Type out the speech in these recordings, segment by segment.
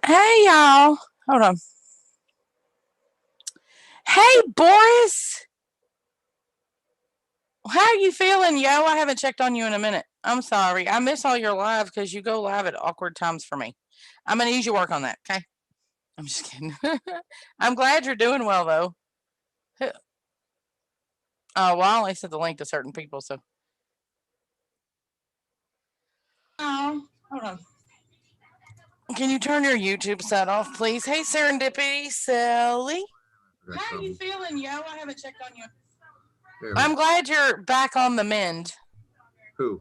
Hey y'all. Hold on. Hey Boris. How are you feeling, yo? I haven't checked on you in a minute. I'm sorry. I miss all your live because you go live at awkward times for me. I'm gonna need your work on that, okay? I'm just kidding. I'm glad you're doing well though. Oh, well, I only sent the link to certain people, so. Oh, hold on. Can you turn your YouTube set off, please? Hey, Serendipity, Sally. How are you feeling, yo? I haven't checked on you. I'm glad you're back on the mend. Who?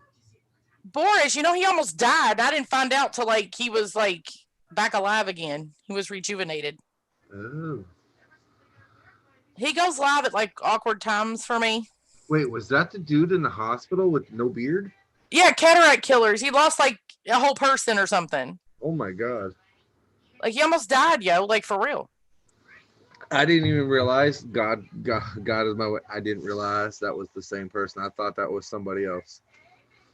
Boris, he almost died. I didn't find out till he was back alive again. He was rejuvenated. Oh. He goes live at awkward times for me. Wait, was that the dude in the hospital with no beard? Yeah, cataract killers. He lost a whole person or something. Oh my god. He almost died, yo, for real. I didn't even realize God is my way. I didn't realize that was the same person. I thought that was somebody else.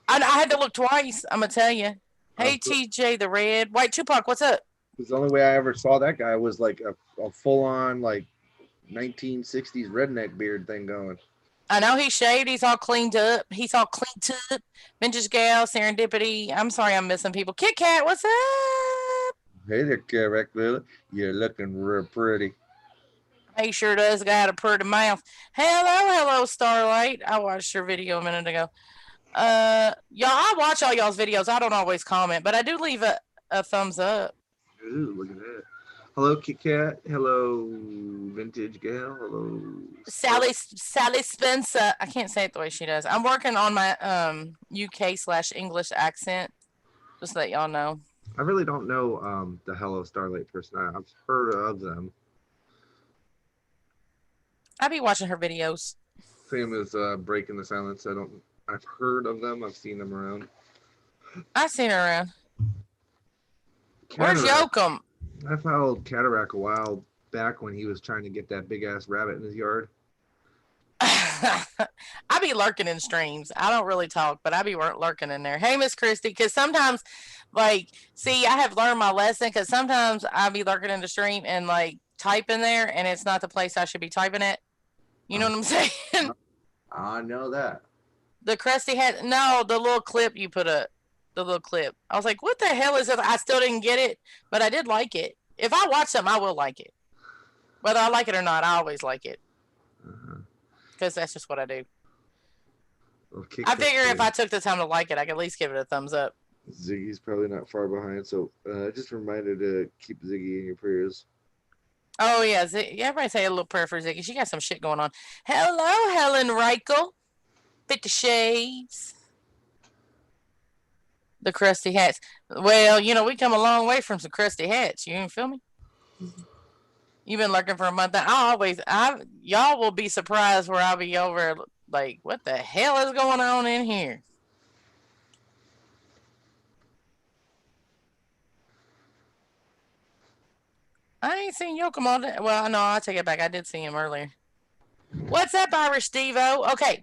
I had to look twice, I'm gonna tell you. Hey, TJ the Red. White Tupac, what's up? The only way I ever saw that guy was a full on 1960s redneck beard thing going. I know he's shaved. He's all cleaned up. Vintage Gal, Serendipity. I'm sorry I'm missing people. Kit Kat, what's up? Hey there, Carrack Lily. You're looking real pretty. He sure does got a pretty mouth. Hello, Starlight. I watched your video a minute ago. Y'all, I watch all y'all's videos. I don't always comment, but I do leave a thumbs up. Ooh, look at that. Hello, Kit Kat. Hello, Vintage Gal. Hello, Sally Spencer. I can't say it the way she does. I'm working on my UK/English accent. Just to let y'all know. I really don't know the Hello Starlight person. I've heard of them. I be watching her videos. Same as Breaking the Silence. I've heard of them. I've seen them around. I've seen her around. Where's Yoakum? I followed Cataract a while back when he was trying to get that big ass rabbit in his yard. I be lurking in streams. I don't really talk, but I be lurking in there. Hey, Miss Christy, because sometimes, see, I have learned my lesson because sometimes I be lurking in the stream and type in there, and it's not the place I should be typing at. You know what I'm saying? I know that. The Krusty had the little clip you put up. The little clip. I was like, what the hell is this? I still didn't get it, but I did like it. If I watch something, I will like it. Whether I like it or not, I always like it. Because that's just what I do. I figure if I took the time to like it, I could at least give it a thumbs up. Ziggy's probably not far behind, so just a reminder to keep Ziggy in your prayers. Oh, yeah. Everybody say a little prayer for Ziggy. She got some shit going on. Hello, Helen Reichel. 50 Shades. The crusty hats. Well, we come a long way from some crusty hats. You feel me? You've been lurking for a month. Y'all will be surprised where I'll be over. What the hell is going on in here? I ain't seen Yoakum all day. Well, no, I take it back. I did see him earlier. What's up, Irish Stevo? Okay.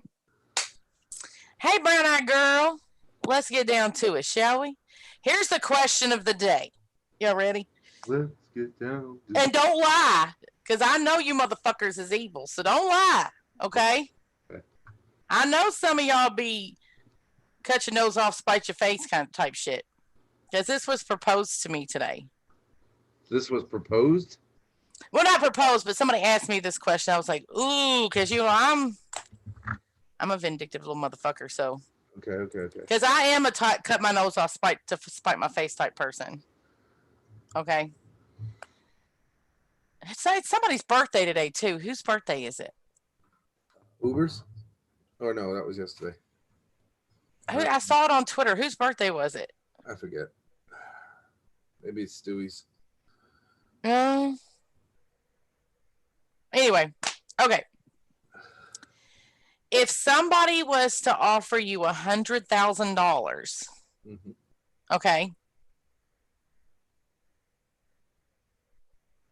Hey, brown eyed girl. Let's get down to it, shall we? Here's the question of the day. Y'all ready? Let's get down. And don't lie, because I know you motherfuckers is evil, so don't lie, okay? I know some of y'all be cut your nose off, spite your face kind of type shit. Because this was proposed to me today. This was proposed? Well, not proposed, but somebody asked me this question. I was like, ooh, because I'm a vindictive little motherfucker, so. Okay. Because I am a cut my nose off, spite my face type person. Okay. It's somebody's birthday today, too. Whose birthday is it? Uber's? Oh, no, that was yesterday. I saw it on Twitter. Whose birthday was it? I forget. Maybe it's Stewie's. Anyway, okay. If somebody was to offer you $100,000, okay,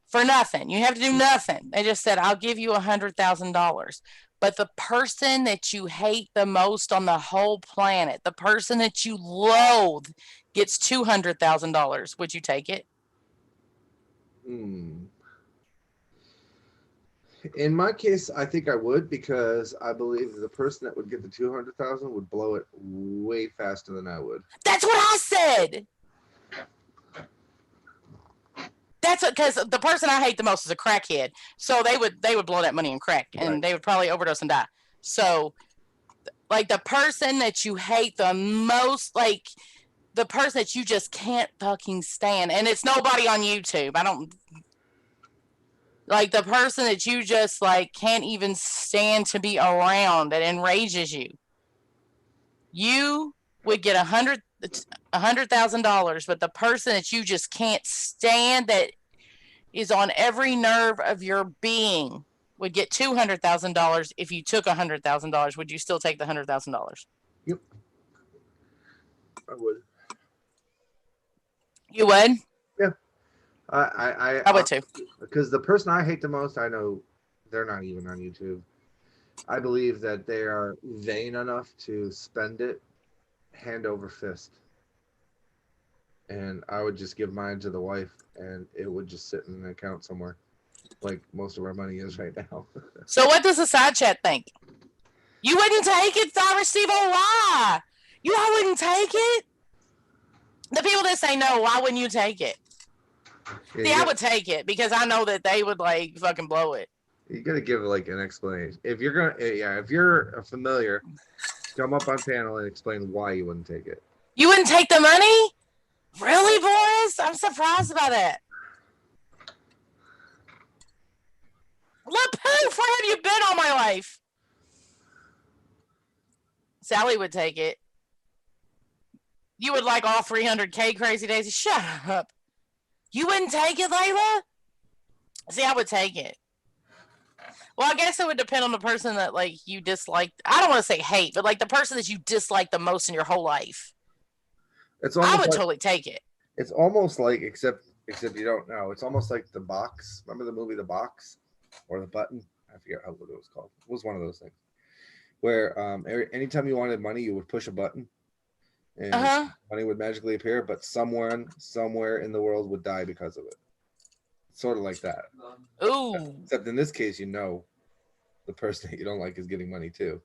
for nothing, you have to do nothing. They just said, I'll give you $100,000. But the person that you hate the most on the whole planet, the person that you loathe, gets $200,000. Would you take it? Hmm. In my case, I think I would because I believe the person that would get the 200,000 would blow it way faster than I would. That's what I said. That's because the person I hate the most is a crackhead. So they would blow that money in crack, and Right. they would probably overdose and die. So, like the person that you hate the most, like the person that you just can't fucking stand, and it's nobody on YouTube. I don't like the person that you just like can't even stand to be around that enrages you. You would get $100,000, but the person that you just can't stand that is on every nerve of your being would get $200,000 if you took $100,000. Would you still take the $100,000? Yep. I would. You would? Yeah. I would too. Because the person I hate the most, I know they're not even on YouTube. I believe that they are vain enough to spend it hand over fist. And I would just give mine to the wife, and it would just sit in an account somewhere, like most of our money is right now. So what does the side chat think? You wouldn't take it, Cyrus Steve? Why? You all wouldn't take it? The people that say no, why wouldn't you take it? See, I would take it because I know that they would like fucking blow it. You gotta give like an explanation. If you're gonna, yeah, if you're familiar, come up on panel and explain why you wouldn't take it. You wouldn't take the money? Really, boys? I'm surprised by that. LaPoof, where have you been all my life? Sally would take it. You would like all 300K, Crazy Daisy? Shut up. You wouldn't take it, Layla? See, I would take it. Well, I guess it would depend on the person that like you dislike. I don't want to say hate, but like the person that you dislike the most in your whole life. I would totally take it. It's almost like, except you don't know. It's almost like The Box. Remember the movie The Box, or The Button? I forget what it was called. It was one of those things where anytime you wanted money, you would push a button, and money would magically appear. But somewhere in the world would die because of it. Sort of like that. Ooh. Except in this case, the person that you don't like is getting money too.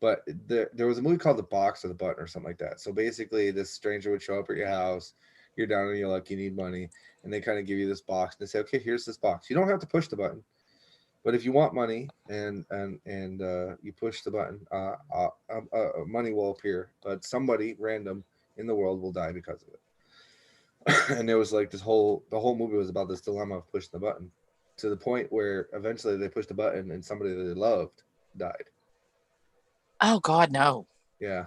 But there was a movie called The Box or The Button or something like that. So basically, this stranger would show up at your house. You're down on your luck. You need money, and they kind of give you this box. And they say, "Okay, here's this box. You don't have to push the button, but if you want money and you push the button, money will appear. But somebody random in the world will die because of it." And there was like the whole movie was about this dilemma of pushing the button, to the point where eventually they pushed the button and somebody that they loved died. Oh God, no. Yeah.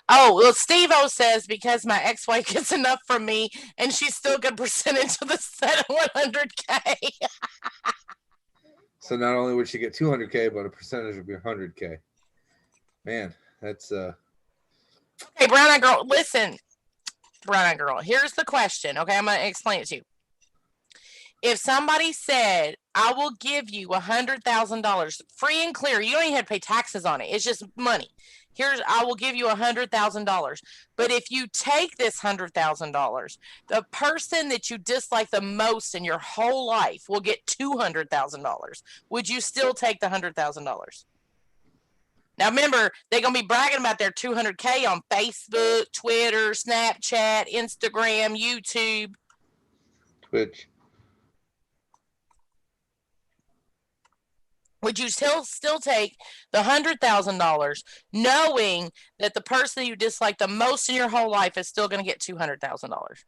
Oh, well, Steve-O says because my ex-wife gets enough from me and she's still a good percentage of the set of 100K. So not only would she get 200K, but a percentage would be 100K. Man, that's Okay, Brown Eye Girl, listen. Brown Eye Girl, here's the question. Okay, I'm going to explain it to you. If somebody said, I will give you $100,000 free and clear, you don't even have to pay taxes on it. It's just money. I will give you $100,000. But if you take this $100,000, the person that you dislike the most in your whole life will get $200,000. Would you still take the $100,000? Now, remember, they're going to be bragging about their 200K on Facebook, Twitter, Snapchat, Instagram, YouTube, Twitch. Would you still take the $100,000 knowing that the person you dislike the most in your whole life is still going to get $200,000?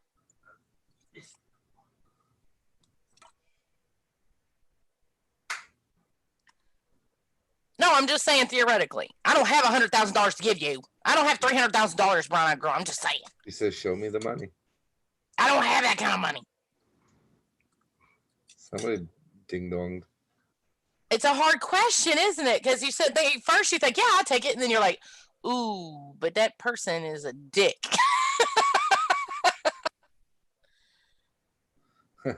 No, I'm just saying theoretically. I don't have $100,000 to give you. I don't have $300,000, Brown Eyed Girl. I'm just saying. He says, "Show me the money." I don't have that kind of money. Somebody ding donged. It's a hard question, isn't it? Because you said first you think, yeah, I'll take it, and then you're like, ooh, but that person is a dick.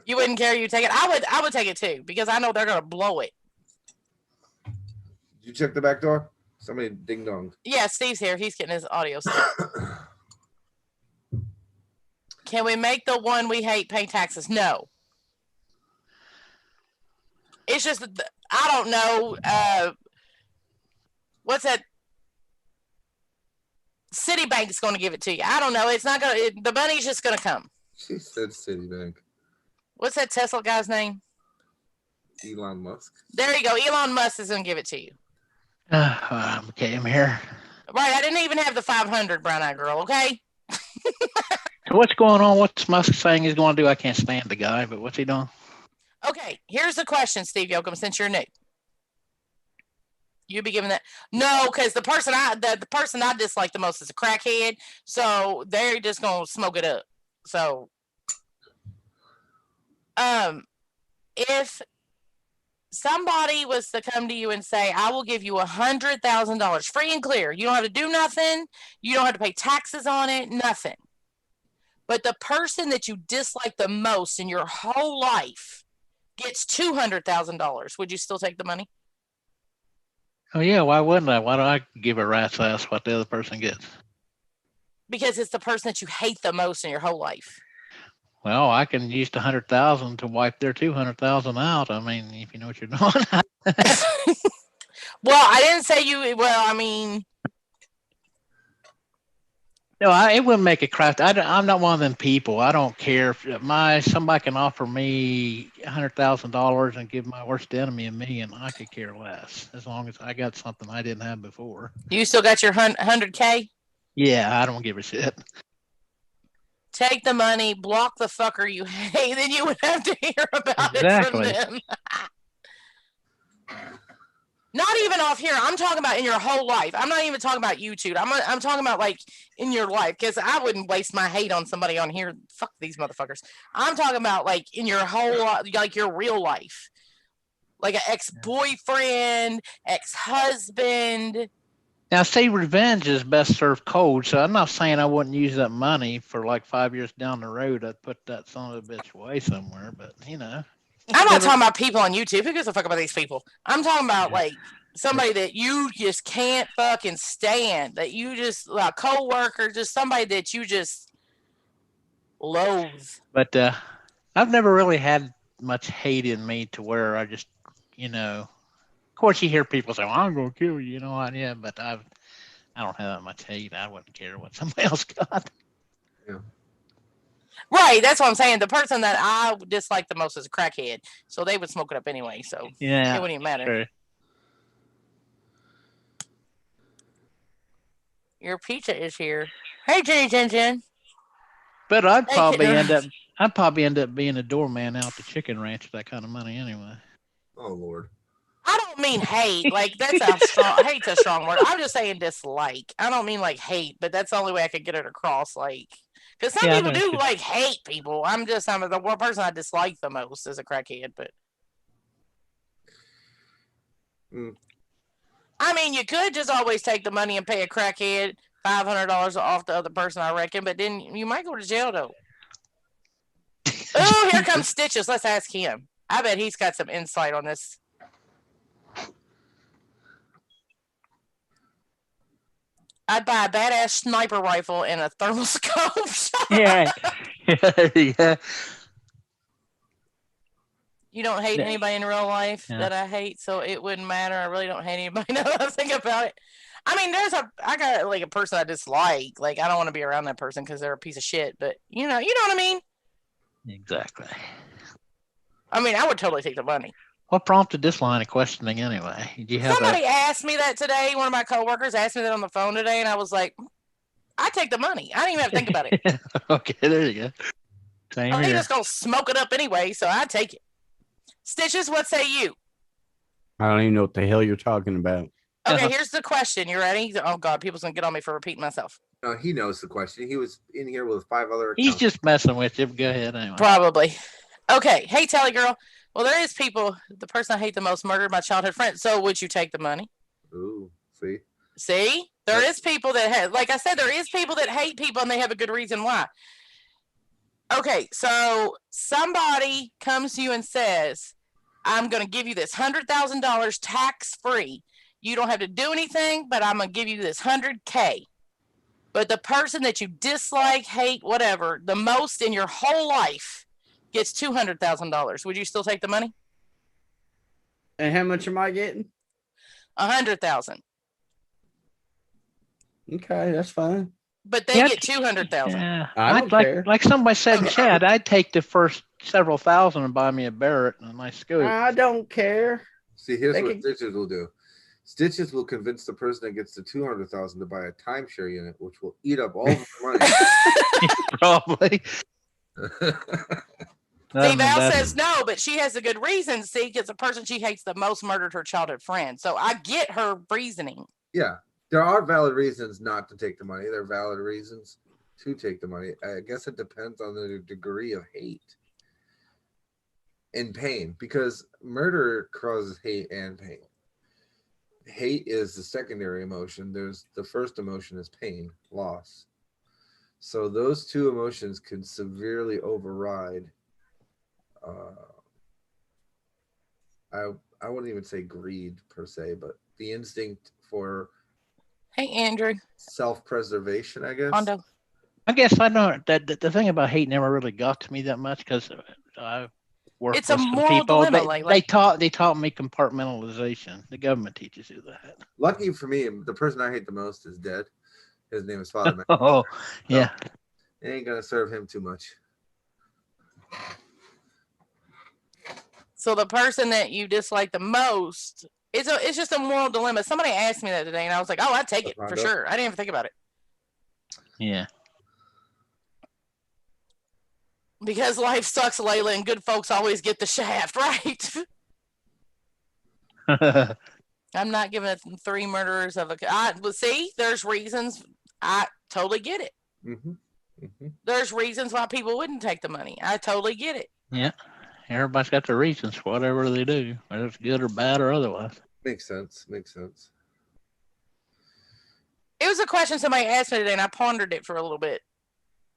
You wouldn't care, you take it. I would take it too, because I know they're gonna blow it. Did you check the back door? Somebody ding donged. Yeah, Steve's here. He's getting his audio set. Can we make the one we hate pay taxes? No. It's just that I don't know. What's that? Citibank's going to give it to you. I don't know. It's not going to, the money's just going to come. She said Citibank. What's that Tesla guy's name? Elon Musk. There you go. Elon Musk is going to give it to you. Okay, I'm here. Right. I didn't even have the 500, brown eyed girl. Okay. So what's going on? What's Musk saying he's going to do? I can't stand the guy, but what's he doing? Okay. Here's the question, Steve Yoakum, since you're new. You'd be giving that no, because the person I dislike the most is a crackhead, so they're just gonna smoke it up. So, if somebody was to come to you and say, "I will give you $100,000 free and clear. You don't have to do nothing. You don't have to pay taxes on it. Nothing." But the person that you dislike the most in your whole life gets $200,000. Would you still take the money? Oh yeah, why wouldn't I? Why don't I give a rat's ass what the other person gets? Because it's the person that you hate the most in your whole life. Well, I can use the 100,000 to wipe their 200,000 out. I mean, if you know what you're doing. Well, I didn't say you. Well, I mean, No, it wouldn't make a craft. I'm not one of them people. I don't care if somebody can offer me $100,000 and give my worst enemy $1 million. I could care less as long as I got something I didn't have before. you still got your 100K. Yeah, I don't give a shit. Take the money, block the fucker you hate, then you would have to hear about Exactly. it from them. Not even off here. I'm talking about in your whole life. I'm not even talking about YouTube. I'm talking about like in your life, because I wouldn't waste my hate on somebody on here. Fuck these motherfuckers. I'm talking about like in your whole, like your real life, like an ex-boyfriend, ex-husband. Now, say revenge is best served cold, so I'm not saying I wouldn't use that money for like 5 years down the road. I'd put that son of a bitch away somewhere, but you know. I'm not talking about people on YouTube. Who gives a fuck about these people? I'm talking about like somebody that you just can't fucking stand, that you just, a co-worker, just somebody that you just loathe. But I've never really had much hate in me to where I just, you know, of course you hear people say, well, I'm going to kill you, you know what? Yeah, but I don't have that much hate. I wouldn't care what somebody else got. Yeah. Right, that's what I'm saying. The person that I dislike the most is a crackhead, so they would smoke it up anyway. So Yeah, it wouldn't even matter. Sure. Your pizza is here. Hey, Jenny Jen Jen. But I'd Hey, probably kid- end up being a doorman out the chicken ranch with that kind of money anyway. Oh Lord. I don't mean hate. Like that's a strong hate's a strong word. I'm just saying dislike. I don't mean like hate, but that's the only way I could get it across. Like, because some Yeah, I people know do what you- like hate people. I'm the one person I dislike the most is a crackhead. But I mean, you could just always take the money and pay a crackhead $500 off the other person, I reckon. But then you might go to jail though. Oh, here comes Stitches. Let's ask him. I bet he's got some insight on this. I'd buy a badass sniper rifle and a thermal scope. Yeah. Yeah. You don't hate Yeah. anybody in real life Yeah. that I hate, so it wouldn't matter. I really don't hate anybody now that I think about it. I mean, I got like a person I dislike. Like, I don't want to be around that person because they're a piece of shit. But you know what I mean. Exactly. I mean, I would totally take the money. What prompted this line of questioning anyway? Did you have Somebody asked me that today. One of my coworkers asked me that on the phone today, and I was like, I take the money. I didn't even have to think about it. Okay, there you go. Same They here. just gonna smoke it up anyway, so I take it. Stitches, what say you? I don't even know what the hell you're talking about. Okay, here's the question. You ready? Oh God, people's gonna get on me for repeating myself. No, he knows the question. He was in here with 5 other He's accounts. just messing with you. Go ahead anyway. Probably. Okay. Hey, Tally girl. Well, there is people. The person I hate the most murdered my childhood friend. So would you take the money? Ooh, see? See, there is people that have, like I said, there is people that hate people and they have a good reason why. Okay, so somebody comes to you and says, I'm going to give you this $100,000 tax free. You don't have to do anything, but I'm going to give you this $100K. But the person that you dislike, hate, whatever, the most in your whole life gets $200,000. Would you still take the money? And how much am I getting? 100,000, Okay, that's fine. but they Yeah, get 200,000. Yeah, I don't care. like somebody said in Okay. chat, I'd take the first several thousand and buy me a Barrett and a nice scoop. I don't care. See, here's They what can- Stitches will do. Stitches will convince the person that gets the 200,000 to buy a timeshare unit, which will eat up all of the Probably. money. See, Val says no, but she has a good reason. See, because the person she hates the most murdered her childhood friend. So I get her reasoning. Yeah, there are valid reasons not to take the money. There are valid reasons to take the money. I guess it depends on the degree of hate and pain, because murder causes hate and pain. Hate is the secondary emotion. There's the first emotion is pain, loss. So those two emotions can severely override. I wouldn't even say greed per se, but the instinct for Hey, Andrew. self-preservation, I guess. Hondo. I guess I know that the thing about hate never really got to me that much because I worked It's a with some moral people. dilemma, They taught me compartmentalization. The government teaches you that. Lucky for me, the person I hate the most is dead. His name is Father Man. Oh, yeah. It ain't gonna serve him too much. So the person that you dislike the most, it's just a moral dilemma. Somebody asked me that today, and I was like, "Oh, I'd take it for sure." I didn't even think about it Yeah. because life sucks, Layla, and good folks always get the shaft, right? I'm not giving it 3 murderers of a. Well, see, there's reasons. I totally get it. There's reasons why people wouldn't take the money. I totally get it. Yeah. Everybody's got their reasons for whatever they do, whether it's good or bad or otherwise. Makes sense. Makes sense. It was a question somebody asked me today, and I pondered it for a little bit.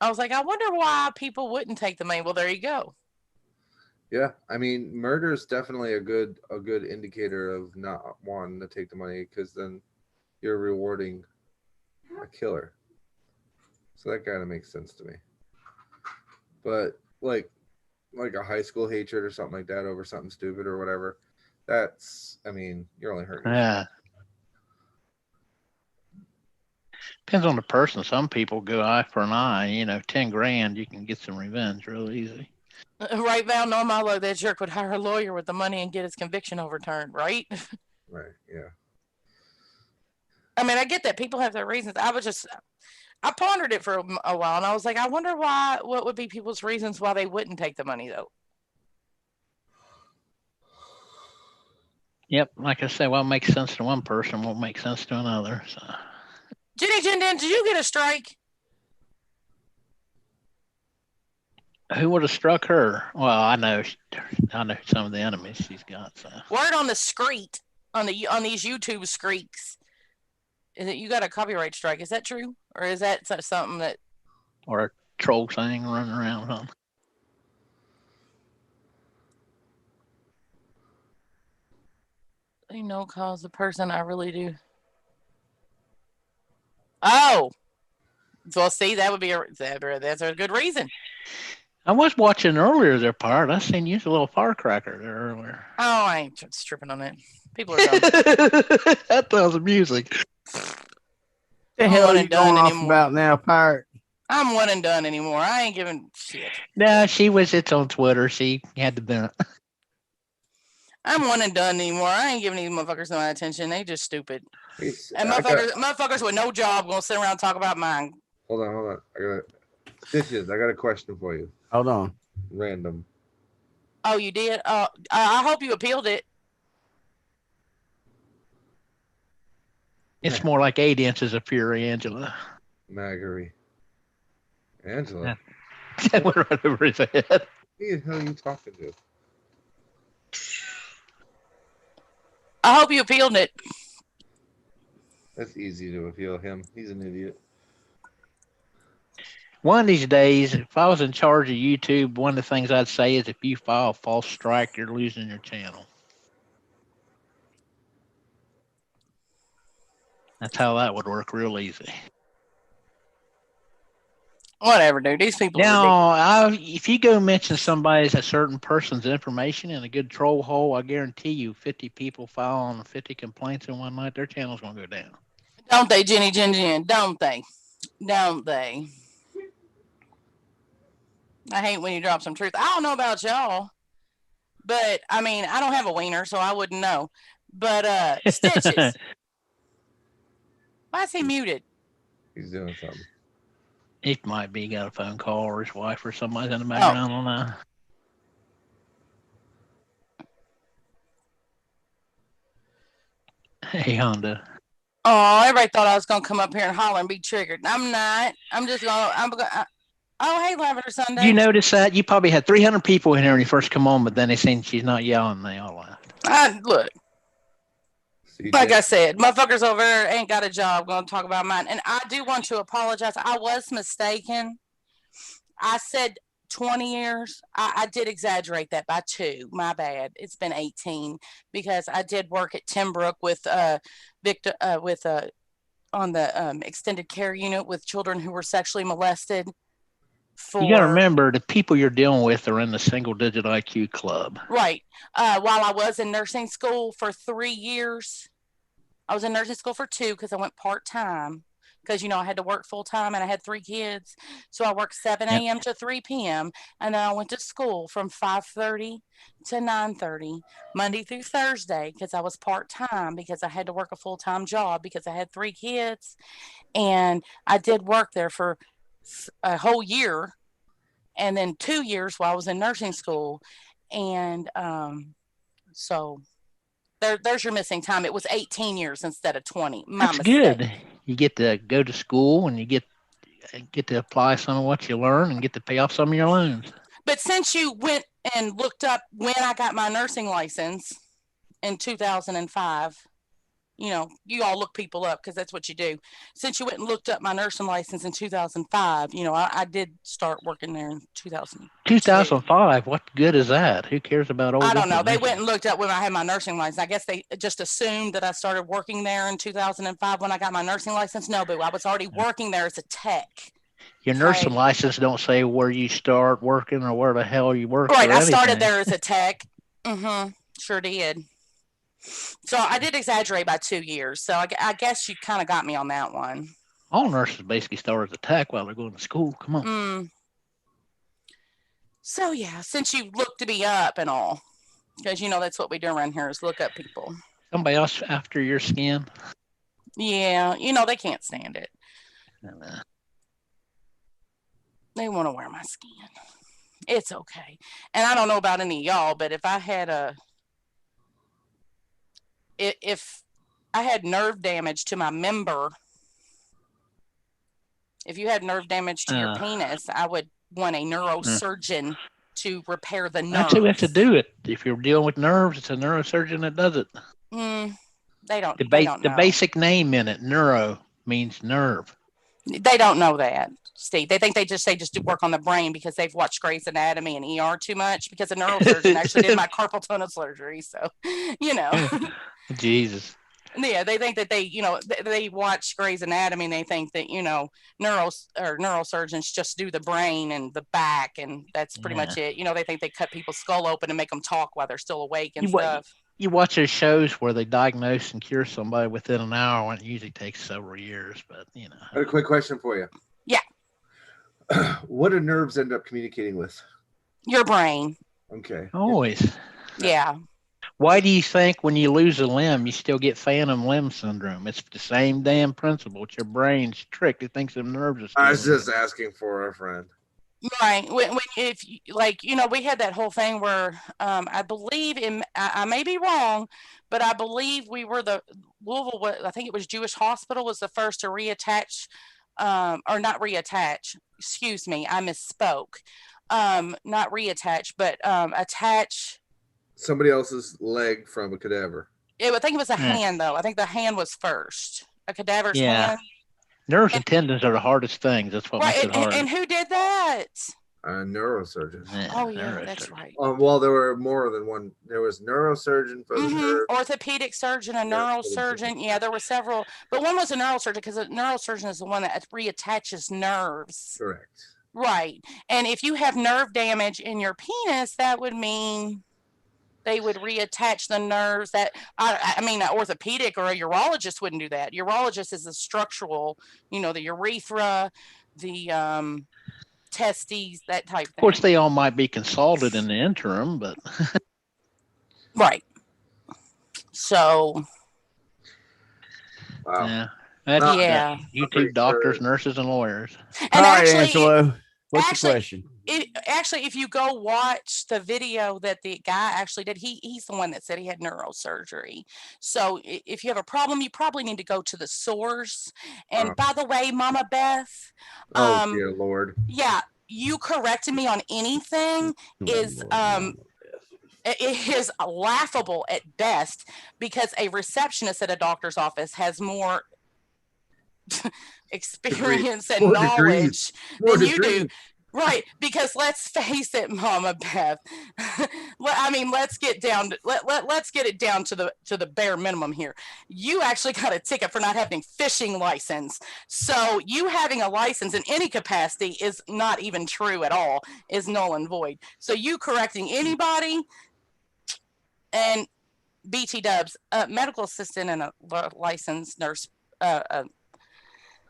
I was like, I wonder why people wouldn't take the money. Well, there you go. Yeah, I mean, murder is definitely a good indicator of not wanting to take the money, because then you're rewarding a killer. So that kind of makes sense to me. But like a high school hatred or something like that over something stupid or whatever, that's, I mean, you're only hurting yourself. Yeah. Depends on the person. Some people go eye for an eye. 10 grand, you can get some revenge real easy. Right, Val? Normally, that jerk would hire a lawyer with the money and get his conviction overturned, right? Right, yeah. I mean, I get that people have their reasons. I pondered it for a while, and I was like, I wonder what would be people's reasons why they wouldn't take the money, though. Yep, like I said, what makes sense to one person won't make sense to another. So. Jenny Jinden, did you get a strike? Who would have struck her? Well, I know some of the enemies she's got. So. Word on the street, on these YouTube screeks, is that you got a copyright strike? Is that true, or is that something that? Or a troll thing running around, huh? Cause the person I really do. Oh, well, see, that would be that's a good reason. I was watching earlier their part. I seen you a little firecracker there earlier. Oh, I ain't stripping on that. People are dumb. That sounds amusing. The hell are you going off about now, Pirate? I'm one and done anymore. I ain't giving shit. No, it's on Twitter. She had the bent. I'm one and done anymore. I ain't giving these motherfuckers no attention. They just stupid. And motherfuckers with no job gonna sit around and talk about mine. Hold on. Stitches, I got a question for you. Hold on. Random. Oh, you did? I hope you appealed it. It's more like 8 inches of fury, Angela. Maggery. Angela? That went right over his head. Who the hell are you talking to? I hope you appealed it. That's easy to appeal him. He's an idiot. One of these days, if I was in charge of YouTube, one of the things I'd say is if you file a false strike, you're losing your channel. That's how that would work real easy. Whatever, dude. These people are ridiculous. Now, if you go mention a certain person's information in a good troll hole, I guarantee you 50 people file on 50 complaints in one night, their channel's going to go down. Don't they, Jenny Jen Jen? Don't they? Don't they? I hate when you drop some truth. I don't know about y'all, but I mean, I don't have a wiener, so I wouldn't know. But Stitches. Why is he muted? He's doing something. He might be got a phone call or his wife or somebody in the background. I don't know. Hey, Honda. Oh, everybody thought I was gonna come up here and holler and be triggered. I'm not. I'm just gonna. Oh, hey, Lavender Sunday. You notice that? You probably had 300 people in here when you first come on, but then they seen she's not yelling. They all laughed. Look. Like I said, motherfuckers over there ain't got a job. Going to talk about mine. And I do want to apologize. I was mistaken. I said 20 years. I did exaggerate that by 2. My bad. It's been 18 because I did work at Timbrook with Victor on the extended care unit with children who were sexually molested. You got to remember the people you're dealing with are in the single digit IQ club. Right. While I was in nursing school for 3 years, I was in nursing school for 2 because I went part-time because, I had to work full-time and I had 3 kids. So I worked 7 a.m. to 3 p.m. And then I went to school from 5:30 to 9:30, Monday through Thursday, because I was part-time because I had to work a full-time job because I had 3 kids. And I did work there for a whole year and then 2 years while I was in nursing school. And so there's your missing time. It was 18 years instead of 20. That's mistake. Good. You get to go to school and you get to apply some of what you learn and get to pay off some of your loans. But since you went and looked up when I got my nursing license in 2005, you all look people up because that's what you do. Since you went and looked up my nursing license in 2005, I did start working there in 2000. 2005? What good is that? Who cares about old? I don't know. They went and looked up when I had my nursing license. I guess they just assumed that I started working there in 2005 when I got my nursing license. No, but I was already working there as a tech. Your nursing license don't say where you start working or where the hell you work. Right. I started there as a tech. Sure did. So I did exaggerate by 2 years. So I guess you kind of got me on that one. All nurses basically start as a tech while they're going to school. Come on. So yeah, since you look to be up and all, because that's what we do around here is look up people. Somebody else after your skin? Yeah, they can't stand it. They want to wear my skin. It's okay. And I don't know about any of y'all, but if I had nerve damage to my member, if you had nerve damage to your penis, I would want a neurosurgeon to repair the nerve. That's who has to do it. If you're dealing with nerves, it's a neurosurgeon that does it. They don't. The basic name in it, neuro, means nerve. They don't know that, Steve. They think they just do work on the brain because they've watched Grey's Anatomy and ER too much. Because a neurosurgeon actually did my carpal tunnel surgery, so Jesus. Yeah, they think that they watch Grey's Anatomy and they think that neurosurgeons just do the brain and the back and that's pretty much it. They think they cut people's skull open and make them talk while they're still awake and stuff. You watch those shows where they diagnose and cure somebody within an hour, and it usually takes several years. But I have a quick question for you. Yeah. What do nerves end up communicating with? Your brain. Okay. Always. Yeah. Why do you think when you lose a limb, you still get phantom limb syndrome? It's the same damn principle. It's your brain's tricked. It thinks the nerves are still I was just asking for a friend. Right. We had that whole thing where I believe I may be wrong, but I believe we were Louisville, I think it was Jewish Hospital was the first to reattach, or not reattach, excuse me, I misspoke. Not reattach, but attach somebody else's leg from a cadaver. I think it was a hand, though. I think the hand was first. A cadaver's hand. Nerves and tendons are the hardest things. That's what makes it hard. And who did that? neurosurgeon. Oh yeah, that's right. Well, there were more than one. There was neurosurgeon for the nerve. Orthopedic surgeon, a Yeah, for the neurosurgeon. Yeah, there were several, but one was a neurosurgeon because a neurosurgeon is the one that reattaches nerves. Correct. Right. And if you have nerve damage in your penis, that would mean they would reattach the nerves. That I mean, an orthopedic or a urologist wouldn't do that. Urologist is a structural, the urethra, the testes, that type thing. Of course, they all might be consulted in the interim, but right. So. Wow. Yeah. That's Yeah. YouTube doctors, nurses, and lawyers. And All right, actually, Angelo. What's actually- the question? Actually, if you go watch the video that the guy actually did, he's the one that said he had neurosurgery. So if you have a problem, you probably need to go to the source. And by the way, Mama Beth, Oh dear Lord. yeah, you correcting me on anything is it is laughable at best, because a receptionist at a doctor's office has more experience and More knowledge degrees. More than you degrees. do. Right, because let's face it, Mama Beth. I mean, let's get down to, let's get it down to the bare minimum here. You actually got a ticket for not having fishing license. So you having a license in any capacity is not even true at all, is null and void. So you correcting anybody, and BT Dubs, a medical assistant and a licensed nurse,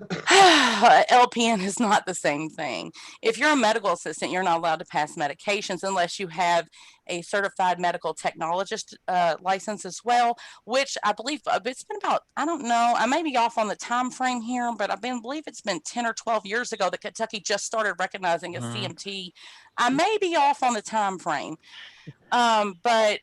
LPN is not the same thing. If you're a medical assistant, you're not allowed to pass medications unless you have a certified medical technologist license as well, which I believe it's been about, I don't know, I may be off on the time frame here, but I believe it's been 10 or 12 years ago that Kentucky just started recognizing a CMT. I may be off on the time frame, but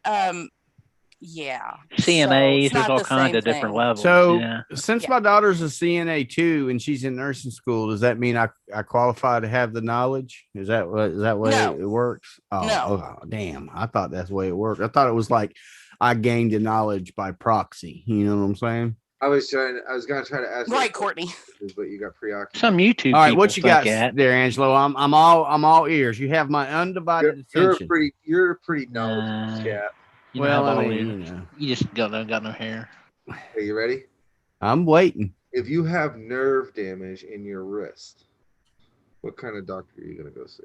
yeah. CNAs, So there's all kinds of different levels. So yeah. since my daughter's a CNA too, and she's in nursing school, does that mean I qualify to have the knowledge? Is that way No. it works? Oh, No. oh, damn. I thought that's the way it worked. I thought it was like I gained the knowledge by proxy. You know what I'm saying? I was gonna try to ask. Right, Courtney. But you got preoccupied. Some YouTube. All right, people what you got think that. there, Angelo? I'm all ears. You have my undivided attention. You're a pretty knowledgeable chap. You Well, know, I mean, you just got no hair. Are you ready? I'm waiting. If you have nerve damage in your wrist, what kind of doctor are you gonna go see?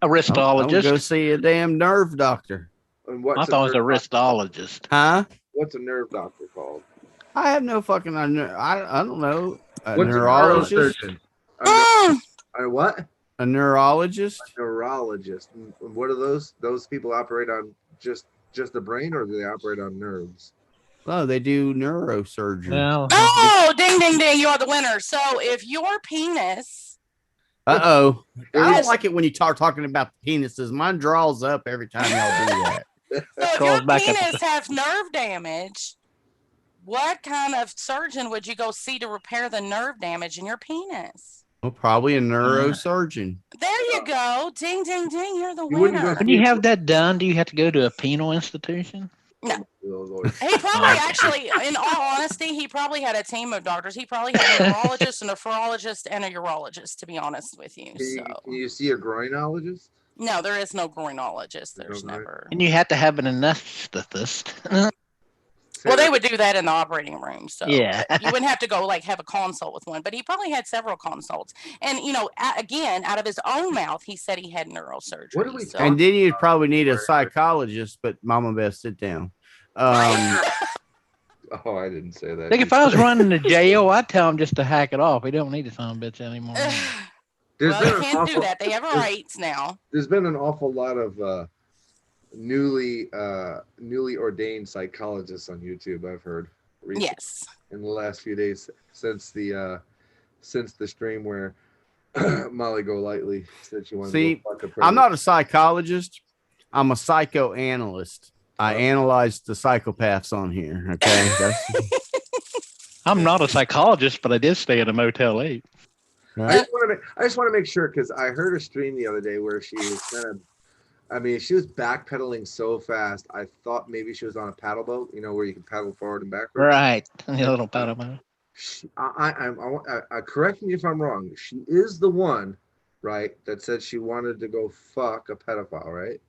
A I'm wristologist. go see a damn nerve doctor. And I thought it was a wristologist. Huh? What's a nerve doctor called? I have no fucking. I don't know. A What's neurologist. a neurosurgeon? A what? A neurologist. A neurologist. And what are those? Those people operate on just the brain, or do they operate on nerves? Oh, they do neurosurgery. Well, Oh, ding, ding, ding. You are the winner. So if your penis. Uh-oh. I don't Yes. like it when you talking about the penises. Mine draws up every time y'all do that. So if Crawls your back up. penis has nerve damage, what kind of surgeon would you go see to repair the nerve damage in your penis? Well, probably a neurosurgeon. There you go. Ding, ding, ding. You're the You wouldn't winner. go- when you have that done, do you have to go to a penal institution? Oh, Lord. He probably actually, in all honesty, he probably had a team of doctors. He probably had a neurologist, a nephrologist, and a urologist, to be honest with you. Can you see a groinologist? No, there is no groinologist. There's Okay. never. And you have to have an anesthetist. Well, they would do that in the operating room. So Yeah. you wouldn't have to go have a consult with one, but he probably had several consults. And, again, out of his own mouth, he said he had neurosurgery. What do we so. talk- And then you'd probably need a psychologist, but Mama Beth, sit down. Oh, I didn't say that. Like if I was running the jail, I'd tell him just to hack it off. We don't need a son of a bitch anymore. There's Well, been they an can't do awful- that. They have rights now. There's been an awful lot of newly ordained psychologists on YouTube. I've heard recently, Yes. in the last few days since the stream where Molly Golightly said she wanted See, to go fuck a I'm president. not a psychologist. I'm a psychoanalyst. I analyze the psychopaths on here. Okay. I'm not a psychologist, but I did stay at a Motel 8. I just want to make sure, because I heard a stream the other day where she was she was backpedaling so fast. I thought maybe she was on a paddle boat, where you can paddle forward and backward. Right. A little powder man. Correct me if I'm wrong. She is the one right? That said she wanted to go fuck a pedophile, right?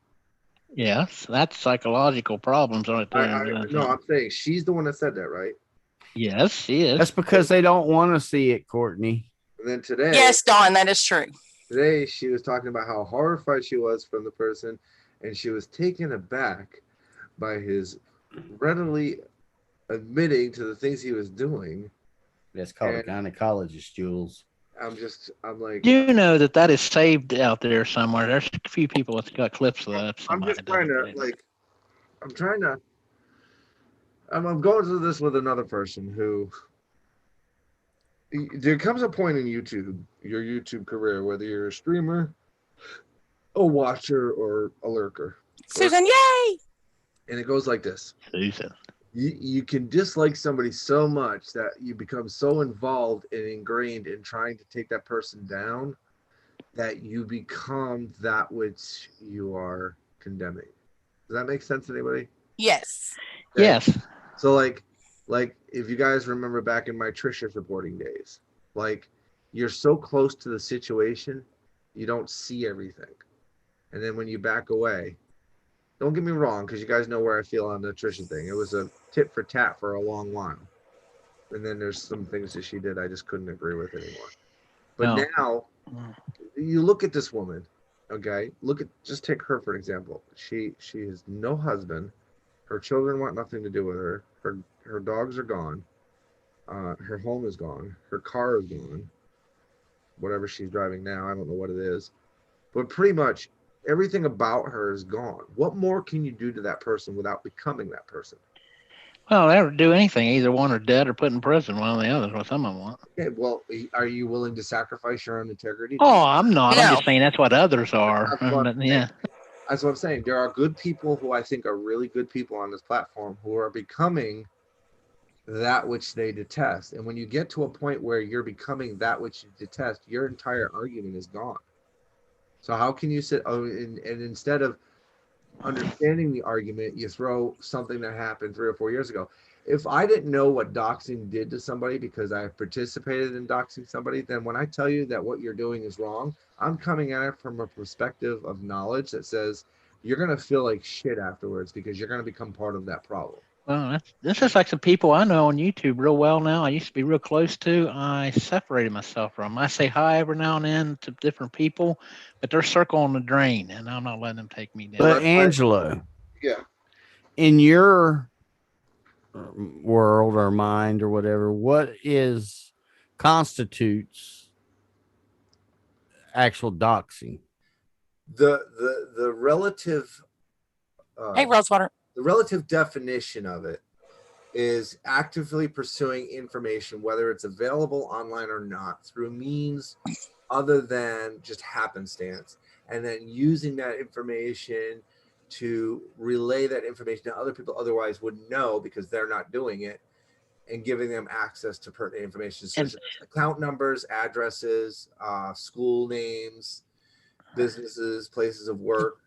Yes, that's psychological problems right there. No, I'm saying she's the one that said that, right? Yes, she is. That's because they don't want to see it, Courtney. And then today, Yes, Dawn, that is true. today she was talking about how horrified she was from the person, and she was taken aback by his readily admitting to the things he was doing. That's called a And- gynecologist, Jules. I'm like, You know that is saved out there somewhere. There's a few people that's got clips of that. I'm just trying to I'm going through this with another person who there comes a point in YouTube, your YouTube career, whether you're a streamer, a watcher, or a lurker, Susan, yay! and it goes like this. Susan. You can dislike somebody so much that you become so involved and ingrained in trying to take that person down that you become that which you are condemning. Does that make sense to anybody? Yes. Okay. Yes. So like if you guys remember back in my Trisha reporting days, like you're so close to the situation, you don't see everything. And then when you back away, don't get me wrong, because you guys know where I feel on the Trisha thing. It was a tit for tat for a long while. And then there's some things that she did I just couldn't agree with anymore. But No. now you look at this woman, okay? Just take her for an example. She has no husband. Her children want nothing to do with her. Her dogs are gone. Her home is gone. Her car is gone. Whatever she's driving now, I don't know what it is. But pretty much everything about her is gone. What more can you do to that person without becoming that person? Well, they would do anything. Either one are dead or put in prison. One or the other. What some of them want. Okay, well, are you willing to sacrifice your own integrity? Oh, I'm not. I'm No. just saying that's what others are. That's what I'm Yeah. That's what I'm saying. There are good people who I think are really good people on this platform who are becoming that which they detest. And when you get to a point where you're becoming that which you detest, your entire argument is gone. So how can you sit and instead of understanding the argument, you throw something that happened 3 or 4 years ago. If I didn't know what doxing did to somebody because I participated in doxing somebody, then when I tell you that what you're doing is wrong, I'm coming at it from a perspective of knowledge that says you're going to feel like shit afterwards because you're going to become part of that problem. Well, this is like some people I know on YouTube real well now. I used to be real close to. I separated myself from 'em. I say hi every now and then to different people, but they're circling the drain, and I'm not letting them take me down. But Angelo, Yeah. in your world or mind or whatever, what constitutes actual doxing? The relative Hey, Rosewater. the relative definition of it is actively pursuing information, whether it's available online or not, through means other than just happenstance, and then using that information to relay that information to other people otherwise wouldn't know because they're not doing it, and giving them access to pertinent information such as account numbers, addresses, school names, businesses, places of work,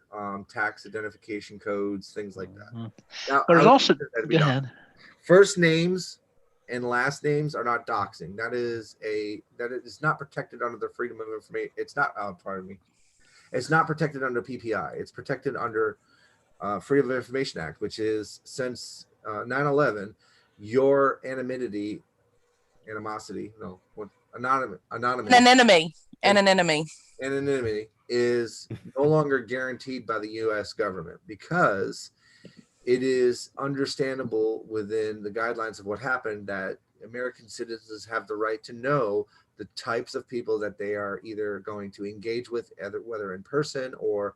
tax identification codes, things like that. Mhm. Now, There's I would also consider that to be go doxing. ahead. First names and last names are not doxing. That is not protected under the Freedom of Information. It's not. Pardon me. It's not protected under PPI. It's protected under Freedom of Information Act, which is since 9/11, your animosity. No, what anonymous. Anonymity. Anonymity is no longer guaranteed by the U.S. government because it is understandable within the guidelines of what happened that American citizens have the right to know the types of people that they are either going to engage with, whether in person or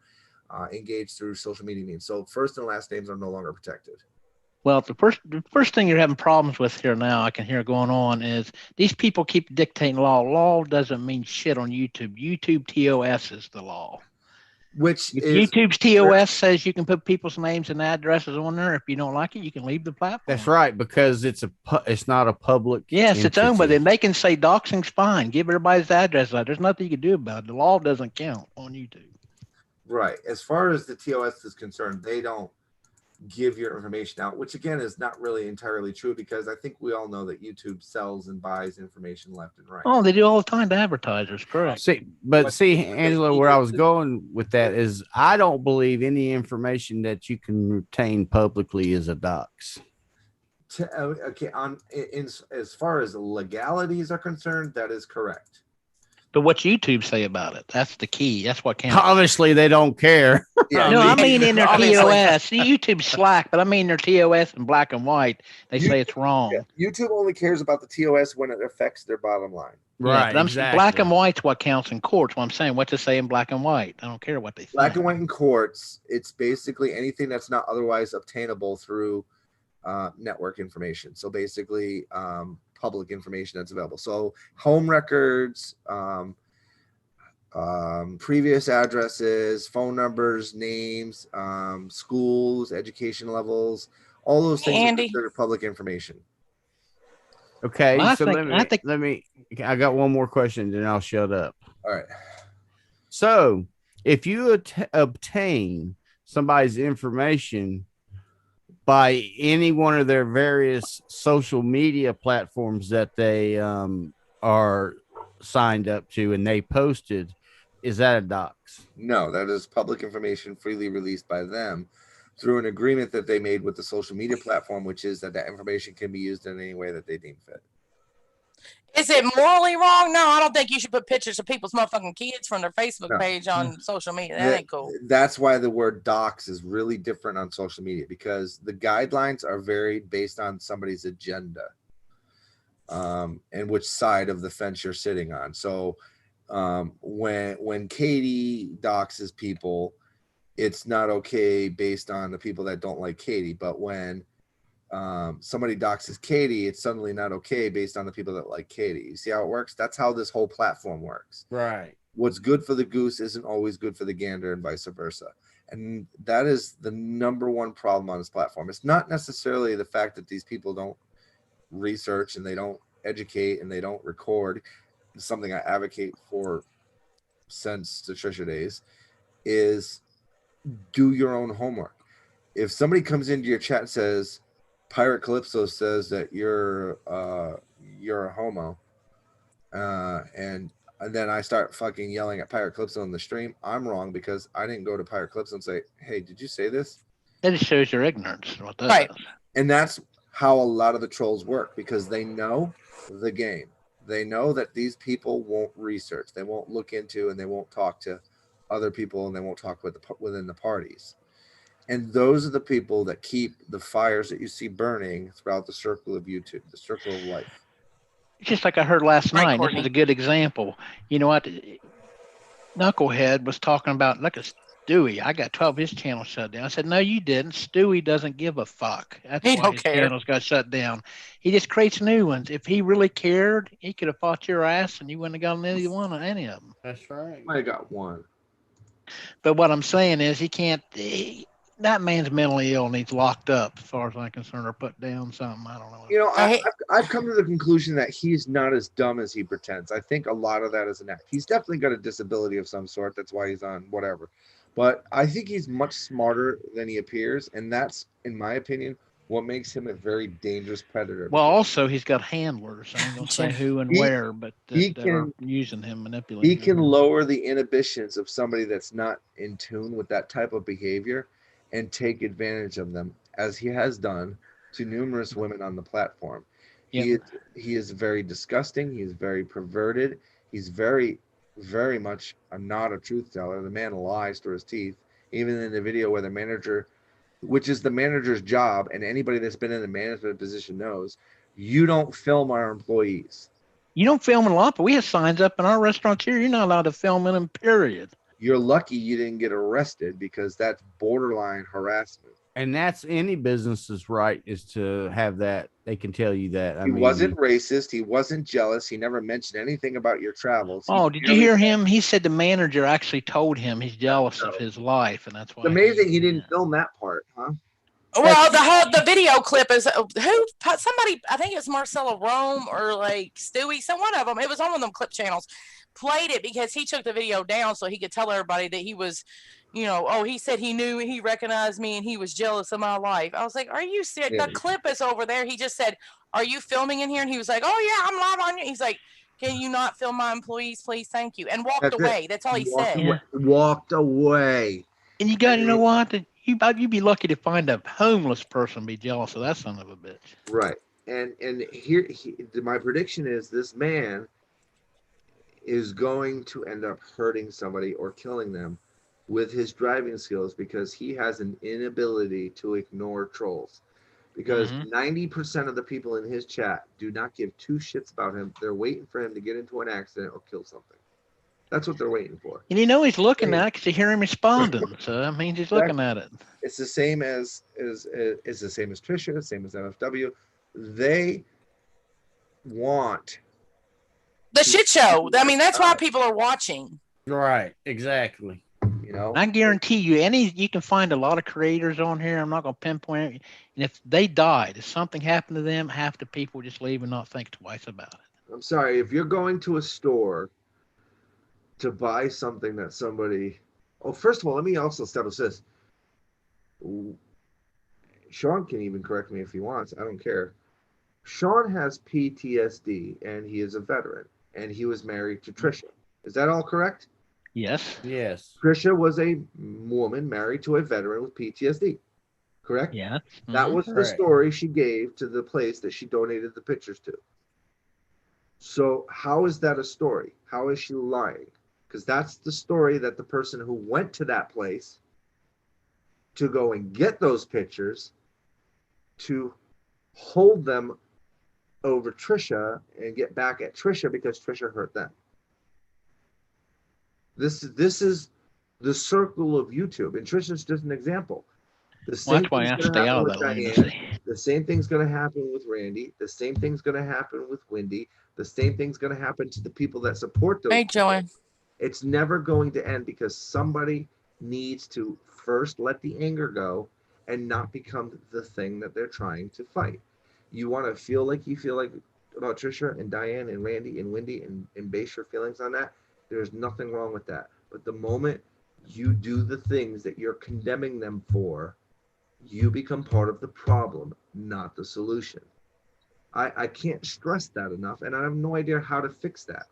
engage through social media means. So first and last names are no longer protected. Well, the first thing you're having problems with here now, I can hear going on, is these people keep dictating law. Law doesn't mean shit on YouTube. YouTube TOS is the law. Which If is YouTube's TOS says you can put people's names and addresses on there, if you don't like it, you can leave the platform. That's right, because it's not a public. Yes, it's owned by entity. them. They can say doxing's fine. Give everybody's address out. There's nothing you can do about it. The law doesn't count on YouTube. right. As far as the TOS is concerned, they don't give your information out, which again is not really entirely true because I think we all know that YouTube sells and buys information left and right. Oh, they do all the time to advertisers, correct? See, Angela, where I was What- going with that is I don't believe any information that you can retain publicly is a dox. Okay, as far as legalities are concerned, that is correct. But what YouTube say about it? That's the key. That's what counts. Obviously, they don't care. Yeah, No, I mean in their Obviously. TOS. YouTube Slack, but I mean their TOS in black and white. They say it's wrong. YouTube only cares about the TOS when it affects their bottom line. Yeah, but black and white's what counts in courts. What I'm saying, what to say in black and white. I don't care what they say. Black and white in courts, it's basically anything that's not otherwise obtainable through network information. So basically, public information that's available. So home records, previous addresses, phone numbers, names, schools, education levels, all those things are Andy. considered public information. Okay, Well, I so think- let me. I got one more question, then I'll shut up. All right. So, if you obtain somebody's information by any one of their various social media platforms that they are signed up to and they posted, is that a dox? No, that is public information freely released by them through an agreement that they made with the social media platform, which is that information can be used in any way that they deem fit. Is it morally wrong? No, I don't think you should put pictures of people's motherfucking kids from their Facebook No. page on social media. That ain't cool. That's why the word dox is really different on social media, because the guidelines are varied based on somebody's agenda and which side of the fence you're sitting on. So when Katie doxes people, it's not okay based on the people that don't like Katie. But when somebody doxes Katie, it's suddenly not okay based on the people that like Katie. You see how it works? That's how this whole platform works. Right. What's good for the goose isn't always good for the gander, and vice versa. And that is the number one problem on this platform. It's not necessarily the fact that these people don't research and they don't educate and they don't record. It's something I advocate for since the Trisha days, is do your own homework. If somebody comes into your chat and says, Pirate Calypso says that you're a homo, and then I start fucking yelling at Pirate Calypso in the stream, I'm wrong because I didn't go to Pirate Calypso and say, hey, did you say this? That just shows your ignorance. What that Right. is. And that's how a lot of the trolls work, because they know the game. They know that these people won't research, they won't look into, and they won't talk to other people, and they won't talk within the parties. And those are the people that keep the fires that you see burning throughout the circle of YouTube, the circle of life. Just like I heard last Right, night. Courtney. This is a good example. You know what? Knucklehead was talking about, look at Stewie. I got 12 of his channels shut down. I said, no, you didn't. Stewie doesn't give a fuck. That's He why don't his care. channels got shut down. He just creates new ones. If he really cared, he could have fought your ass and you wouldn't have gotten any of them. That's right. I got one. But what I'm saying is he can't. That man's mentally ill and he's locked up, as far as I'm concerned, or put down something. I don't know. You know, I hate- I've come to the conclusion that he's not as dumb as he pretends. I think a lot of that is an act. He's definitely got a disability of some sort. That's why he's on whatever. But I think he's much smarter than he appears. And that's, in my opinion, what makes him a very dangerous predator. Well, also he's got handlers. I ain't gonna say who and He- where, but he that are can- using him, manipulating. He can him. lower the inhibitions of somebody that's not in tune with that type of behavior and take advantage of them, as he has done to numerous women on the platform. He is very disgusting. He is very perverted. He's very, very much not a truth teller. The man lies through his teeth. Even in the video where the manager, which is the manager's job, and anybody that's been in the management position knows, you don't film our employees. You don't film in a lot, but we have signs up in our restaurants here. You're not allowed to film in them, period. You're lucky you didn't get arrested, because that's borderline harassment. And that's any business's right, is to have that. They can tell you that. He wasn't racist. He wasn't jealous. He never mentioned anything about your travels. He Oh, did you merely hear said- him? He said the manager actually told him he's jealous of his life, and that's why. It's amazing he didn't film that part, huh? Well, the video clip is somebody, I think it's Marcella Rome or like Stewie, some one of them. It was on one of them clip channels. Played it because he took the video down so he could tell everybody that he was, oh, he said he recognized me and he was jealous of my life. I was like, are you serious? Yeah. The clip is over there. He just said, are you filming in here? And he was like, oh yeah, I'm live on you. He's like, can you not film my employees, please? Thank you. And walked That's it. away. That's all he said. Yeah. Walked away. And you got to know what? You'd be lucky to find a homeless person be jealous of that son of a bitch. Right. And here, my prediction is this man is going to end up hurting somebody or killing them with his driving skills because he has an inability to ignore trolls. Because 90% of the people in his chat do not give two shits about him. They're waiting for him to get into an accident or kill something. That's what they're waiting for. And he's looking at it because you hear him responding. So that means he's looking at it. It's the same as it's the same as Trisha, the same as MFW. They want the shit show. I mean, that's why people are watching. Right. Exactly. I guarantee you, you can find a lot of creators on here. I'm not going to pinpoint it. And if they died, if something happened to them, half the people just leave and not think twice about it. I'm sorry, if you're going to a store to buy something that somebody. Oh, first of all, let me also establish this. Sean can even correct me if he wants. I don't care. Sean has PTSD and he is a veteran and he was married to Trisha. Is that all correct? Yes. Yes. Trisha was a woman married to a veteran with PTSD. Correct? Yeah. That was the story she gave to the place that she donated the pictures to. So how is that a story? How is she lying? Because that's the story that the person who went to that place to go and get those pictures, to hold them over Trisha and get back at Trisha because Trisha hurt them. This is the circle of YouTube, and Trisha's just an example. That's why I stay out of that lane. The same thing's going to happen with Randy. The same thing's going to happen with Wendy. The same thing's going to happen to the people that support those. Hey, Joanne. It's never going to end because somebody needs to first let the anger go and not become the thing that they're trying to fight. You want to feel like you feel like about Trisha and Diane and Randy and Wendy and base your feelings on that. There's nothing wrong with that. But the moment you do the things that you're condemning them for, you become part of the problem, not the solution. I can't stress that enough, and I have no idea how to fix that.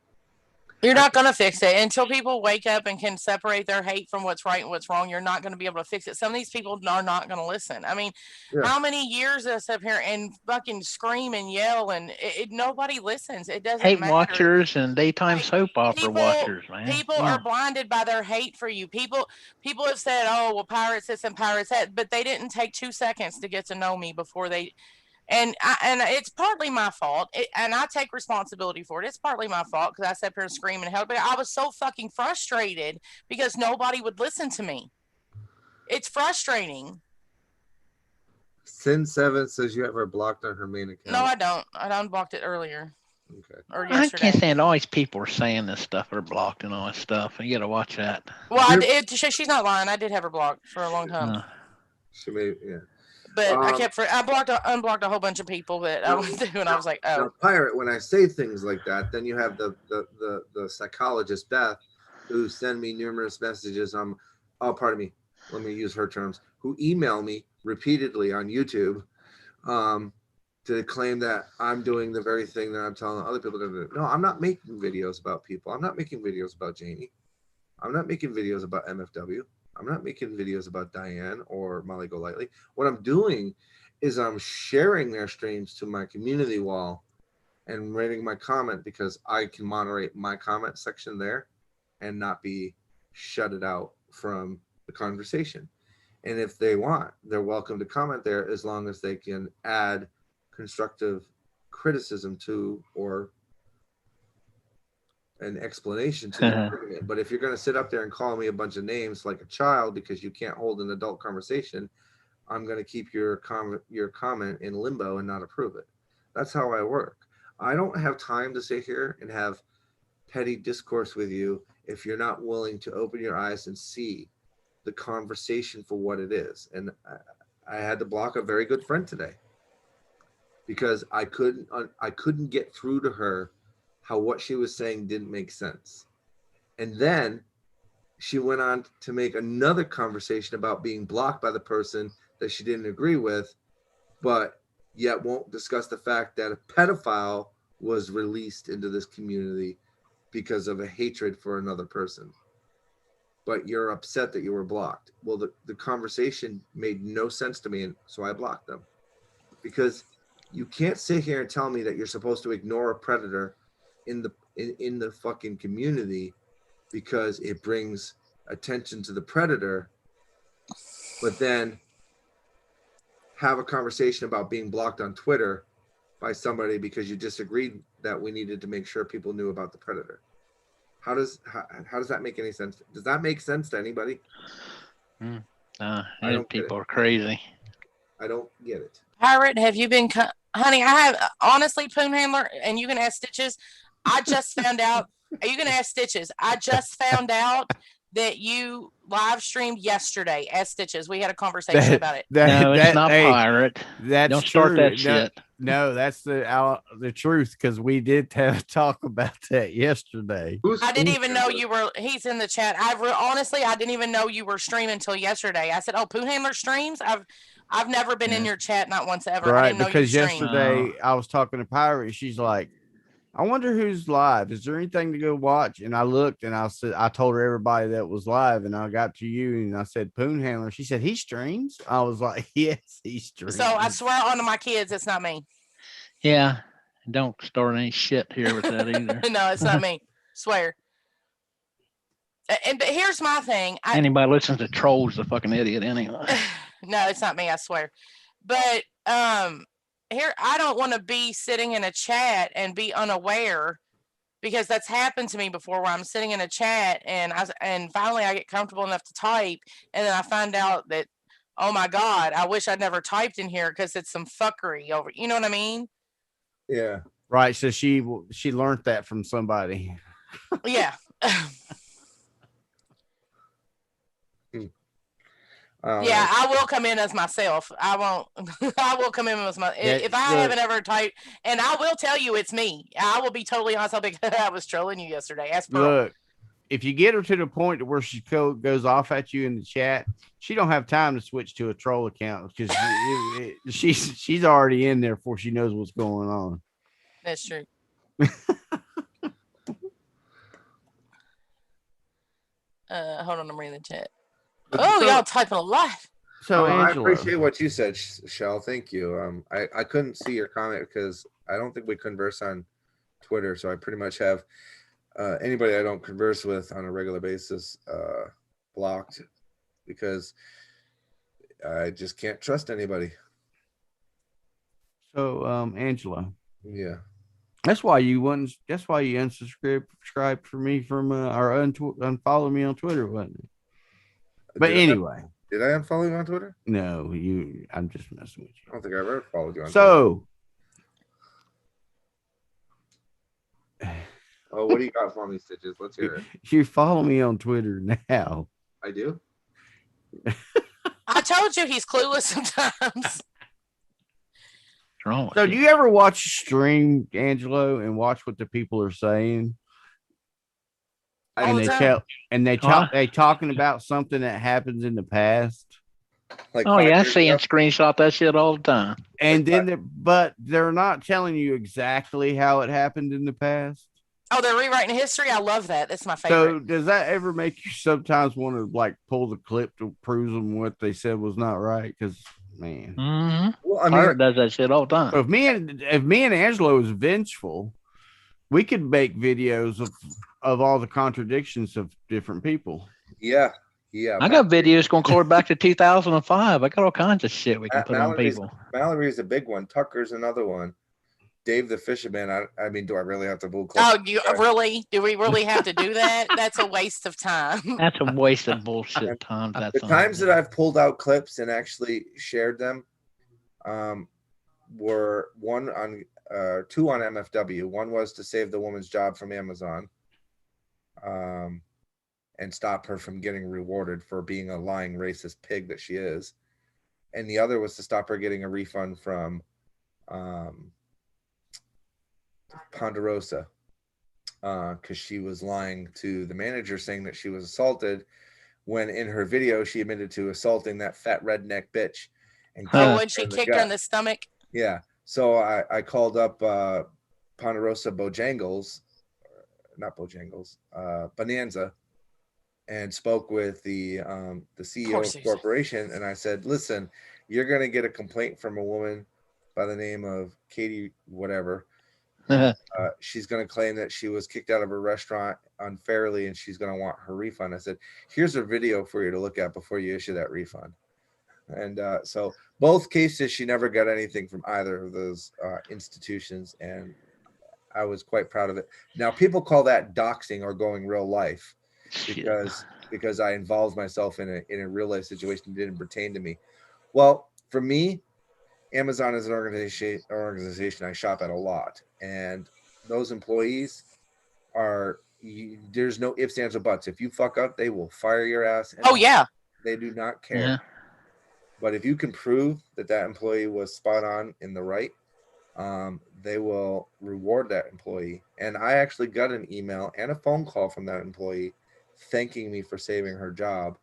You're not going to fix it until people wake up and can separate their hate from what's right and what's wrong. You're not going to be able to fix it. Some of these people are not going to listen. I mean, how many years us up here and fucking scream and yell and nobody listens. It doesn't hate matter. Watchers and daytime soap opera watchers, man. People are blinded by their hate for you. People have said, oh, well, pirates this and pirates that, but they didn't take 2 seconds to get to know me before they. And it's partly my fault, and I take responsibility for it. It's partly my fault because I sat there and screamed and held, but I was so fucking frustrated because nobody would listen to me. It's frustrating. Sin7 says you have her blocked on her main account. No, I don't. I unblocked it earlier. Okay. Or yesterday. I can't stand all these people are saying this stuff. They're blocked and all this stuff. You got to watch that. Well, she's not lying. I did have her blocked for a long time. She may, yeah. But I unblocked a whole bunch of people that I went through, and I was like, oh. Now, Pirate, when I say things like that, then you have the psychologist Beth, who send me numerous messages. Pardon me, let me use her terms. Who email me repeatedly on YouTube, to claim that I'm doing the very thing that I'm telling other people to do. No, I'm not making videos about people. I'm not making videos about Janie. I'm not making videos about MFW. I'm not making videos about Diane or Molly Golightly. What I'm doing is I'm sharing their streams to my community wall and writing my comment because I can moderate my comment section there and not be shutted out from the conversation. And if they want, they're welcome to comment there as long as they can add constructive criticism to or an explanation to the argument. But if you're going to sit up there and call me a bunch of names like a child because you can't hold an adult conversation, I'm going to keep your comment in limbo and not approve it. That's how I work. I don't have time to sit here and have petty discourse with you if you're not willing to open your eyes and see the conversation for what it is. And I had to block a very good friend today because I couldn't get through to her how what she was saying didn't make sense. And then she went on to make another conversation about being blocked by the person that she didn't agree with, but yet won't discuss the fact that a pedophile was released into this community because of a hatred for another person. But you're upset that you were blocked. Well, the conversation made no sense to me, and so I blocked them. Because you can't sit here and tell me that you're supposed to ignore a predator in the fucking community because it brings attention to the predator, but then have a conversation about being blocked on Twitter by somebody because you disagreed that we needed to make sure people knew about the predator. How does that make any sense? Does that make sense to anybody? People are crazy. I don't get it. Pirate, have you been, honey? I have, honestly, Poon Handler, and you can ask Stitches. I just found out. You can ask Stitches. I just found out that you live streamed yesterday as Stitches. We had a conversation about it. It's not hey, Pirate. That's Don't start true. that shit. No, that's the truth, because we did talk about that yesterday. I didn't even know you were. He's in the chat. Honestly, I didn't even know you were streaming until yesterday. I said, "Oh, Poon Handler streams." I've never been in your chat, not once ever. Right, I didn't know because you streamed. yesterday I was talking to Pirate, and she's like, "I wonder who's live. Is there anything to go watch?" And I looked, and I told her everybody that was live, and I got to you, and I said Poon Handler. She said he streams. I was like, yes, he streams. So I swear on my kids, it's not me. Yeah, don't start any shit here with that either. No, it's not me. Swear. But here's my thing. Anybody listens to trolls a fucking idiot anyway. No, it's not me. I swear. But here, I don't want to be sitting in a chat and be unaware, because that's happened to me before, where I'm sitting in a chat and finally I get comfortable enough to type, and then I find out that, oh my God, I wish I'd never typed in here because it's some fuckery over. You know what I mean? Yeah. Right. So she learned that from somebody. Yeah. Yeah, I will come in as myself. I won't. I will come in as my. Yeah, if I haven't ever typed, and I will tell you it's me. I will be totally honest. I'll be. I was trolling you yesterday. Ask Pearl. Look, if you get her to the point where she goes off at you in the chat, she don't have time to switch to a troll account, because she's already in there before she knows what's going on. That's true. Hold on, I'm reading the chat. Oh, y'all typing a lot. So I Angela, appreciate what you said, Shell. Thank you. I couldn't see your comment because I don't think we converse on Twitter, so I pretty much have anybody I don't converse with on a regular basis blocked, because I just can't trust anybody. So Angela, Yeah. that's why you unsubscribed for me from or unfollow me on Twitter, wasn't it? But anyway, did I unfollow you on Twitter? No, I'm just messing with you. I don't think I ever followed you on Twitter. So, oh, what do you got for me, Stitches? Let's hear it. You follow me on Twitter now. I do. I told you he's clueless sometimes. So, do you ever watch a stream, Angelo, and watch what the people are saying? And they talking about something that happens in the past. Like, oh yeah, I see and screenshot that shit all the time. And then, but they're not telling you exactly how it happened in the past. Oh, they're rewriting history. I love that. That's my favorite. So, does that ever make you sometimes want to like pull the clip to prove them what they said was not right? Because man, well, I mean, Pirate does that shit all the time. So if me and Angelo was vengeful, we could make videos of all the contradictions of different people. Yeah. I got videos going clear back to 2005. I got all kinds of shit we can put on people. Mallory's a big one. Tucker's another one. Dave the Fisherman. I mean, do I really have to bull? Oh, really? Do we really have to do that? That's a waste of time. That's a waste of bullshit time. The times that I've pulled out clips and actually shared them were two on MFW. One was to save the woman's job from Amazon, and stop her from getting rewarded for being a lying racist pig that she is, and the other was to stop her getting a refund from Ponderosa. because she was lying to the manager saying that she was assaulted, when in her video she admitted to assaulting that fat redneck bitch. And Oh, kicked when she in the kicked her in gut. the stomach. Yeah. So I called up Ponderosa Bojangles, not Bojangles, Bonanza, and spoke with the CEO of the corporation, and I said, "Listen, you're gonna get a complaint from a woman by the name of Katie whatever. She's gonna claim that she was kicked out of her restaurant unfairly, and she's gonna want her refund." I said, "Here's a video for you to look at before you issue that refund." And so both cases, she never got anything from either of those institutions, and I was quite proud of it. Now, people call that doxing or going real life, because I involved myself in a real life situation that didn't pertain to me. Well, for me, Amazon is an organization I shop at a lot, and those employees are there's no ifs, ands, or buts. If you fuck up, they will fire your ass. Oh yeah. They do not care. Yeah. But if you can prove that that employee was spot on in the right, they will reward that employee. And I actually got an email and a phone call from that employee thanking me for saving her job,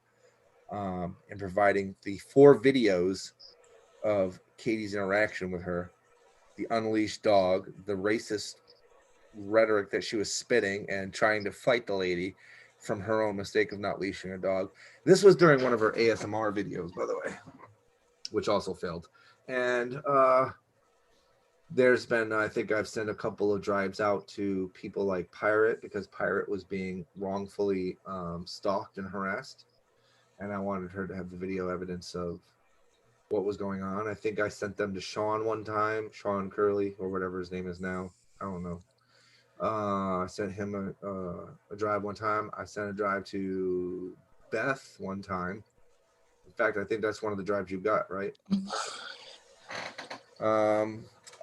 and providing the 4 videos of Katie's interaction with her, the unleashed dog, the racist rhetoric that she was spitting and trying to fight the lady from her own mistake of not leashing a dog. This was during one of her ASMR videos, by the way, which also failed. And there's been, I think I've sent a couple of drives out to people like Pirate, because Pirate was being wrongfully stalked and harassed. And I wanted her to have the video evidence of what was going on. I think I sent them to Sean one time, Sean Curley, or whatever his name is now. I don't know. I sent him a drive one time. I sent a drive to Beth one time. In fact, I think that's one of the drives you got, right?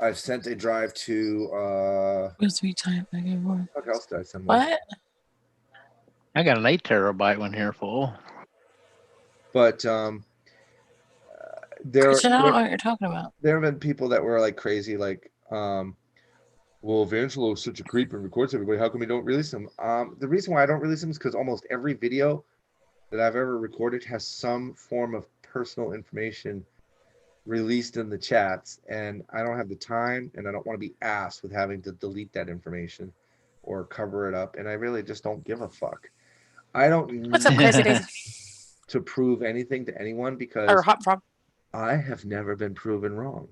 I've sent a drive to What's we time? what else did I send one? What? I got an 8 terabyte one here full. But there Christian, I don't know what you're talking about. there have been people that were like crazy, like well, if Angelo is such a creep and records everybody, how come we don't release them? The reason why I don't release them is because almost every video that I've ever recorded has some form of personal information released in the chats, and I don't have the time, and I don't want to be asked with having to delete that information or cover it up, and I really just don't give a fuck. I don't What's up, need Crazy Daisy? to prove anything to anyone, because Or Hot Frog? I have never been proven wrong.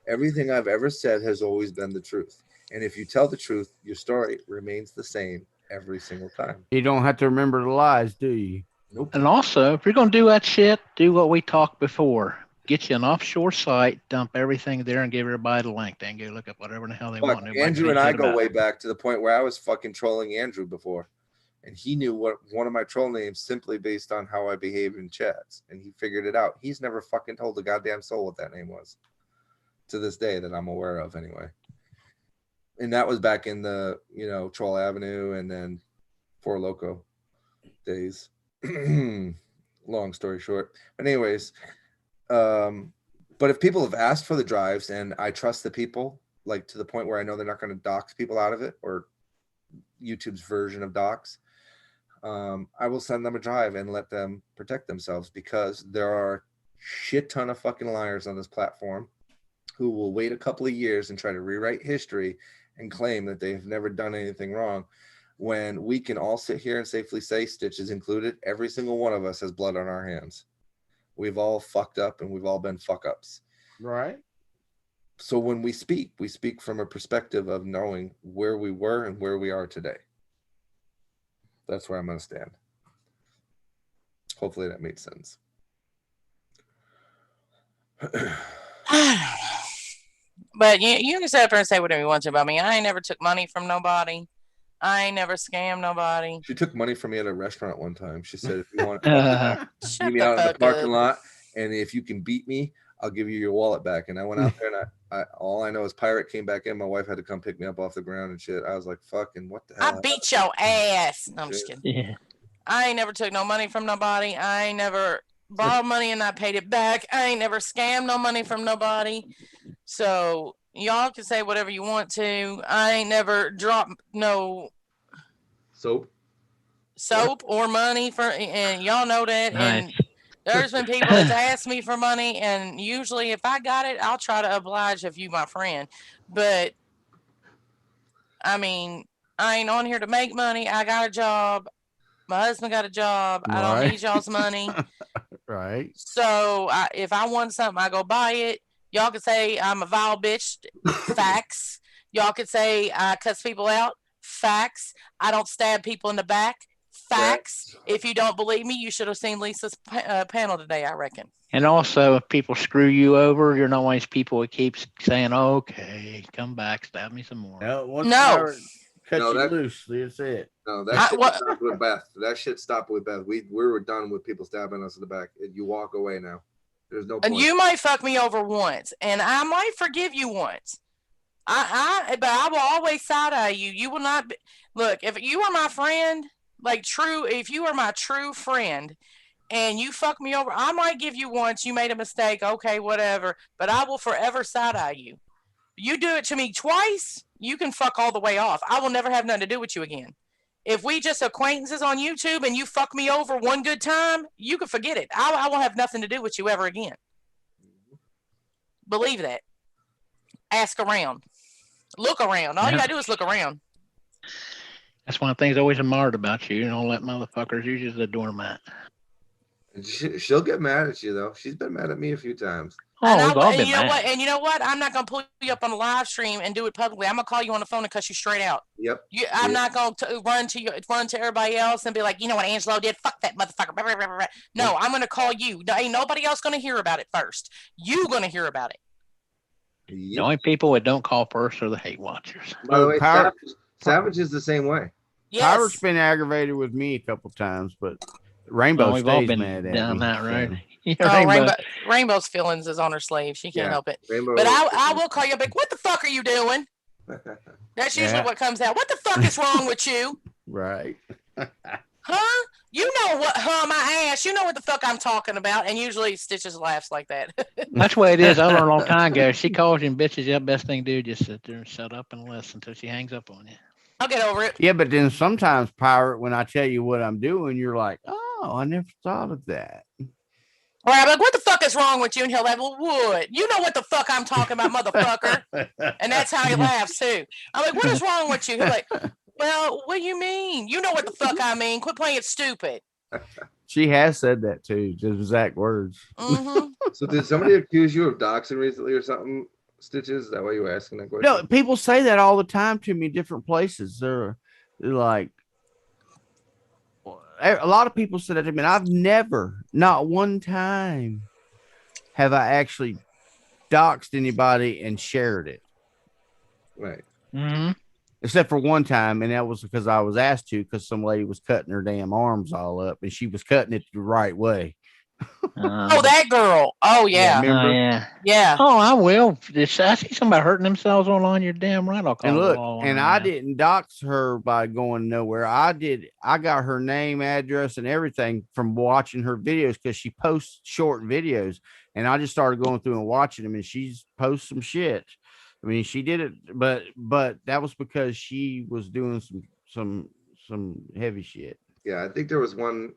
Everything I've ever said has always been the truth. And if you tell the truth, your story remains the same every single time. You don't have to remember the lies, do you? Nope. And also, if you're going to do that shit, do what we talked before. Get you an offshore site, dump everything there, and give everybody the link. They can go look up whatever the hell they Fuck, want. Nobody Andrew and can I shit go about way it. back to the point where I was fucking trolling Andrew before. And he knew what one of my troll names simply based on how I behaved in chats. And he figured it out. He's never fucking told a goddamn soul what that name was. To this day that I'm aware of anyway. And that was back in the, Troll Avenue and then Four Loco days. Long story short. But anyways, but if people have asked for the drives and I trust the people, like to the point where I know they're not going to dox people out of it, or YouTube's version of dox, I will send them a drive and let them protect themselves, because there are a shit ton of fucking liars on this platform who will wait a couple of years and try to rewrite history and claim that they've never done anything wrong, when we can all sit here and safely say, Stitches included, every single one of us has blood on our hands. We've all fucked up and we've all been fuck ups. Right. So when we speak from a perspective of knowing where we were and where we are today. That's where I'm going to stand. Hopefully that made sense. But you can sit up there and say whatever you want to about me. I ain't never took money from nobody. I ain't never scammed nobody. She took money from me at a restaurant one time. She said, if you want to Shut meet me the out in the fuck parking up. lot, and if you can beat me, I'll give you your wallet back. And I went out there, and I all I know is Pirate came back in. My wife had to come pick me up off the ground and shit. I was like, fucking, what the hell? I beat your ass. No, I'm just kidding. Yeah. I ain't never took no money from nobody. I ain't never borrowed money and not paid it back. I ain't never scammed no money from nobody. So, y'all can say whatever you want to. I ain't never dropped no soap or money for, and y'all know that. Nice. And there's been people that's asked me for money, and usually if I got it, I'll try to oblige if you my friend. But I mean, I ain't on here to make money. I got a job. My husband got a job. I don't Right. need y'all's money. Right. So if I want something, I go buy it. Y'all could say I'm a vile bitch. Facts. Y'all could say I cuss people out. Facts. I don't stab people in the back. Facts. If you don't believe me, you should have seen Lisa's panel today, I reckon. And also, if people screw you over, you're not one of these people that keeps saying, "Okay, come back, stab me some more." No, once No. Pirate cut No, you that- loose, that's it. No, that shit stopped with Beth. That shit stopped with Beth. We were done with people stabbing us in the back. You walk away now. There's no point. And you might fuck me over once, and I might forgive you once. But I will always side eye you. You will not be, look, if you are my friend, like true, if you are my true friend and you fuck me over, I might give you once, you made a mistake, okay, whatever, but I will forever side eye you. You do it to me twice, you can fuck all the way off. I will never have nothing to do with you again. If we just acquaintances on YouTube and you fuck me over one good time, you can forget it. I will have nothing to do with you ever again. Believe that. Ask around. Look around. All you gotta do is look around. That's one of the things I always admired about you. You don't let motherfuckers use you as a doormat. She'll get mad at you though. She's been mad at me a few times. Oh, And we've all been you know mad. what? And you know what? I'm not gonna pull you up on a live stream and do it publicly. I'm gonna call you on the phone and cuss you straight out. Yep. I'm not gonna run to everybody else and be like, you know what Angelo did? Fuck that motherfucker. No, I'm gonna call you. Ain't nobody else gonna hear about it first. You gonna hear about it. The only people that don't call first are the hate watchers. By the way, Power- Savage is the same way. Yes. Pirate's been aggravated with me a couple times, but Rainbow Oh, we've all stays been mad at down me. that road. so. Yeah, Oh, Rainbow's feelings is on her sleeve. She can't Yeah. help it. Rainbow. But I will call you back. What the fuck are you doing? That's usually Yeah. what comes out. What the fuck is wrong with you? Right. Huh? You know what? My ass. You know what the fuck I'm talking about. And usually Stitches laughs like that. That's the way it is. I learned a long time ago. She calls you and bitches you. The best thing to do is just sit there and shut up and listen until she hangs up on you. I'll get over it. Yeah, but then sometimes, Pirate, when I tell you what I'm doing, you're like, oh, I never thought of that. Or I'm like, what the fuck is wrong with you? And he'll laugh, well, what? You know what the fuck I'm talking about, motherfucker. And that's how he laughs too. I'm like, what is wrong with you? He's like, well, what do you mean? You know what the fuck I mean. Quit playing stupid. She has said that too, just exact words. Mm-hmm. So did somebody accuse you of doxing recently or something? Stitches? Is that why you were asking that question? No, people say that all the time to me in different places. They're like, a lot of people say that to me. And I've never, not one time, have I actually doxed anybody and shared it. Right. Mm-hmm. Except for one time, and that was because I was asked to, because some lady was cutting her damn arms all up, and she was cutting it the right way. Oh, that girl. Oh, yeah. remember? yeah. Yeah. Oh, I will. If I see somebody hurting themselves online, you're damn right. I'll call And the look, law on and her I ass. didn't dox her by going nowhere. I got her name, address, and everything from watching her videos, because she posts short videos, and I just started going through and watching them, and she's posts some shit. I mean, she did it, but that was because she was doing some heavy shit. Yeah, I think there was one.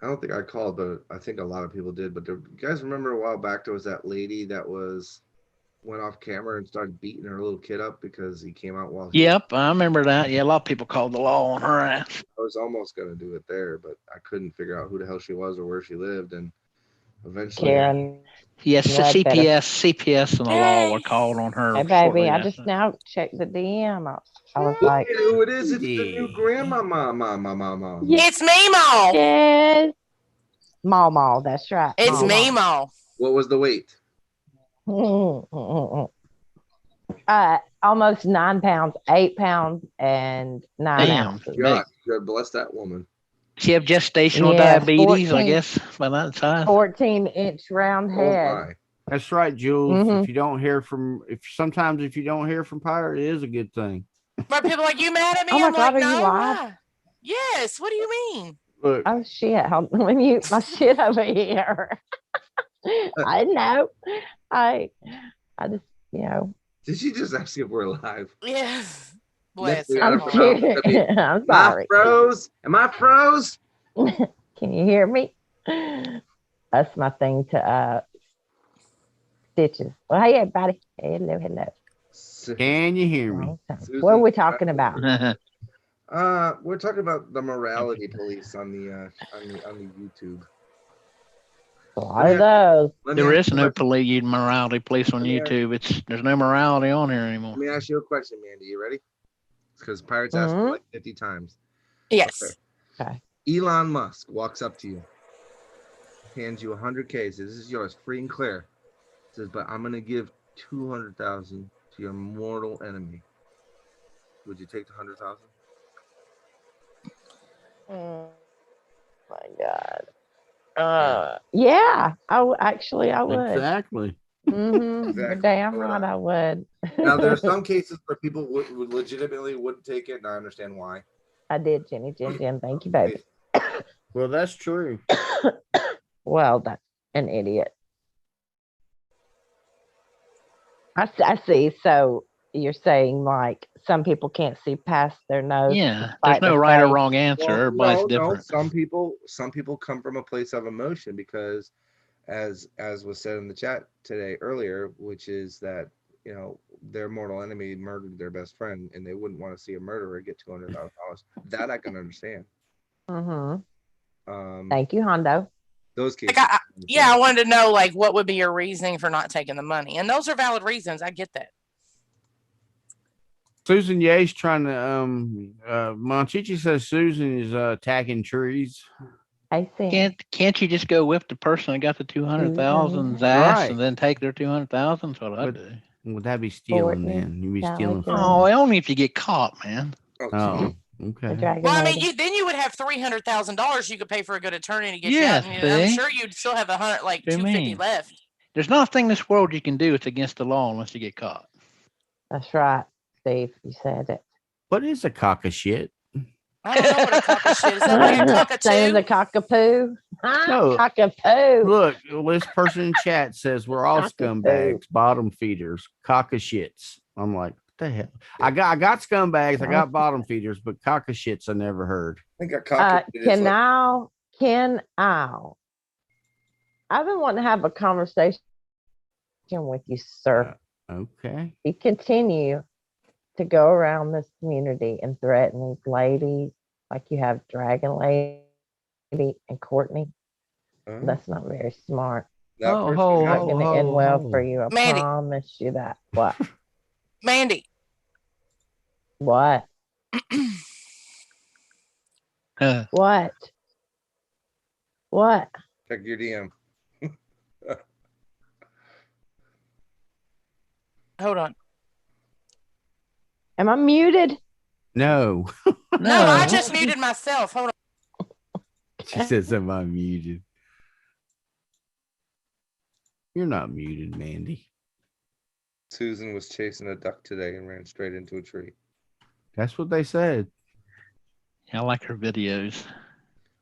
I don't think I called, but I think a lot of people did. But you guys remember a while back there was that lady that went off camera and started beating her little kid up because he came out while Yep, I remember that. Yeah, a lot of people called the law on her ass. I was almost gonna do it there, but I couldn't figure out who the hell she was or where she lived, and eventually Karen. Yes, You had better- CPS and the law were Hey. called on her. Hey, baby, shortly I after. just now checked the DM. I was like, Hey, who it is? It's the new grandma, mama. It's Mimo. yes. Mall, that's right. It's Mall. Mimo. What was the weight? Almost 9 pounds, 8 pounds, and 9 Damn. ounces. God, God bless that woman. She have gestational Yeah, diabetes, I 14. guess, by that size. 14-inch round Oh head. my. That's right, Jules. Mhm. If you don't hear from Pirate, it is a good thing. But people are like, you mad at me? Oh my I'm God, like, are you no. live? Why? Yes. What do you mean? Look, Oh shit! Hold on, let me mute my shit over here. I know. I just you know, Did she just ask if we're live? Yeah. Bless Next thing her I I'm don't heart. know. serious. I'm Am I sorry. froze? Am I froze? Can you hear me? That's my thing to stitches. Well, hey everybody. Hello, hello. Can you hear me? Long time. Susan, What are we talking about? We're talking about the morality police on the YouTube. A lot of those. Let me There ask is you a no question. morality police on Let me ask- YouTube. There's no morality on here anymore. Let me ask you a question, Mandy. You ready? Because Pirates asked me Mhm. like 50 times. Yes. Okay. Elon Musk walks up to you, hands you 100K, says, "This is yours, free and clear." Says, "But I'm gonna give 200,000 to your mortal enemy." Would you take the 100,000? Oh my God. Yeah, actually I would. Exactly. Mm-hmm. You're Exactly. damn So would right I. I would. Now there are some cases where people would legitimately wouldn't take it, and I understand why. I did, Jenny, Jen. Thank you, baby. Well, that's true. Well, that's an idiot. I see. So you're saying like some people can't see past their nose. Yeah, despite there's no the right or face. wrong answer. Well, Everybody's no. different. Some people come from a place of emotion because, as was said in the chat today earlier, which is that their mortal enemy murdered their best friend, and they wouldn't want to see a murderer get $200,000. That I can understand. Mm-hmm. Thank you, Hondo. Those cases. Like I wanted to know like what would be your reasoning for not taking the money, and those are valid reasons. I get that. Susan Ye's trying to Monchichi says Susan is attacking trees. I see. Can't you just go whip the person that got the 200,000's ass Right. and then take their 200,000? That's what I But- do. Would that be stealing Courtney, then? You'd be sound stealing like from Oh, only if you get caught, man. Oh, The okay. dragon Well, I mean, lady. then you would have $300,000 you could pay for a good attorney to get Yes, you out. And I'm see? sure you'd still have like What do you 250 mean? left. There's nothing in this world you can do. It's against the law unless you get caught. That's right, Steve. You said it. What is a cock of shit? I don't know what a cock of shit is. Is that like a cockatoo? Same as a cockapoo. No. Cockapoo. Look, this person in chat says we're all Cockapoo. scumbags, bottom feeders, cock of shits. I'm like, what the hell? I got scumbags, I got bottom feeders, but cock of shits I never heard. I think a cock. Ken Owl. I've been wanting to have a conversation with you, sir. Okay. You continue to go around this community and threaten these ladies like you have Dragon Lady and Courtney. That's not very smart. That Oh, person ho, has- Not going to end well for you. I Mandy. promise you that. What? Mandy. What? What? What? check your DM. Hold on. Am I muted? No. No, I just muted myself. Hold on. She says I'm unmuted. You're not muted, Mandy. Susan was chasing a duck today and ran straight into a tree. That's what they said. I like her videos.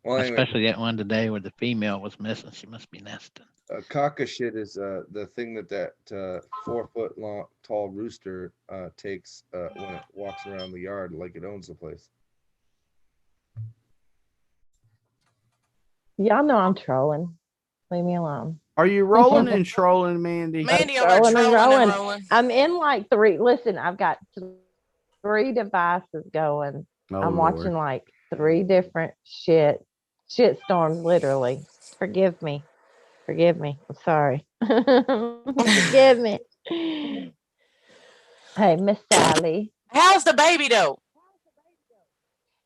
Well, anyway, Especially that one today where the female was missing. She must be nesting. a cock of shit is the thing that 4 foot long tall rooster takes when it walks around the yard like it owns the place. Y'all know I'm trolling. Leave me alone. Are you rolling and trolling, Mandy? Mandy over there Trolling and trolling and rolling. rolling. I'm in like three. Listen, I've got 3 devices going. Oh, I'm Lord. watching like 3 different shit storms, literally. Forgive me. I'm sorry. Forgive me. Hey, Miss Sally. How's the baby though?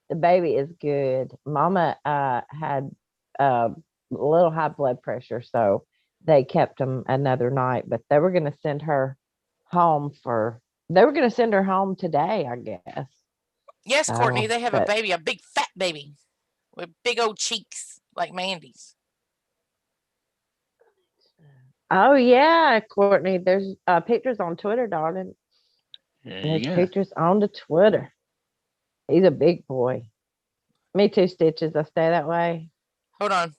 The baby is good. Mama had a little high blood pressure, so they kept him another night, but they were going to send her home today, I guess. Yes, Courtney, they have a but- baby, a big fat baby with big old cheeks like Mandy's. Oh yeah, Courtney, there's pictures on Twitter, darling. There There's you go. pictures on the Twitter. He's a big boy. Me too, Stitches. I stay that way. Hold on.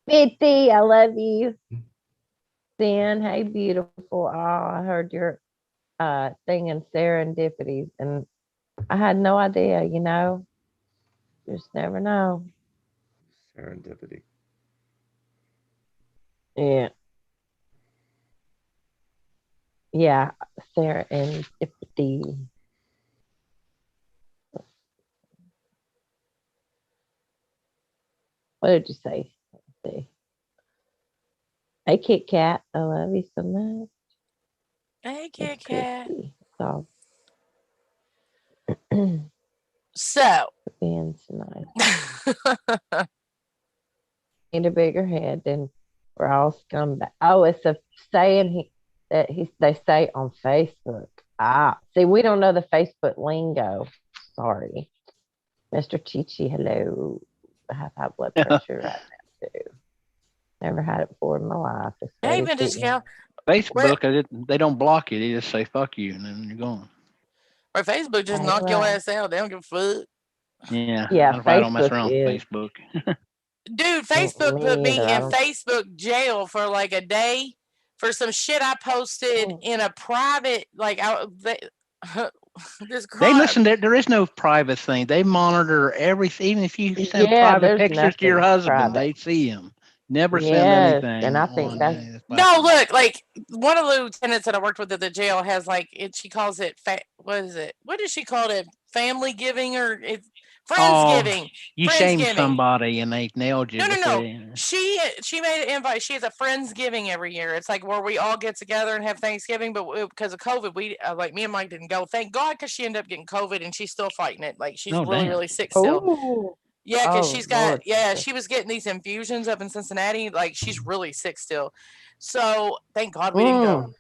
Bitty, I love you. Sin, hey, beautiful. Oh, I heard your thing in serendipities, and I had no idea, just never know. Serendipity. Yeah. Yeah, serendipity. What did you say? Let's see. Hey, Kit Kat, I love you so much. Hey, It's Kit Kat. Christy. So, So, being so nice. Need a bigger head, then we're all scumbag. Oh, it's a saying they say on Facebook. Ah, see, we don't know the Facebook lingo. Sorry, Mr. Chichi. Hello, I have high blood pressure right now too. Never had it before in my life. It's hey, steady vintage kicking. gal. Facebook, they don't block you. They just say fuck you, and then you're gone. Or Facebook just Right, knock your right. ass out. They don't give a fuck. Yeah, Yeah, that's why I don't mess Facebook around is. with Facebook. Dude, Facebook put Me either. me I in don't. Facebook jail for like a day for some shit I posted Mm. in a private, like, this They girl. listen. There is no private thing. They monitor everything. Even if you send Yeah, private there's pictures to your nothing husband, private. they see them. Never send Yes, and anything I think on that's any of this No, platform. look, like one of the lieutenants that I worked with at the jail has like it. She calls it what is it? What does she call it? Family giving or it's Oh, friendsgiving? you shamed Friendsgiving. somebody and they nailed you. No. She made an invite. She has a friendsgiving every year. It's like where we all get together and have Thanksgiving. But because of COVID, we like me and Mike didn't go. Thank God, because she ended up getting COVID and she's still fighting it. Like she's Oh, really damn. really sick still. oh, Yeah, because oh Lord. Jesus. she was getting these infusions up in Cincinnati. Like she's really sick still. So thank God we didn't go.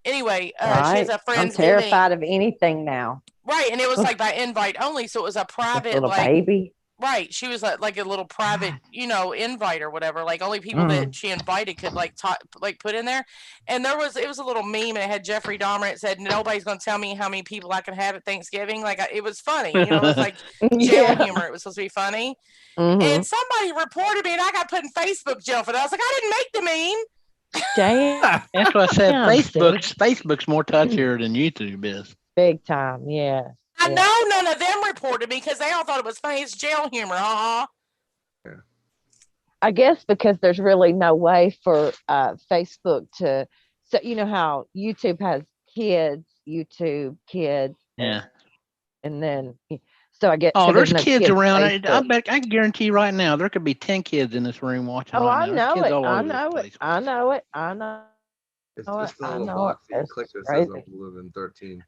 Anyway, she has Right. a I'm friendsgiving. terrified of anything now. Right, and it was like by invite only, so it was a This private little like baby. right. She was like a little private, God. invite or whatever. Like only people that she invited could like like put in there. And it was a little meme and it had Jeffrey Dahmer. It said nobody's gonna tell me how many people I can have at Thanksgiving. Like it was funny, it was like jail Yeah. humor. It was supposed to be funny. Mm-hmm. And somebody reported me and I got put in Facebook jail for that. I was like, I didn't make the meme. Damn. That's what I said. See? Facebook's more touchier than YouTube is. Big time. Yes. I Yeah. know none of them reported me because they all thought it was funny. It's jail humor. I guess because there's really no way for Facebook to. So you know how YouTube has YouTube kids, Yeah. and then so I get. Oh, So there's no kids around. I Facebook. bet I can guarantee right now there could be 10 kids in this room watching Oh, right I now. There's know kids it. all I over this know it. place. I know it. I know It's it. just a I little know box it. that you It's click that crazy. says I'm living 13.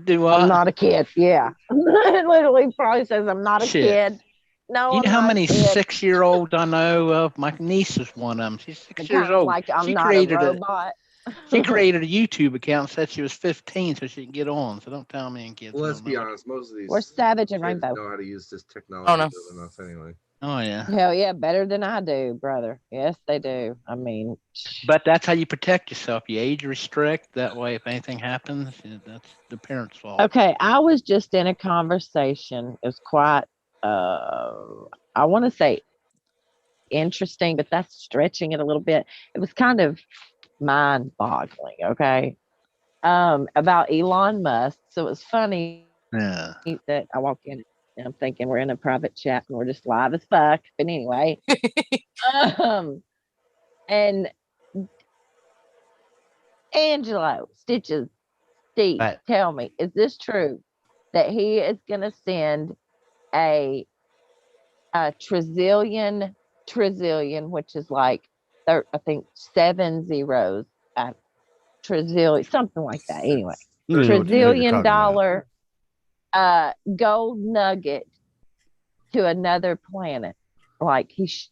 Do I'm I? not a kid. Yeah. It literally probably says I'm not a Shit. kid. No, You I'm know how not many a kid. 6-year-olds I know of? My niece is one of them. She's 6 years Kind of old. like I'm She not a created robot. she created a YouTube account and said she was 15 so she can get on. So don't tell me and kids. Well, you let's don't be know it. honest. Most of these We're Savage and kids Rainbow. know how to use this technology Oh, no. better than us anyway. Oh yeah. Hell yeah, better than I do, brother. Yes, they do. I mean, But that's how you protect yourself. You age restrict. That way, if anything happens, that's the parents' fault. okay. I was just in a conversation. It was quite, I want to say interesting, but that's stretching it a little bit. It was kind of mind boggling. Okay. About Elon Musk. So it was funny Yeah. that I walk in and I'm thinking we're in a private chat and we're just live as fuck. But anyway, and Angelo Stitches, Steve, Right. tell me, is this true that he is going to send a trillion, which is like, I think 7 zeros, trillion, something like that. Anyway, You know what you're trillion talking about. gold nugget to another planet. Like he's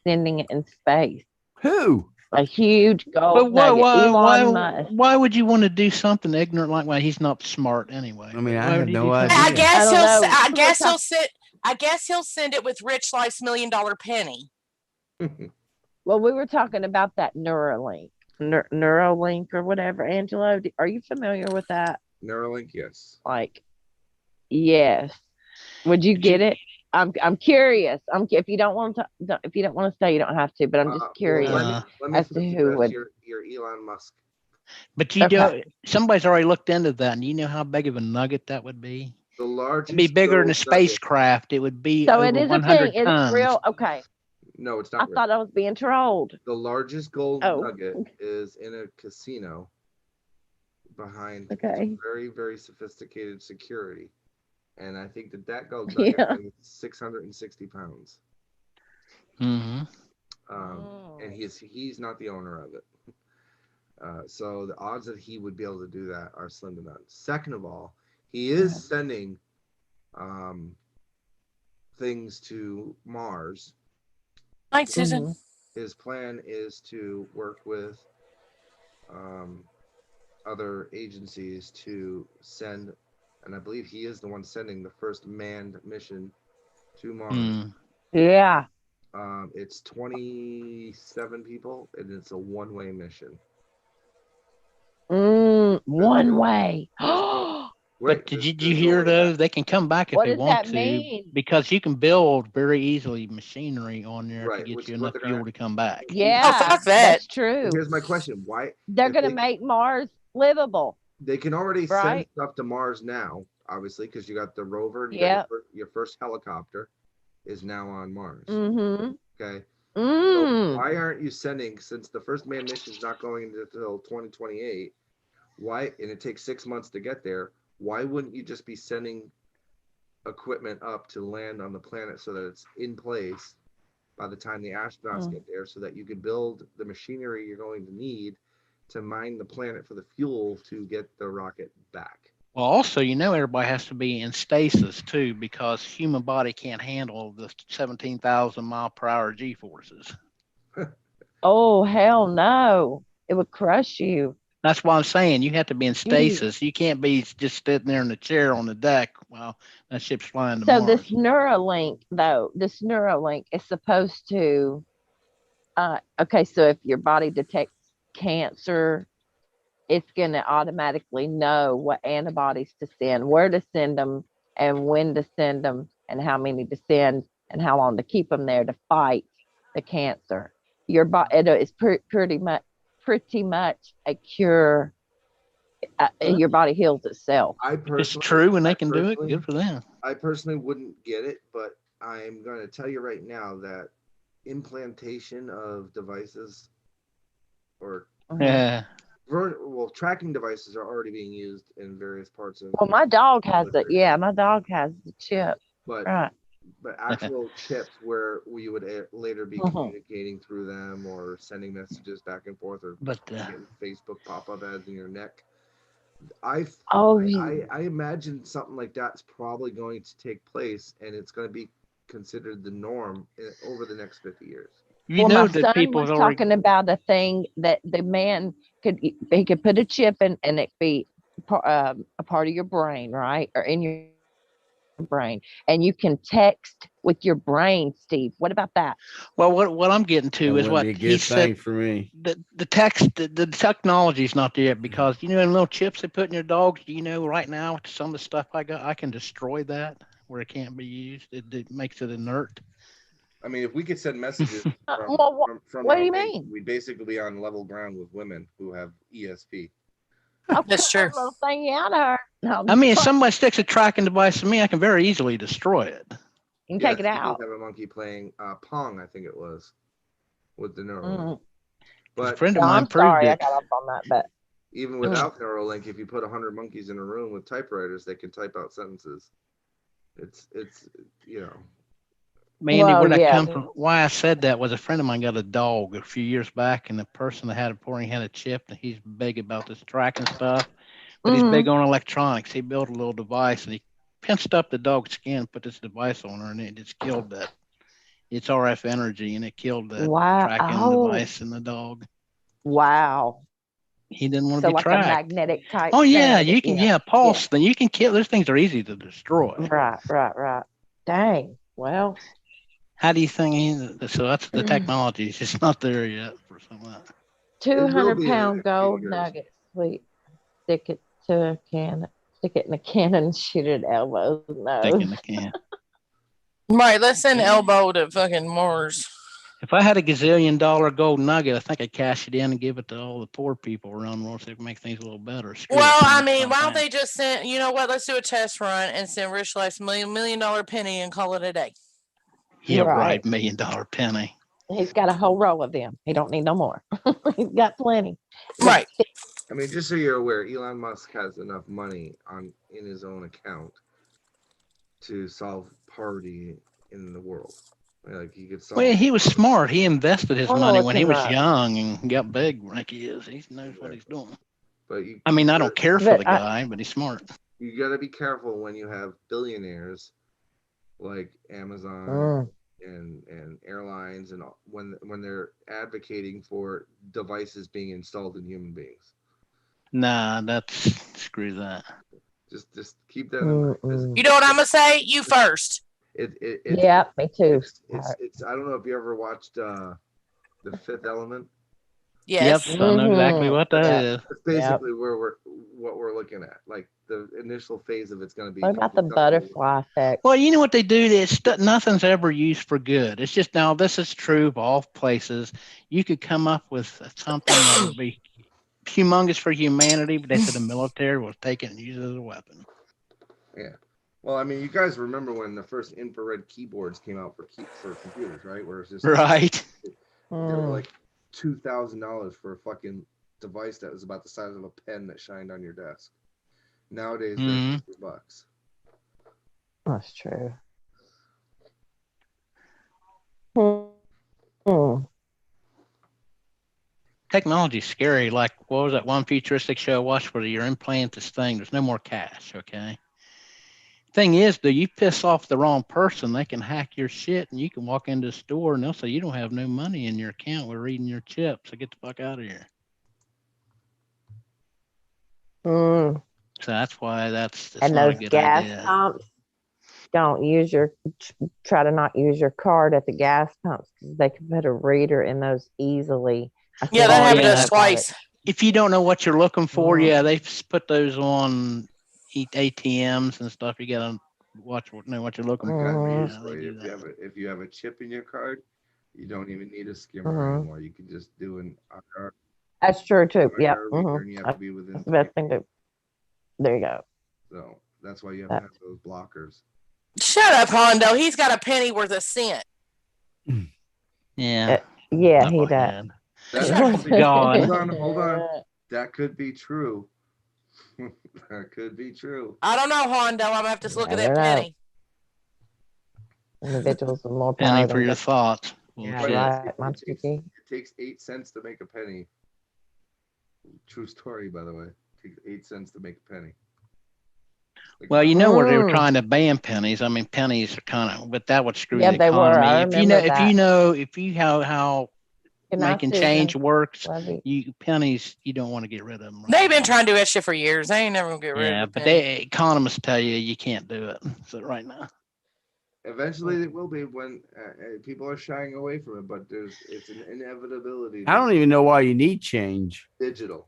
sending it in space. Who? A huge gold But nugget. Elon Musk. why would you want to do something ignorant like that? He's not smart anyway. I mean, But I why have would he no do something idea. I like guess I don't know. I guess he'll send it with Rich Life's $1 million penny. Well, we were talking about that Neuralink, Neuralink or whatever. Angelo, are you familiar with that? Neuralink, yes. Like, yes. Would you Did get you- it? I'm curious. If you don't want to stay, you don't have to. But I'm just Well, curious let me as to first who address would. your Elon Musk. But you Okay. do. Somebody's already looked into that, and you know how big of a nugget that would be. The It'd be largest bigger than a gold nugget. spacecraft. It would be So it over is a thing. 100 It is tons. real. Okay. No, it's I not real. thought I was being trolled. The largest gold Oh. nugget is in a casino behind Okay. very, very sophisticated security. And I think that gold nugget Yeah. weighs 660 pounds. hmm And he's not the owner of it. So the odds that he would be able to do that are slim to none. Second of all, he is sending things to Mars. Night, Susan. Mhm. His plan is to work with other agencies to send, and I believe he is the one sending the first manned mission to Mars. Mm. Yeah. It's 27 people, and it's a one-way mission. One way. But did you hear though? They can come back if What they does want that to, mean? because you can build very easily machinery on there Right, to which get you is what unk they're gonna- fuel to come back. Yeah, fuck that. that's true. Here's my question: why They're if gonna they- make Mars livable. They can already send Right. stuff to Mars now, obviously, because you got the rover. And you Yep. got your first helicopter is now on Mars. Mm-hmm. Okay. So Mm. why aren't you sending, since the first manned mission is not going until 2028? Why, and it takes 6 months to get there? Why wouldn't you just be sending equipment up to land on the planet so that it's in place by the time the astronauts get there, so that you can build the machinery you're going to need to mine the planet for the fuel to get the rocket back? Well, also, everybody has to be in stasis too, because human body can't handle the 17,000 mile per hour G forces. Oh hell no! It would crush you. That's why I'm saying you have to be in stasis. You can't be just sitting there in the chair on the deck while that ship's flying to So Mars. this Neuralink, though, is supposed to. Okay, so if your body detects cancer, it's going to automatically know what antibodies to send, where to send them, and when to send them, and how many to send, and how long to keep them there to fight the cancer. Your body is pretty much a cure. Your body heals itself. It's true, and they can do it. Good for them. I personally wouldn't get it, but I'm going to tell you right now that implantation of devices or Yeah. tracking devices are already being used in various parts of. Well, my dog has it. Yeah, my dog has the chip. But right. But actual chips where we would later be communicating through them or sending messages back and forth, or getting Facebook pop-up ads in your neck. I imagine something like that's probably going to take place, and it's going to be considered the norm over the next 50 years. My son was talking about a thing that the man could put a chip in, and it be a part of your brain, right, or in your brain, and you can text with your brain. Steve, what about that? Well, what I'm getting to is what he said. For me, the technology is not there yet, because them little chips they put in your dogs. Right now, some of the stuff I got, I can destroy that where it can't be used. It makes it inert. I mean, if we could send messages from what do you mean? We'd basically be on level ground with women who have ESP. That's true. Little thing out of her. No, I mean, if somebody sticks a tracking device to me, I can very easily destroy it. You can take it out. We have a monkey playing Pong, I think it was, with the Neuralink. But a friend of mine proved sorry, it. I got off on that, but even without Neuralink, if you put 100 monkeys in a room with typewriters, they can type out sentences. It's Mandy, where that come from? Why I said that was a friend of mine got a dog a few years back, and the person that had it for him had a chip, and he's big about this tracking stuff, but he's big on electronics. He built a little device, and he pinched up the dog's skin, put this device on her, and it just killed that. It's RF energy, and it killed that tracking device in the dog. Wow. He didn't want to be like tracked. A magnetic type. Oh yeah, you can pulse. Then you can kill. Those things are easy to destroy. Right. Dang. Well. How do you think? So that's the technology. It's just not there yet for some of that. 200-pound gold nugget. Sweet. Stick it to a can. Stick it in a can and shoot it at elbows. No. Stick in the can. Right, let's send Elbow to fucking Mars. If I had a $1 gazillion gold nugget, I think I'd cash it in and give it to all the poor people around the world so they can make things a little better. Screw Well, it, I send mean, it why don't back. they just send, you know what, let's do a test run and send Rich Life's million dollar penny and call it a day. Yeah, Right. right. $1 million penny. He's got a whole roll of them. He don't need no more. He's got plenty. Right. I mean, just so you're aware, Elon Musk has enough money in his own account to solve poverty in the world. Like he could solve. Well, he was smart. He invested his Oh, money look when he him was up. young and got big like he is. He knows what he's doing. But you, I mean, I don't care for But the guy, but he's smart. you got to be careful when you have billionaires like Amazon Mm. and airlines and all, when they're advocating for devices being installed in human beings. Nah, that's screw that. Just keep that in mind. 'Cause Mm-mm. You know what I'm gonna say? You first. It Yeah, me too. it's I don't know if you ever watched The Fifth Element. Yes. Yep, I know exactly Mhm. what that Yeah. is. That's basically what we're looking at. Like the initial phase of it's going to be. What about the butterfly effect? Well, you know what they do? Nothing's ever used for good. It's just now this is true of all places. You could come up with something that would be humongous for humanity, but they said the military will take it and use it as a weapon. Yeah. Well, I mean, you guys remember when the first infrared keyboards came out for computers, right? Where it's just Right. they were Mm. like $2,000 for a fucking device that was about the size of a pen that shined on your desk. Nowadays, Mhm. they're $50. That's true. Hmm. Technology's scary. Like, what was that one futuristic show I watched where you're implanted this thing? There's no more cash, okay? Thing is, though, you piss off the wrong person, they can hack your shit, and you can walk into a store and they'll say you don't have no money in your account. We're reading your chip, so get the fuck out of here. Mm. So that's why that's And not a those good gas idea. pumps, don't use try to not use your card at the gas pumps because they can put a reader in those easily. I Yeah, think that Oh, happened to yeah. us twice. If you don't know what you're looking for, Mhm. yeah, they've put those on ATMs and stuff. You gotta know what you're looking Like for. I Mhm. Yeah, they usually, do if you have a chip in your card, you don't even need a skimmer Mhm. anymore. You can just do an IR That's true too. Yep. reader, and you have to be within That's the best 3 thing to. There you go. So that's why you have to have those blockers. Shut up, Hondo. He's got a penny worth a cent. Yeah. Yeah, he does. Knucklehead. That could be, God. hold on. That could be true. That could be true. I don't know, Hondo. I'm gonna have to look at that Never know. penny. Individuals with more Penny power for than your just. thoughts. Yeah, Bullshit. right, Montuki. It takes 8 cents to make a penny. True story, by the way. It takes 8 cents to make a penny. Like, Well, you know where they were Mm. trying to ban pennies. I mean, pennies are kind of, but that would screw Yeah, the they were. economy. I If you know, remember if you how Good night, making Susan. change works, Love you. pennies you don't want to get rid of them. right They've been now. trying to do that shit for years. They ain't never gonna get rid Yeah, of a but penny. economists tell you can't do it. So right now. eventually, it will be when people are shying away from it, but it's an inevitability. I don't even know why you need change. Digital.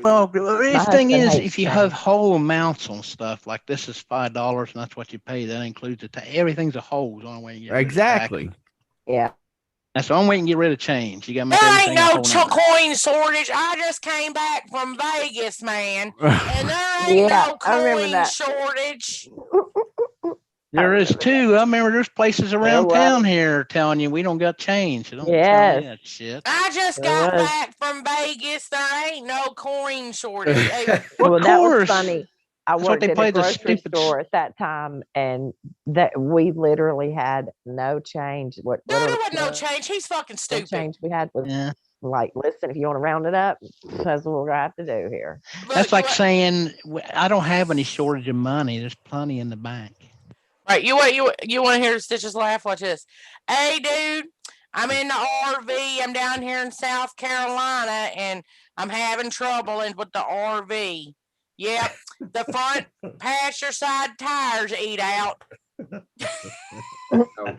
Well, Everything- the My thing husband is, hates if you have change. whole amounts on stuff like this is $5 and that's what you pay, that includes the everything's a whole. Is the only way you get rid of Exactly. tax. Yeah. That's the only way you can get rid of change. You got to make There everything ain't a no whole number. coin shortage. I just came back from Vegas, man, and there ain't Yeah, no I remember coin that. shortage. There is remember too. I remember there's places around was. town here telling you we don't got change. So don't tell me Yes. that shit. I just There got was. back from Vegas. There ain't no coin shortage. Hey, Well, Of that was course. funny. I That's what worked they at a play the grocery stupid store at that time, and that we literally had no change. What no, there little wasn't no change. He's fucking stupid. change we had was Yeah. like, listen, if you want to round it up, that's what we're gonna have to do here. Look, That's like you- saying I don't have any shortage of money. There's plenty in the bank. right. You want to hear Stitches laugh? Watch this. Hey, dude, I'm in the RV. I'm down here in South Carolina, and I'm having trouble with the RV. Yep, the front passenger side tires eat out. No.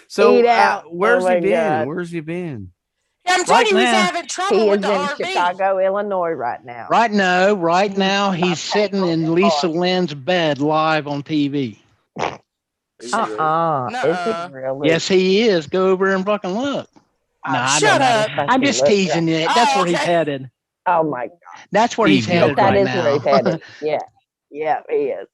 So Eat out. where's Oh he my been? God. Where's he been? I'm telling Right you, he's now. having trouble He with is the in RV. Chicago, Illinois right now. Right now, He's he's my sitting favorite in Lisa part. Lynn's bed live on TV. Is he really? Is Nuh-uh. he really? Yes, he is. Go over and fucking look. Oh, No, I shut don't know. up. Fucking I'm just look, teasing you. That's Oh, where he's okay. headed. Oh my God. That's where he's Steve, headed That right is now. where he's headed. Yeah. Yeah, he is.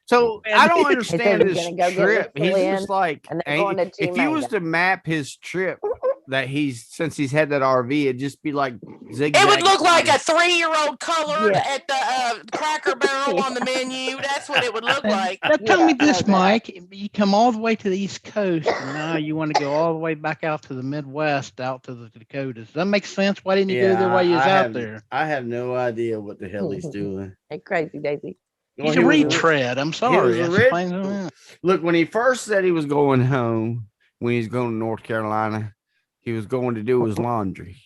So I don't understand he's this gonna go get trip. He's Lynn, just like, and they're going to if you was G-Mango. to map his trip that since he's had that RV, it'd just be like zigzag. It would look like a 3-year-old colored Yeah. at the Cracker Barrel on the menu. That's what it would look like. Now tell me Yeah, this, okay. Mike. You come all the way to the East Coast, and now you want to go all the way back out to the Midwest, out to the Dakotas. Does that make sense? Why didn't you go there while you was out there? I have no idea what the hell he's doing. Hey, Crazy Daisy. Well, He's he a was retread. I'm sorry. was a That's ret- plain as that. Look, when he first said he was going home, when he's going to North Carolina, he was going to do his laundry.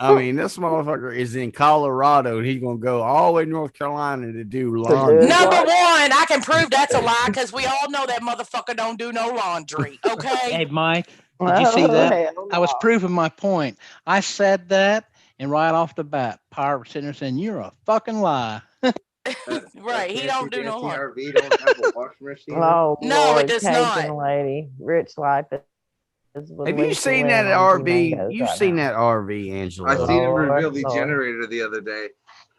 I mean, this motherfucker is in Colorado, and he's going to go all the way to North Carolina to do laundry. his Number What? one, I can prove that's a lie because we all know that motherfucker don't do no laundry. Okay. Hey, Mike, did you see that? hell I was no. proving my point. I said that, and right off the bat, Pirate was sitting there saying, "You're a fucking lie." Right. He don't do no laundry. RV don't have a washing machine. Oh, No, it Lord, does Cajun not. lady. Rich life is with Have you Lisa seen Lynn that on RV? G-Mango's You've right seen now. that RV, Angela? I seen him Lord, reveal the Lord. generator the other day.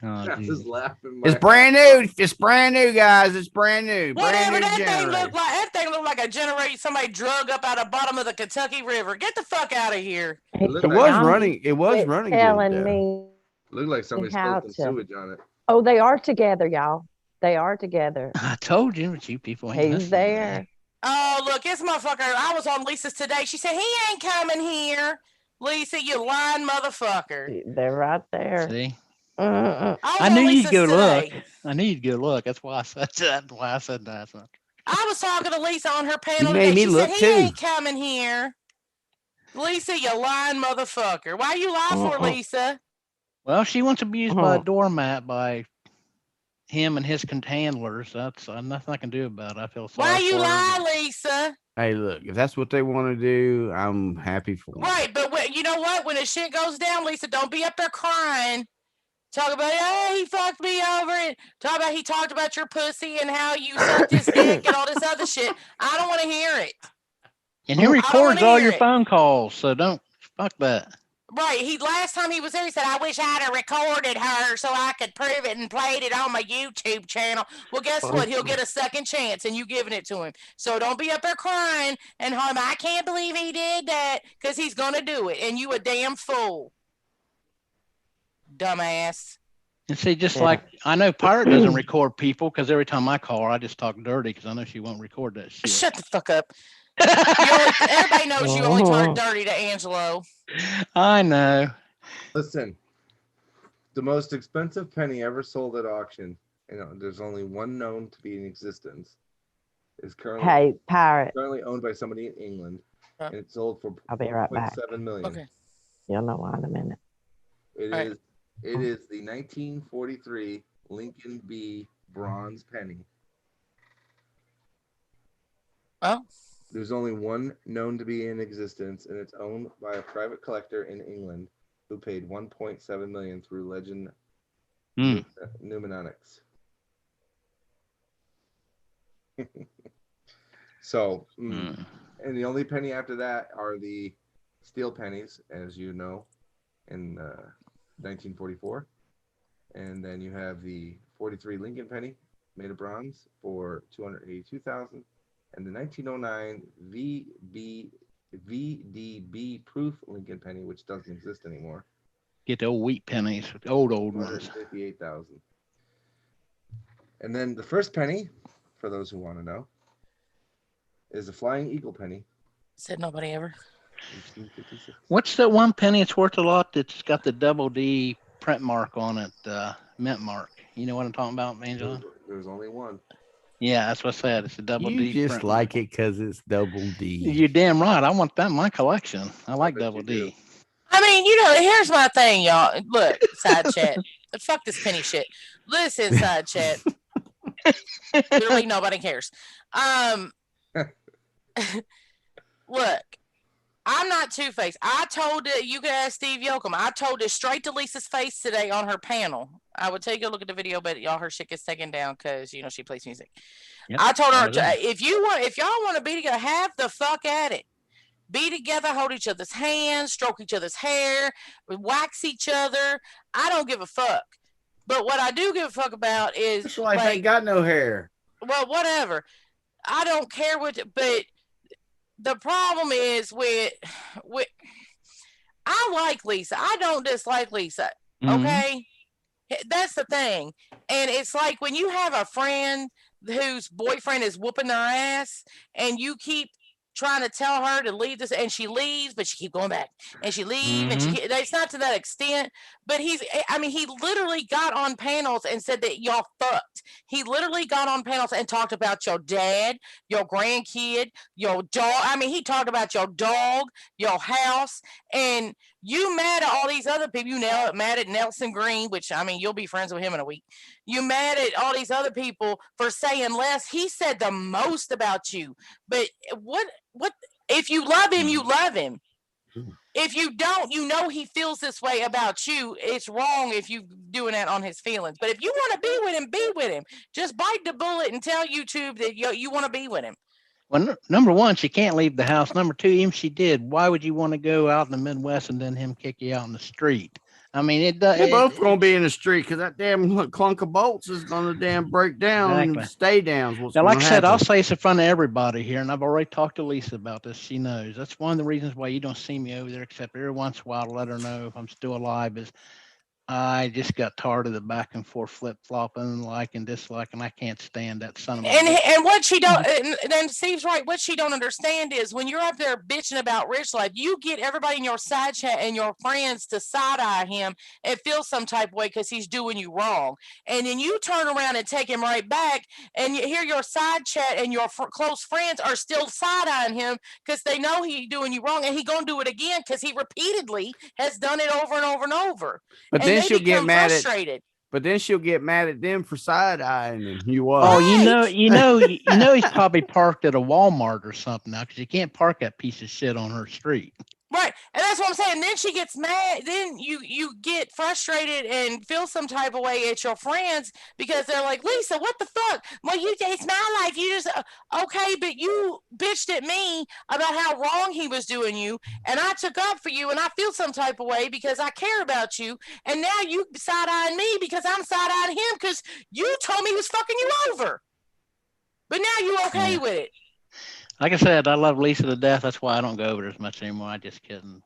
Oh, I was Jesus. laughing. It's brand new. It's brand new, guys. It's brand new. Brand Whatever new that thing generator. looked like, that thing looked like a generator somebody drug up out of the bottom of the Kentucky River. Get the fuck out of here. He It It was finally running. It was quit running. telling Good, though. me. Looked like somebody how spilled some to- sewage on it. Oh, they are together, y'all. They are together. I told you, but you people ain't He's listening. there. Oh, look, this motherfucker. I was on Lisa's today. She said, he ain't coming here. Lisa, you lying motherfucker. They're right there. See, Mm-mm. I was I on knew you'd Lisa's go look. today. I knew you'd go look. That's why I said that. Why I said that. So. I was talking to Lisa on her panel made today. me She look, said, he too. ain't coming here. Lisa, you lying motherfucker. Why you lie for, Mm-mm. Lisa? Well, she wants to be used by a Mhm. doormat by him and his handlers. That's nothing I can do about it. I feel sorry Why you for her. lie, Lisa? Hey, look, if that's what they want to do, I'm happy for them. Right, but you know what? When the shit goes down, Lisa, don't be up there crying. Talk about, oh, he fucked me over, and talk about he talked about your pussy and how you sucked his dick and all this other shit. I don't want to hear it. And he don't records wanna all hear your it. phone calls, so don't fuck that. Right, last time he was there, he said, I wish I'd have recorded her so I could prove it and played it on my YouTube channel. Well, guess what? He'll get a second chance and you giving it to him. So don't be up there crying and I can't believe he did that, because he's gonna do it, and you a damn fool. Dumbass. And see, just Yeah. like I know Pirate doesn't record people because every time I call her, I just talk dirty because I know she won't record that shit. Shut the fuck up. Everybody knows you only talk dirty to Angelo. I know. Listen, the most expensive penny ever sold at auction, there's only one known to be in existence, is Hey, Pirate. currently owned by somebody in England, and it sold for I'll be right back. 1.7 million. Okay. You'll know why in a minute. It All right. is it is the 1943 Lincoln B bronze penny. Well, There's only one known to be in existence, and it's owned by a private collector in England who paid 1.7 million through Legend Hmm. Numismatics. So, Hmm. and the only penny after that are the steel pennies, as you know, in 1944. And then you have the 43 Lincoln penny made of bronze for 282,000, and the 1909 VDB proof Lincoln penny, which doesn't exist anymore, Get the old wheat pennies, old ones. 258,000. And then the first penny, for those who want to know, is the Flying Eagle penny, said nobody ever. 1856. What's that one penny? It's worth a lot. That's got the double D print mark on it, mint mark. You know what I'm talking about, Angela? There's only one. Yeah, that's what I said. It's a double You D. just print like mark. it because it's double D. You're damn right. I want that in my collection. I like bet double you D. do. I mean, here's my thing, y'all. Look, side chat. Fuck this penny shit. Listen, side chat. Literally nobody cares. Look, I'm not two-faced. I told it, you can ask Steve Yoakum. I told it straight to Lisa's face today on her panel. I would take a look at the video, but y'all, her shit gets taken down because she plays music. Yep, I told I her, was there. if y'all want to be together, have the fuck at it. Be together, hold each other's hands, stroke each other's hair, wax each other. I don't give a fuck. But what I do give a fuck about is This life ain't got no hair. well, whatever. I don't care what, but the problem is with I like Lisa. I don't dislike Lisa. Mhm. Okay, that's the thing. And it's like when you have a friend whose boyfriend is whooping their ass, and you keep trying to tell her to leave this, and she leaves, but she keep going back, and she leave, and it's not to that extent. But he literally got on panels and said that y'all fucked. He literally got on panels and talked about your dad, your grandkid, your dog. I mean, he talked about your dog, your house, and you mad at all these other people. You now mad at Nelson Green, which I mean, you'll be friends with him in a week. You mad at all these other people for saying less. He said the most about you. But what if you love him, you love him. If you don't, he feels this way about you. It's wrong if you doing that on his feelings. But if you want to be with him, be with him. Just bite the bullet and tell YouTube that you want to be with him. Well, number one, she can't leave the house. Number two, even if she did, why would you want to go out in the Midwest and then him kick you out in the street? I mean, it does. They're both gonna be in the street because that damn clunk of bolts is gonna damn break down Exactly. and stay down. Now, like I said, I'll say this in front of everybody here, and I've already talked to Lisa about this. She knows. That's one of the reasons why you don't see me over there, except every once in a while to let her know if I'm still alive. Is I just got tired of the back and forth flip flopping, like and dislike, and I can't stand that son of a. And what she don't, and Steve's right. What she don't understand is when you're up there bitching about Rich Life, you get everybody in your side chat and your friends to side eye him and feel some type of way because he's doing you wrong, and then you turn around and take him right back, and you hear your side chat and your close friends are still side eyeing him because they know he's doing you wrong, and he gonna do it again because he repeatedly has done it over and over and over. But and then she'll get mad frustrated. But then she'll get mad at them for side eyeing him. You what? Oh, you know, he's probably parked at a Walmart or something now because you can't park that piece of shit on her street. Right, and that's what I'm saying. Then she gets mad. Then you get frustrated and feel some type of way at your friends because they're like, Lisa, what the fuck? Well, it's my life. You just okay, but you bitched at me about how wrong he was doing you, and I took up for you, and I feel some type of way because I care about you, and now you side eyeing me because I'm side eyeing him because you told me he was fucking you over, but now you okay with it. Like I said, I love Lisa to death. That's why I don't go over there as much anymore. I just kidding.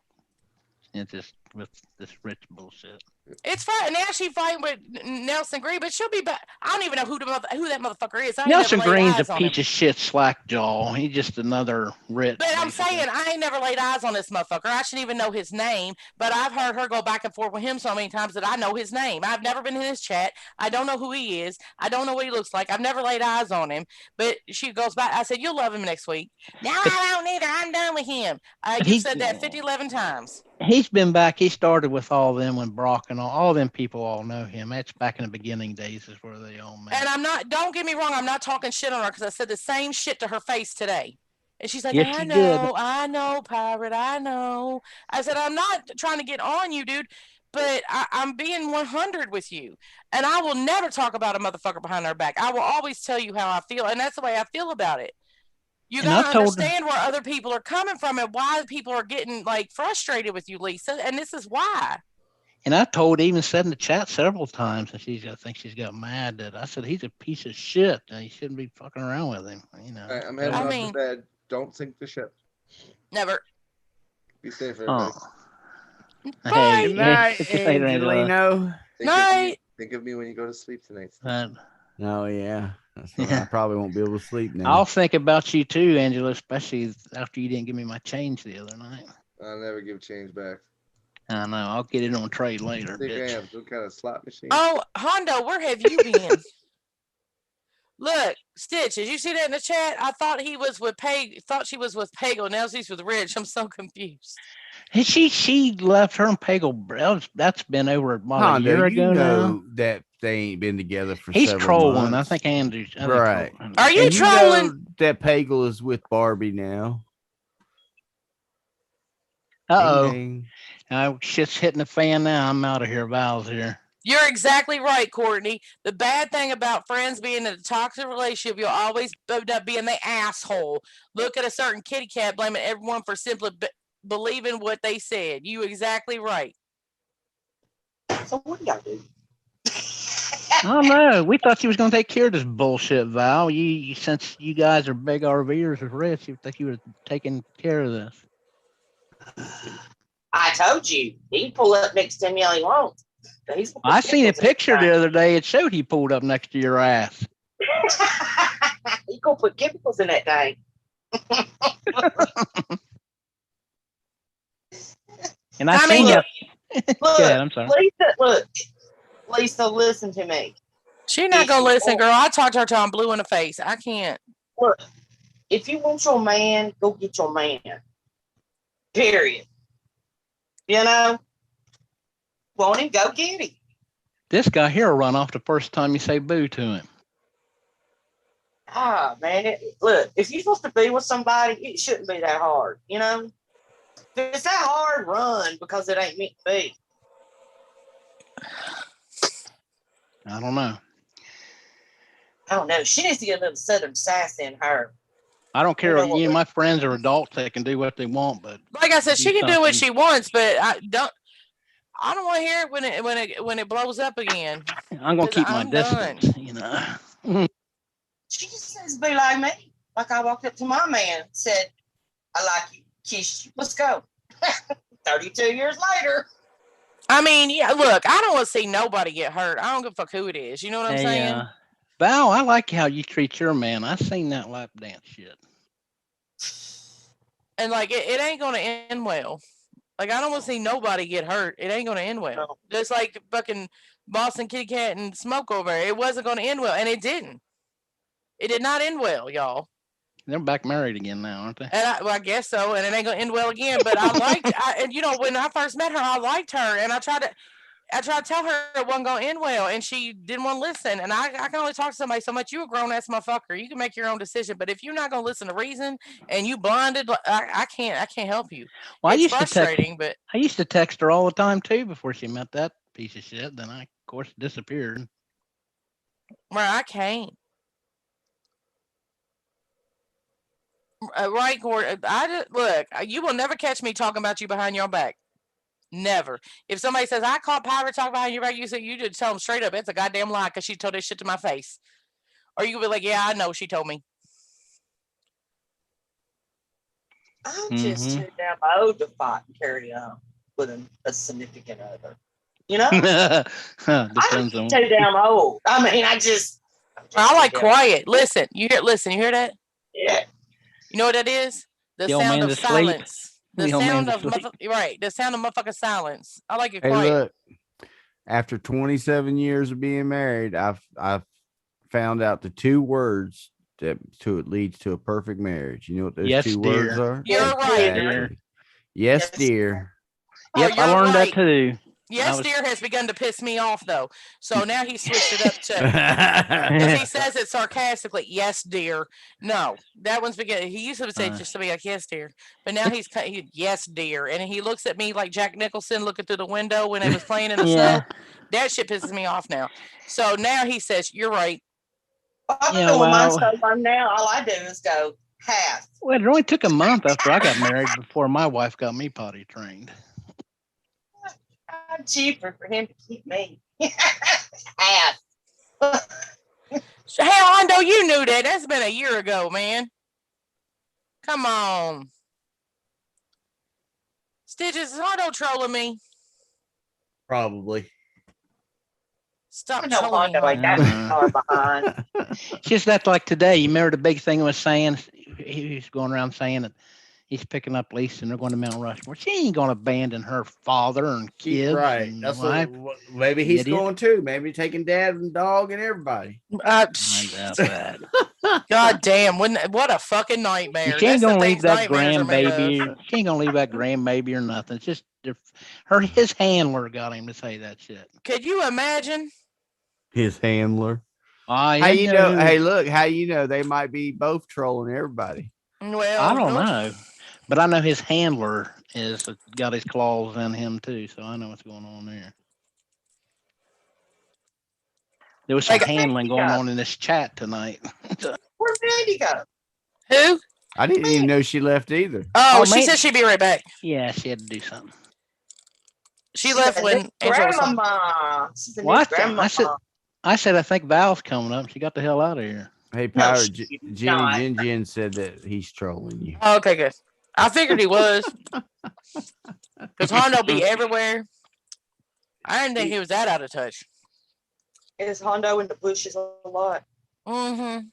It's just with this rich bullshit. It's fine. Now she's fighting with Nelson Green, but she'll be back. I don't even know who that motherfucker is. Nelson Green's a piece of shit slack jaw. He's just another rich. But I'm saying I ain't never laid eyes on this motherfucker. I shouldn't even know his name, but I've heard her go back and forth with him so many times that I know his name. I've never been in his chat. I don't know who he is. I don't know what he looks like. I've never laid eyes on him, but she goes back. I said, you'll love him next week. No, I don't either. I'm done with him. You said that 11 times. He's been back. He started with all them when Brock and all them people all know him. That's back in the beginning days is where they all met. And don't get me wrong, I'm not talking shit on her because I said the same shit to her face today. And she's like, yes, I know, pirate, I know. I said, I'm not trying to get on you, dude, but I'm being 100 with you. And I will never talk about a motherfucker behind their back. I will always tell you how I feel. And that's the way I feel about it. You got to understand where other people are coming from and why people are getting like frustrated with you, Lisa. And this is why. And I told, even said in the chat several times, and I think she's got mad that I said he's a piece of shit and you shouldn't be fucking around with him. You know. I'm heading off to bed. Don't sink the ship. Never. Be safe, everybody. Bye. Good night, Angelino. Night. Think of me when you go to sleep tonight. Oh yeah. I probably won't be able to sleep now. I'll think about you too, Angela, especially after you didn't give me my change the other night. I'll never give change back. I know. I'll get it on trade later. I think I have some kind of slot machine. Oh, Hondo, where have you been? Look, Stitch, did you see that in the chat? I thought he was with thought she was with Pagel. Now she's with Rich. I'm so confused. She left her and Pagel. That's been over about a year ago now. That they ain't been together for He's several trolling. months. I think Andrew. Right. Are you trolling? That Pagel is with Barbie now. Uh-oh. Ding, Shit's hitting the fan now. I'm out of here. Val's here. You're exactly right, Courtney. The bad thing about friends being in a toxic relationship, you'll always end up being the asshole. Look at a certain kitty cat blaming everyone for simply believing what they said. You exactly right. So what do y'all do? I don't know. We thought you was gonna take care of this bullshit, Val. You since you guys are big RVers with Rich, you think you would have taken care of this. I told you, he can pull up next to me all he wants. But he's gonna put I seen a chemicals in his picture the other day. It showed he pulled up next to your ass. thing. He gonna put chemicals in that thing. And I I seen mean, you. Look, Go ahead, I'm sorry. Lisa, listen to me. She's not gonna listen, girl. I talked to her till I'm blue in the face. I can't. Look, if you want your man, go get your man. Period. You know, want him, go get him. This guy here will run off the first time you say boo to him. Ah, man, look, if you're supposed to be with somebody, it shouldn't be that hard. You know, if it's that hard, run because it ain't meant to be. I don't know. I don't know. She needs to get a little southern sass in her. I don't care. You know what? My friends are adults; they can do what they want. But Like I said, Do she can do what something. she wants, but I don't want to hear it when it blows up again. I'm gonna 'Cause keep my I'm done. distance. You know. She just needs to be like me. Like I walked up to my man, said, "I like you, kiss you. Let's go." 32 years later. I mean, yeah, look, I don't want to see nobody get hurt. I don't give a fuck who it is. You know what I'm Hey, saying? Val, I like how you treat your man. I seen that lap dance shit. And like it ain't gonna end well. Like I don't want to see nobody get hurt. It ain't gonna end well. No. Just like fucking Boston Kitty Cat and Smoke over there. It wasn't gonna end well, and it didn't. It did not end well, y'all. They're back married again now, aren't they? And I guess so, and it ain't gonna end well again. But and you know, when I first met her, I liked her, and I tried to tell her it wasn't gonna end well, and she didn't want to listen. And I can only talk to somebody so much. You a grown ass motherfucker. You can make your own decision. But if you're not gonna listen to reason and you blinded, I can't help you. Well, I It's used to text. frustrating, but I used to text her all the time too before she met that piece of shit. Then I, of course, disappeared. where I can't. Right, Gordon. I just look. You will never catch me talking about you behind your back. Never. If somebody says I caught Pirate talk behind your back, you say you just tell them straight up it's a goddamn lie because she told that shit to my face. Or you could be like, yeah, I know she told me. I'm just Mhm. too damn old to fight and carry on with a significant other. You know? I'm Depends on. too damn old. I mean, I'm just I like too damn- quiet. Listen, you hear that? Yeah. You know what that is? The The old sound of man's asleep. silence. The The old sound man's of asleep. right. The sound of motherfucking silence. I like it Hey, quiet. look. After 27 years of being married, I've found out the two words that leads to a perfect marriage. You know what those Yes, two dear. words are? You're Yes, right. dear. Exactly. Yes, Yes. dear. Oh, Yep, I you're learned right. that too. Yes, was- dear has begun to piss me off though. So now he switched it up to because he says it sarcastically. Yes, dear. No, that one's beginning. He used to say just to be like yes, dear, but now yes, dear, and he looks at me like Jack Nicholson looking through the window when it was playing in the Yeah. snow. That shit pisses me off now. So now he says, "You're right." I'm Yeah, doing mine well- so far now. All I do is go half. Well, it only took a month after I got married before my wife got me potty trained. I'm cheaper for him to keep me. Half. So, hell, Hondo, you knew that. That's been a year ago, man. Come on. Stitches, is Hondo trolling me? Probably. Stop I know trolling me. Hondo like that Uh-huh. far behind. Just that, like today, you remember the big thing was saying he was going around saying that he's picking up Lisa and they're going to Mount Rushmore. She ain't going to abandon her father and kids. Right. and That's wife. what maybe he's Idiot. going to. Maybe taking dad and dog and everybody. I doubt that. God damn, what a fucking nightmare. She ain't That's the gonna leave things that nightmares are made of. grandbaby. She ain't gonna leave that grandbaby or nothing. It's just his handler got him to say that shit. Could you imagine? His handler. I How you know? Hey, look. How you know they might be both trolling everybody? Well, I don't know, but I know his handler is got his claws in him too, so I know what's going on there. There was some Like, handling going on in this chat tonight. Where'd Mandy go? Who? I didn't even know she left either. Oh, Oh, she man. said she'd be right back. Yeah, she had to do something. She left She's a when new Angela was on. grandmama. She's a new What? grandmama. I said I think Val's coming up. She got the hell out of here. Hey, No, Power, she did Jenny not. Jin Jin said that he's trolling you. Oh, okay, good. I figured he was. Because Hondo be everywhere. I didn't think he was that out of touch. Is Hondo in the bushes a lot? Mm-hmm.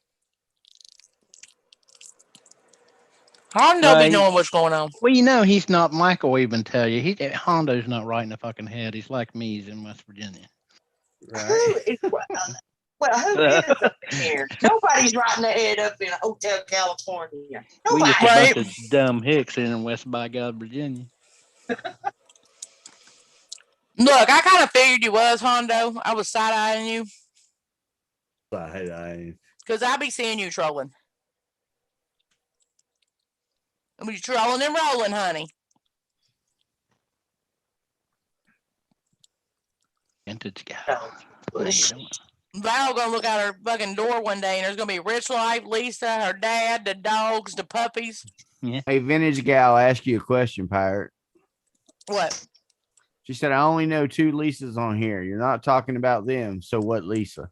Hondo be Right. knowing what's going on. Well, you know, he's not. Michael will even tell you. Hondo's not right in the fucking head. He's like me. He's in West Virginia. Who Right. is, well, who is up here? Nobody's riding their head up in Hotel California. We Nobody. just a Right. bunch of dumb hicks in West by God, Virginia. Look, I kind of figured you was, Hondo. I was side-eyeing you. Because I be seeing you trolling. I be trolling and rolling, honey. Vintage guy. No. Bush. Val gonna look out her fucking door one day and there's gonna be Rich Life, Lisa, her dad, the dogs, the puppies. Hey, Vintage Gal, I ask you a question, Pirate. What? She said, I only know 2 Lisas on here. You're not talking about them. So what Lisa?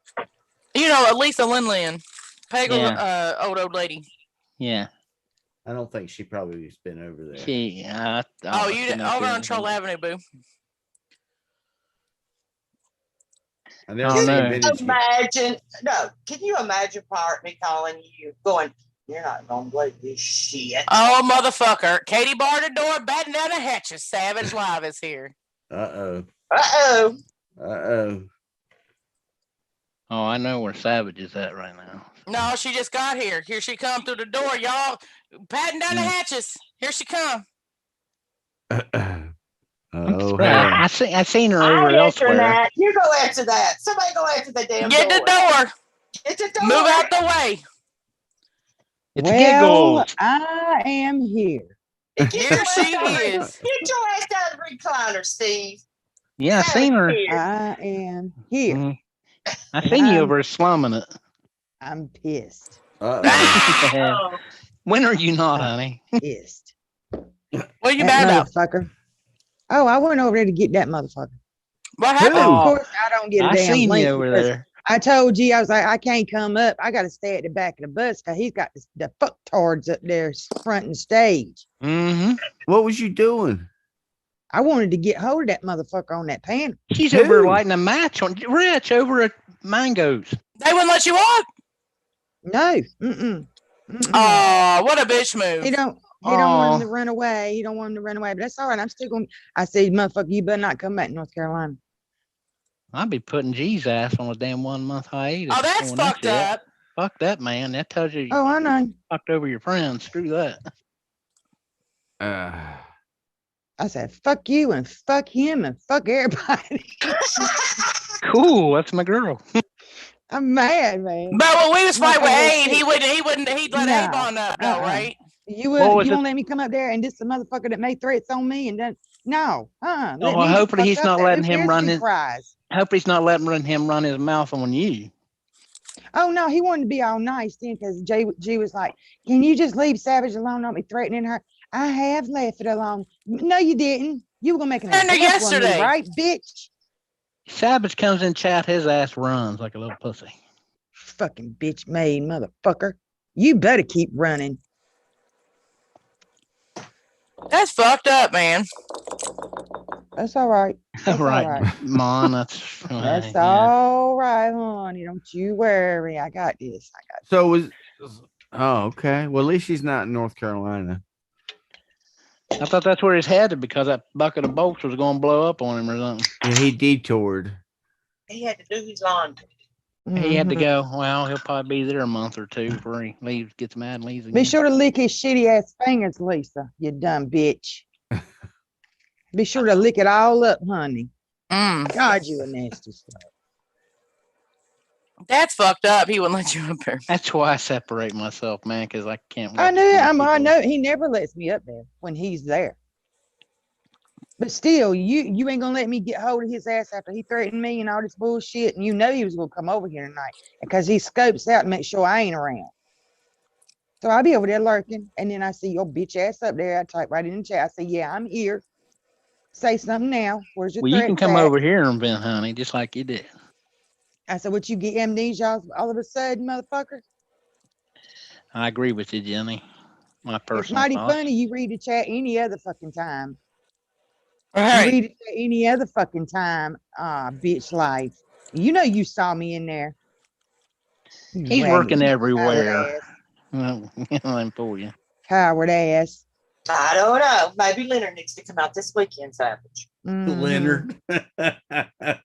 You know, Lisa Lin. Peggle, Yeah. old lady. Yeah. I don't think she probably has been over there. She. Oh, you did over on Troll Avenue, boo. I never Oh, seen no. Vintage. Imagine, no, can you imagine Pirate me calling you going, you're not gonna believe this shit. Oh, motherfucker. Katie barred the door, batting down the hatches. Savage Live is here. Uh-oh. Uh-oh. Uh-oh. Oh, I know where Savage is at right now. No, she just got here. Here she come through the door, y'all. Patting down the hatches. Here she come. Oh, Right. hell. I seen her I over ain't answering elsewhere. that. You go answer that. Somebody go answer the damn Get door. the door. Get the door. Move out the way. It's Well, Giggles. I am here. Get Here your she ass out of the- is. Get your ass out of the recliner, Steve. Yeah, I seen her. I am here. Mhm. I seen you I'm- over slumming it. I'm pissed. Uh-oh. Oh, When are you not, honey? Pissed. What are you That mad about? motherfucker. Oh, I went over there to get that motherfucker. What happened? Who? Of course, I don't get a I damn seen link you over because there. I told you, I was like, I can't come up. I got to stay at the back of the bus because he's got the fucktards up there fronting stage. Mm-hmm. What was you doing? I wanted to get hold of that motherfucker on that panel. She's over Who? lighting a match on Rich over at Mangoes. They wouldn't let you on? No. Mm-mm. Mm-mm. Oh, what a bitch move. He don't want him Aw. to run away. He don't want him to run away. But that's all right. I'm still going. I said, motherfucker, you better not come back to North Carolina. I'd be putting G's ass on a damn 1 month hiatus. Oh, that's doing that fucked shit. up. Fuck that, man. That tells you Oh, I know. fucked over your friends. Screw that. I said, fuck you and fuck him and fuck everybody. Cool. That's my girl. I'm mad, man. But when we was fighting with Motherfucker, Abe, he'd let Abe No. on up, though, Uh-uh. right? You What would was you it? won't let me come up there and this the motherfucker that made threats on me and then no. Let well, me the hopefully fuck he's up not there. letting Who him cares run who his- cries? Hope he's not letting him run his mouth on you. Oh no, he wanted to be all nice then because G was like, can you just leave Savage alone? Don't be threatening her. I have left it alone. No, you didn't. You were gonna make an And example of me, yesterday. right, bitch? Savage comes in chat, his ass runs like a little pussy. Fucking bitch made motherfucker. You better keep running. That's fucked up, man. That's all right. That's all right, right. Mon. That's That's yeah. all right, honey. Don't you worry. I got this. So oh, okay. Well, at least she's not in North Carolina. I thought that's where he's headed because that bucket of bolts was going to blow up on him or something. Yeah, he detoured. he had to do his laundry. He had to Mhm. go. Well, he'll probably be there a month or two before he leaves, gets mad and leaves Be again. sure to lick his shitty ass fingers, Lisa. You dumb bitch. Be sure to lick it all up, honey. Mm, God, you a nasty stuff. that's fucked up. He wouldn't let you up there. That's why I separate myself, man, because I can't. I watch knew. these I people. know. He never lets me up there when he's there. But still, you ain't gonna let me get hold of his ass after he threatened me and all this bullshit. And you know he was gonna come over here tonight because he scopes out to make sure I ain't around. So I'll be over there lurking, and then I see your bitch ass up there. I type right in the chat. I say, "Yeah, I'm here. Say something now. Where's your Well, you can threats come at?" over here and vent, honey, just like you did. I said, "What you get amnesia all of a sudden, motherfucker?" I agree with you, Jenny. My It's personal mighty thoughts. funny. You read the chat any other fucking time. All You right. read it any other fucking time, bitch life. You know you saw me in there. You He's ragged working coward everywhere. ass. Well, I'm for you. Coward ass. I don't know. Maybe Leonard needs to come out this weekend, Savage. Mhm. Leonard. I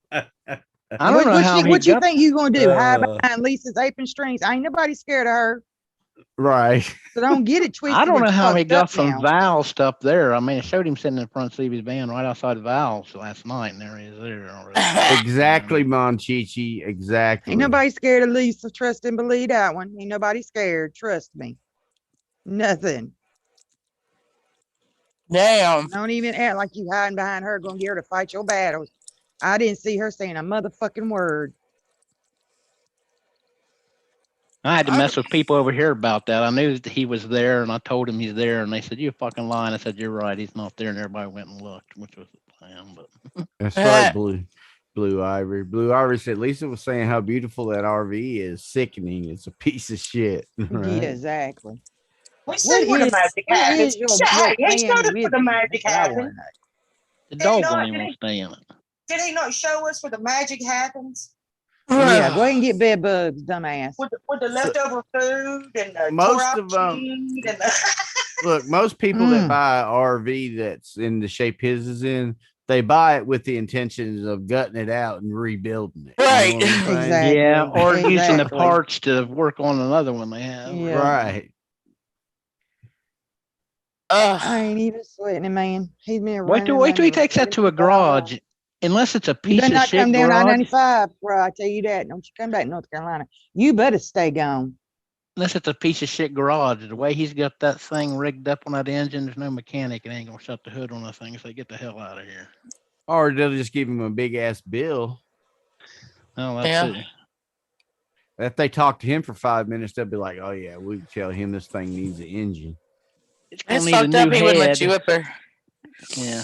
don't know how he What you got. think you gonna do? Hide Uh. behind Lisa's apron strings? Ain't nobody scared of her. Right. So don't get it twisted. I don't know and how he fucked got up some now. valve stuff there. I mean, it showed him sitting in the front seat of his van right outside the valves last night, and there he is there already. Exactly, Monchichi. Exactly. Ain't nobody scared of Lisa. Trust and believe that one. Ain't nobody scared. Trust me. Nothing. Damn. Don't even act like you hiding behind her, gonna get her to fight your battles. I didn't see her saying a motherfucking word. I had to mess with people over here about that. I knew that he was there, and I told him he's there, and they said, "You fucking lying." I said, "You're right. He's not there," and everybody went and looked, which was the plan. But That's right, Blue Ivory. Blue Ivory said Lisa was saying how beautiful that RV is. Sickening. It's a piece of shit. Yeah, Right? exactly. We What see where the is magic where happens. is your Hey, he plan showed us where with the me? magic That's what I wanna happens. know. the Did he dog not? won't Did even he, stay in it. did he not show us where the magic happens? Yeah, go ahead and get bed bugs, dumbass. With the leftover food and the tore Most out of them, cheese and the look, most people that Mm. buy an RV that's in the shape his is in, they buy it with the intentions of gutting it out and rebuilding it. Right. You know what I'm saying? Exactly. Yeah, or using the Exactly. parts to work on another one they have. Yeah. Right. I Ugh. ain't even sweating it, man. He's been Wait till running he for takes that to a 75 hours. garage. Unless it's a You piece better of not shit come down garage. I-95, bro. I tell you that. Don't you come back to North Carolina. You better stay gone. Unless it's a piece of shit garage. The way he's got that thing rigged up on that engine, there's no mechanic. It ain't gonna shut the hood on the thing. So get the hell out of here. Or they'll just give him a big ass bill. Oh, that's Yeah. it. If they talk to him for 5 minutes, they'll be like, "Oh yeah, we can tell him this thing needs an engine." It's gonna It's need a fucked up. new He wouldn't let head. you up there. Yeah.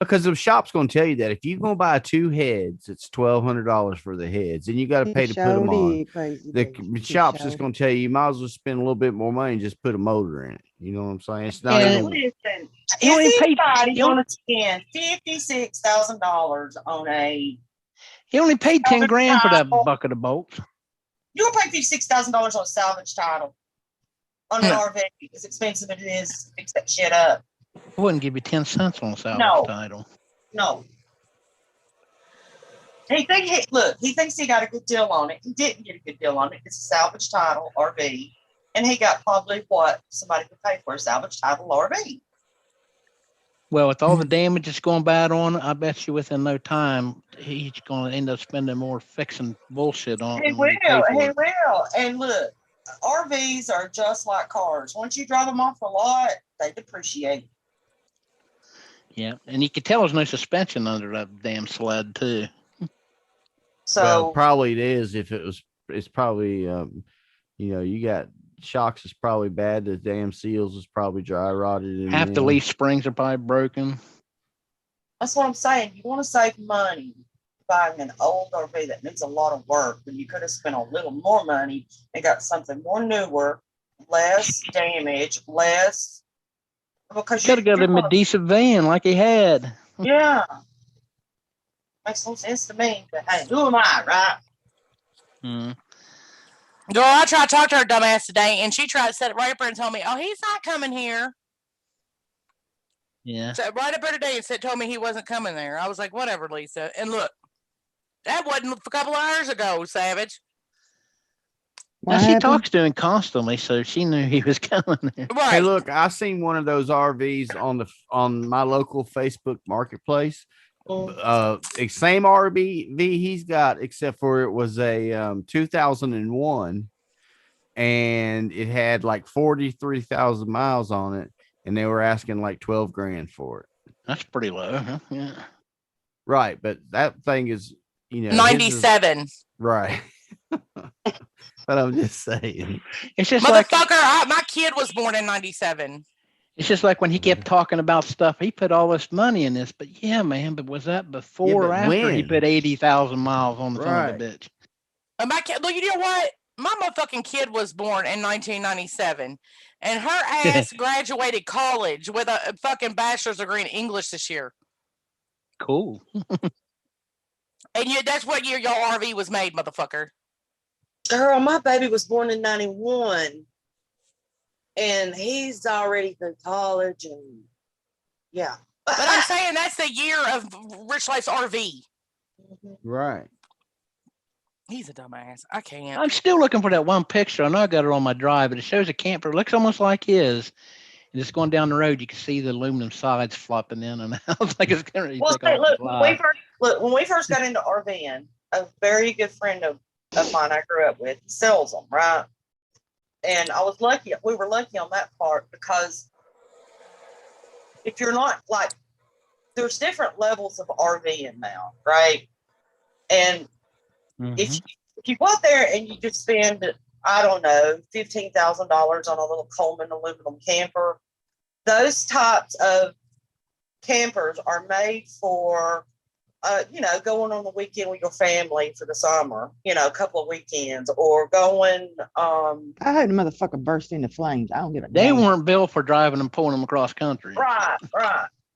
Because the shop's going to tell you that if you're going to buy 2 heads, it's $1,200 for the heads, and you got to pay to put them on. Crazy The bitch. He shop's just showed going to tell you might as well spend a little bit more money and just put a motor in it. You know what I'm saying? It's not Yeah. even. listen. You only If paid- anybody's you only- gonna spend $56,000 on a, He only paid 10 Salvage grand for that title. bucket of bolts. you'll pay $56,000 on a salvage title on an No. RV. As expensive as it is to fix that shit up. I wouldn't give you 10 cents on a salvage No. title. No. He thinks he got a good deal on it. He didn't get a good deal on it. It's a salvage title RV. And he got probably what somebody would pay for a salvage title RV. Well, with all the damage that's going bad on it, I bet you within no time he's going to end up spending more fixing bullshit on it. He than what will. paid for He it. will. And look, RVs are just like cars. Once you drive them off the lot, they depreciate. Yeah, and you could tell there's no suspension under that damn sled too. So Well, probably it is. If it was, it's probably, you got shocks is probably bad. The damn seals is probably dry rotted. In Half the them. leaf springs are probably broken. that's what I'm saying. You want to save money buying an old RV that needs a lot of work when you could have spent a little more money and got something more newer, less damage, less because Could have got him a decent van like he had. yeah. Makes no sense to me. But hey, who am I, right? Hmm. Girl, I tried to talk to her dumbass today, and she tried to set it right up there and tell me, "Oh, he's not coming here." Yeah. So right up there today and told me he wasn't coming there. I was like, "Whatever, Lisa." And look, that wasn't a couple of hours ago, Savage. What Now she happened? talks to him constantly, so she knew he was coming there. Right. Hey, look, I seen one of those RVs on my local Facebook marketplace. Same RV he's got, except for it was a 2001, and it had like 43,000 miles on it, and they were asking like 12 grand for it. That's pretty low. Huh? Yeah. Right, but that thing is, you know, his is- 97. right. But I'm just saying. It's just like Motherfucker, my kid was born in 97. it's just like when he kept talking about stuff. He put all this money in this, but yeah, man. But was that before or but after he when? put 80,000 miles on the son of Right. a bitch? And my kid, look, you know what? My motherfucking kid was born in 1997, and her ass graduated college with a fucking bachelor's degree in English this year. Cool. And that's what year your RV was made, motherfucker. Girl, my baby was born in 91. And he's already through college and yeah. But I'm saying that's the year of Rich Life's RV. Right. He's a dumbass. I can't. I'm still looking for that one picture. I know I got it on my drive, but it shows a camper. It looks almost like his. And just going down the road, you can see the aluminum sides flopping in and out. It's like it's going to Well, take off look, and fly. when we first got into RVing, a very good friend of mine I grew up with sells them, right? And I was lucky. We were lucky on that part because if you're not like, there's different levels of RVing now, right? And if you go out there and you just spend, I don't know, $15,000 on a little Coleman aluminum camper, those types of campers are made for, you know, going on the weekend with your family for the summer, you know, a couple of weekends, or going. I heard the motherfucker burst into flames. I don't give a They damn. weren't built for driving and pulling them across country. Right.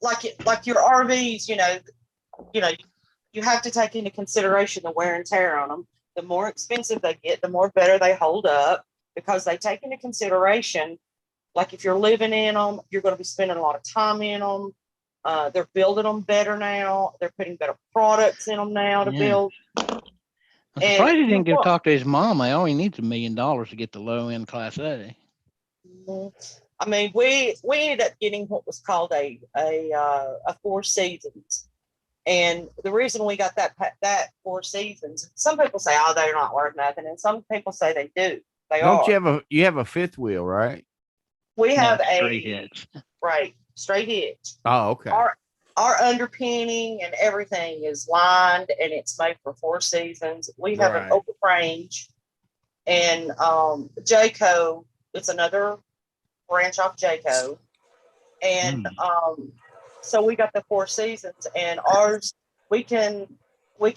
Like your RVs, you know, you have to take into consideration the wear and tear on them. The more expensive they get, the more better they hold up because they take into consideration, like if you're living in them, you're going to be spending a lot of time in them. They're building them better now. They're putting better products in them now to build. I'm surprised he didn't go talk to his mom. I only needs $1 million to get the low end Class A. I mean, we ended up getting what was called a Four Seasons, and the reason we got that Four Seasons, some people say, oh, they're not worth nothing, and some people say they do. They Don't are. you have a fifth wheel, right? We have straight hitch. Right, straight hitch. Oh, okay. Our underpinning and everything is lined, and it's made for Four Seasons. We have an open range, and Jayco. It's another branch off Jayco, and so we got the Four Seasons, and ours we can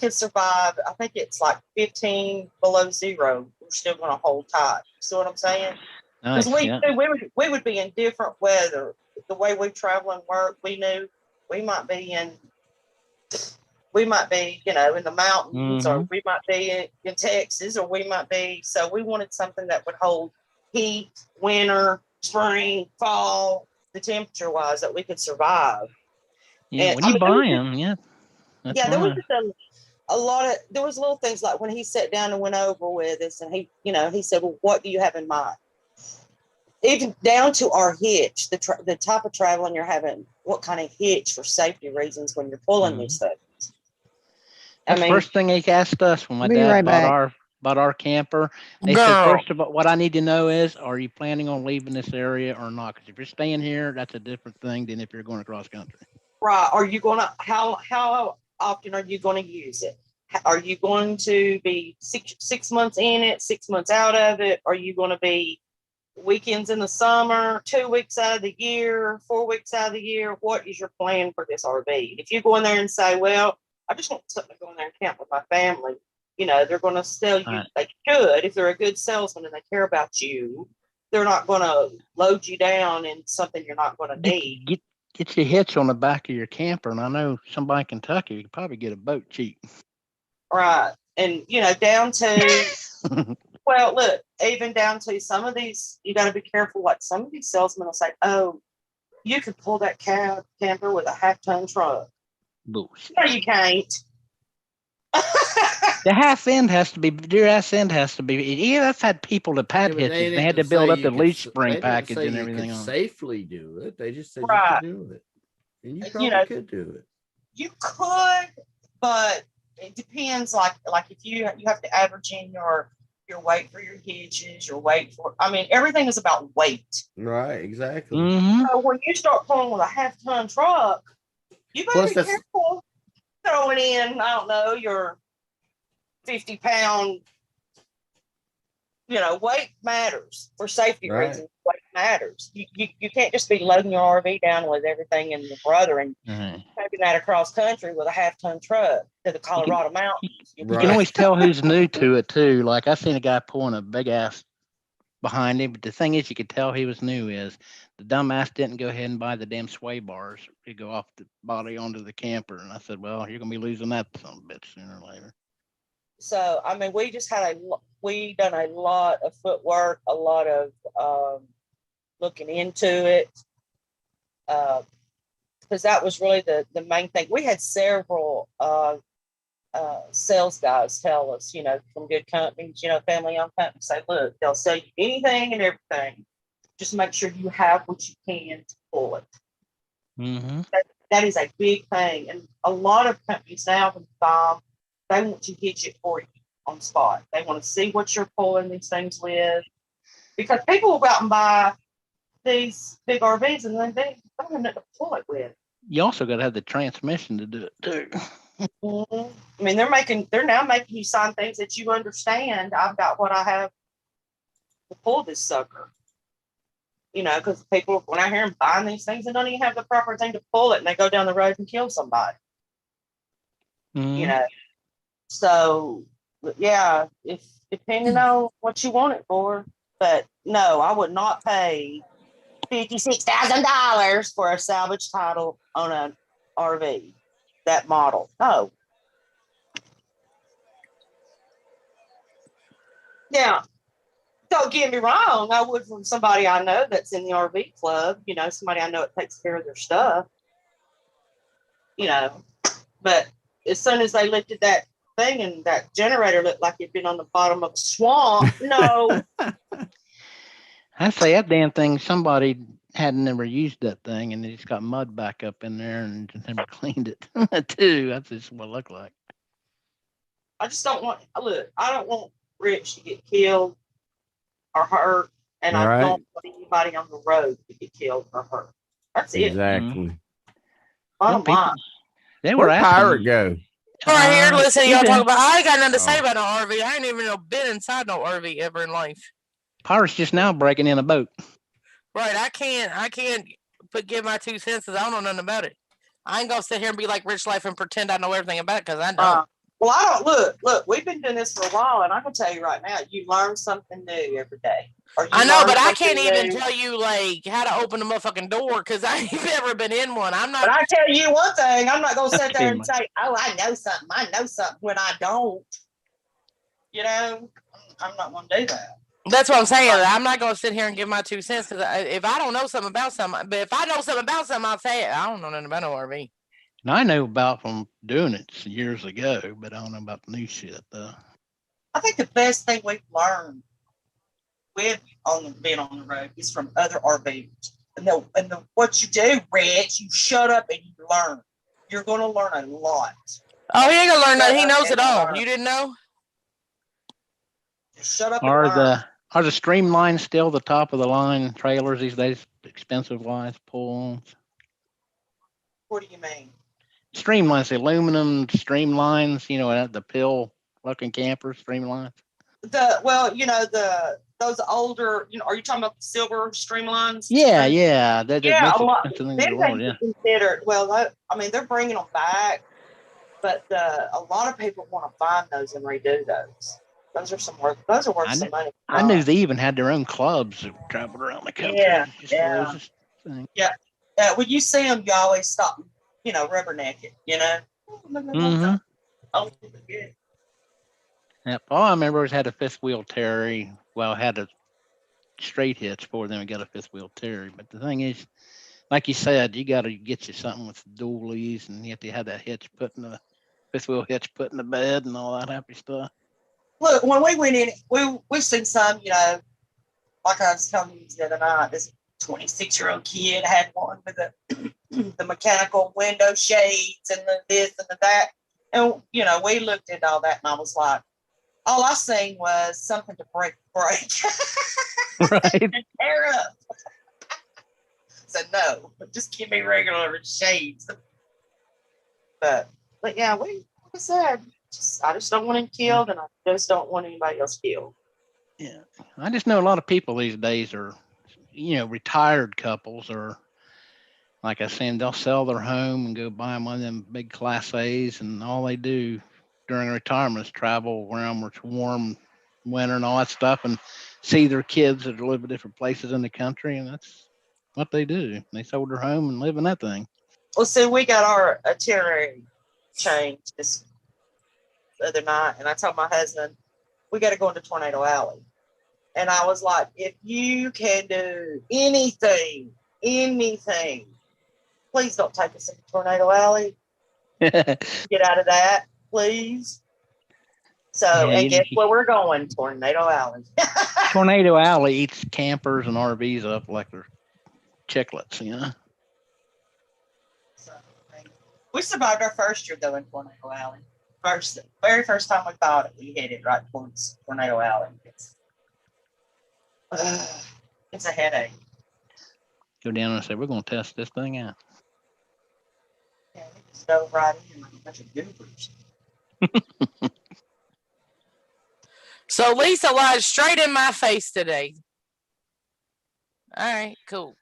survive. I think it's like 15 below zero. We're still going to hold tight. See what I'm saying? Because we would be in different weather. The way we travel and work, we knew we might be, you know, in the mountains, or we might be in Texas, or we might be. So we wanted something that would hold heat, winter, spring, fall, the temperature wise, that we could survive. Yeah, and when you buy them, there was just a lot of, there was little things like when he sat down and went over with us, and he, you know, he said, well, what do you have in mind? Even down to our hitch, the type of traveling you're having, what kind of hitch for safety reasons when you're pulling these things. That's the first thing they asked us when my dad bought our camper. They said, first of all, what I need to know is, are you planning on leaving this area or not? Because if you're staying here, that's a different thing than if you're going across country. Right. Are you going to, how often are you going to use it? Are you going to be six months in it, 6 months out of it? Are you going to be weekends in the summer, 2 weeks out of the year, 4 weeks out of the year? What is your plan for this RV? If you go in there and say, well, I just want something to go in there and camp with my family, you know, they're going to sell you. They should, if they're a good salesman and they care about you, they're not going to load you down in something you're not going to need. Get your hitch on the back of your camper, and I know somebody in Kentucky, you can probably get a boat cheap. Right. And, you know, down to, well, look, even down to some of these, you got to be careful. Like some of these salesmen will say, oh, you could pull that camper with a half-ton truck. Bullshit. No, you can't. The half end has to be, your ass end has to be. Yeah, I've had people that had hitches. They had to build up the leaf spring package and everything on. Safely do it. They just said you could do it, and you probably could do it. You could, but it depends. Like if you have to average in your weight for your hitches, your weight for. I mean, everything is about weight. Right. Exactly. So when you start pulling with a half-ton truck, You better Plus, be that's careful throwing in, I don't know, your 50-pound, weight matters for safety Right. reasons. Weight matters. You can't just be loading your RV down with everything in your brother and Mhm. taking that across country with a half-ton truck to the Colorado mountains. You Right. can always tell who's new to it too. Like I seen a guy pulling a big ass behind him, but the thing is, you could tell he was new. Is the dumbass didn't go ahead and buy the damn sway bars to go off the body onto the camper, and I said, "Well, you're gonna be losing that some bitch sooner or later." So, I mean, we done a lot of footwork, a lot of looking into it, because that was really the main thing. We had several sales guys tell us, from good companies, family-owned companies, say, look, they'll sell you anything and everything. Just make sure you have what you can to pull it. Mm-hmm. That is a big thing. And a lot of companies now, when you buy them, they want to hitch it for you on the spot. They want to see what you're pulling these things with. Because people will go out and buy these big RVs and then they don't have nothing to pull it with. You also got to have the transmission to do it too. Mm-hmm. I mean, they're now making you sign things that you understand. I've got what I have to pull this sucker. Because people, when I hear them buying these things, they don't even have the proper thing to pull it, and they go down the road and kill somebody. Mhm. So yeah, if depending on what you want it for, but no, I would not pay $56,000 for a salvage title on an RV, that model. No. Now, don't get me wrong, I would from somebody I know that's in the RV club, somebody I know that takes care of their stuff, but as soon as they lifted that thing and that generator looked like it'd been on the bottom of a swamp, no. I say that damn thing. Somebody had never used that thing, and it's got mud back up in there, and just never cleaned it too. That's just what it looked like. I just don't want, look, I don't want Rich to get killed or hurt, and I Right. don't want anybody on the road to get killed or hurt. That's it. Exactly. Bottom Well, line. They were Where'd Pirate asking. go? Right here, listening to y'all he's talk in- about. I ain't got nothing to say Oh. about no RV. I ain't even been inside no RV ever in life. Pirate's just now breaking in a boat. Right, I can't give my 2 cents because I don't know nothing about it. I ain't gonna sit here and be like Rich Life and pretend I know everything about it because I don't. Well, I don't look, we've been doing this for a while, and I can tell you right now, you learn something new every day. I know, but I can't even tell you like how to open the motherfucking door because I ain't never been in one. I'm not. But I tell you one thing, I'm not gonna sit there Pretty and say, "Oh, I know something," when I don't. I'm not gonna do that. That's what I'm saying. I'm not gonna sit here and give my 2 cents because if I don't know something about something, but if I know something about something, I'll say it. I don't know nothing about no RV. And I know about from doing it years ago, but I don't know about the new shit though. I think the best thing we've learned being on the road is from other RVers. And what you do, Rich, you shut up and you learn. You're going to learn a lot. Oh, he ain't gonna learn nothing. He Shut up knows it and all. learn. You didn't know? Just shut up Are and learn. the Streamlines still the top of the line trailers these days? Expensive wise pulls. What do you mean? Streamlines, aluminum Streamlines. The pill looking campers, Streamlines. Those older, are you talking about the silver Streamlines? Yeah. They're the Yeah, most a lot. expensive thing Them in the world. things Yeah. are considered. Well, they're bringing them back, but a lot of people want to find those and redo those. Those are worth some money. I knew they even had their own clubs that traveled around the country. Yeah, just for yeah. those things. When you see them, you always stop, rubbernecking, Mhm. Oh, good. Yep. All I remember was had a fifth wheel Terry. Well, had a straight hitch for them. We got a fifth wheel Terry. But the thing is, like you said, you got to get you something with dualies, and you have to have that hitch put in the fifth wheel hitch put in the bed and all that happy stuff. Look, when we went in, we've seen some, like I was telling you the other night, this 26-year-old kid had one with the mechanical window shades and the this and the that. And, we looked at all that and I was like, all I seen was something to break the brake. Right. And tear up. So no, just give me regular shades. But yeah, like I said, I just don't want him killed, and I just don't want anybody else killed. Yeah. I just know a lot of people these days are, retired couples, or like I said, they'll sell their home and go buy one of them big Class A's, and all they do during retirement is travel around where it's warm winter and all that stuff, and see their kids that live in different places in the country, and that's what they do. They sold their home and live in that thing. Well, see, we got our itinerary changed this other night, and I told my husband we got to go into Tornado Alley, and I was like, if you can do anything, please don't take us into Tornado Alley. Get out of that, please. So, Yeah, and guess where we're going? Tornado Alley. Tornado Alley eats campers and RVs up like they're chiclets, So, we survived our first year though in Tornado Alley. Very first time we bought it, we hit it right towards Tornado Alley. It's a headache. Go down and say, we're going to test this thing out. Yeah, we just dove right in like a bunch of goobers. So Lisa lied straight in my face today. All right, cool.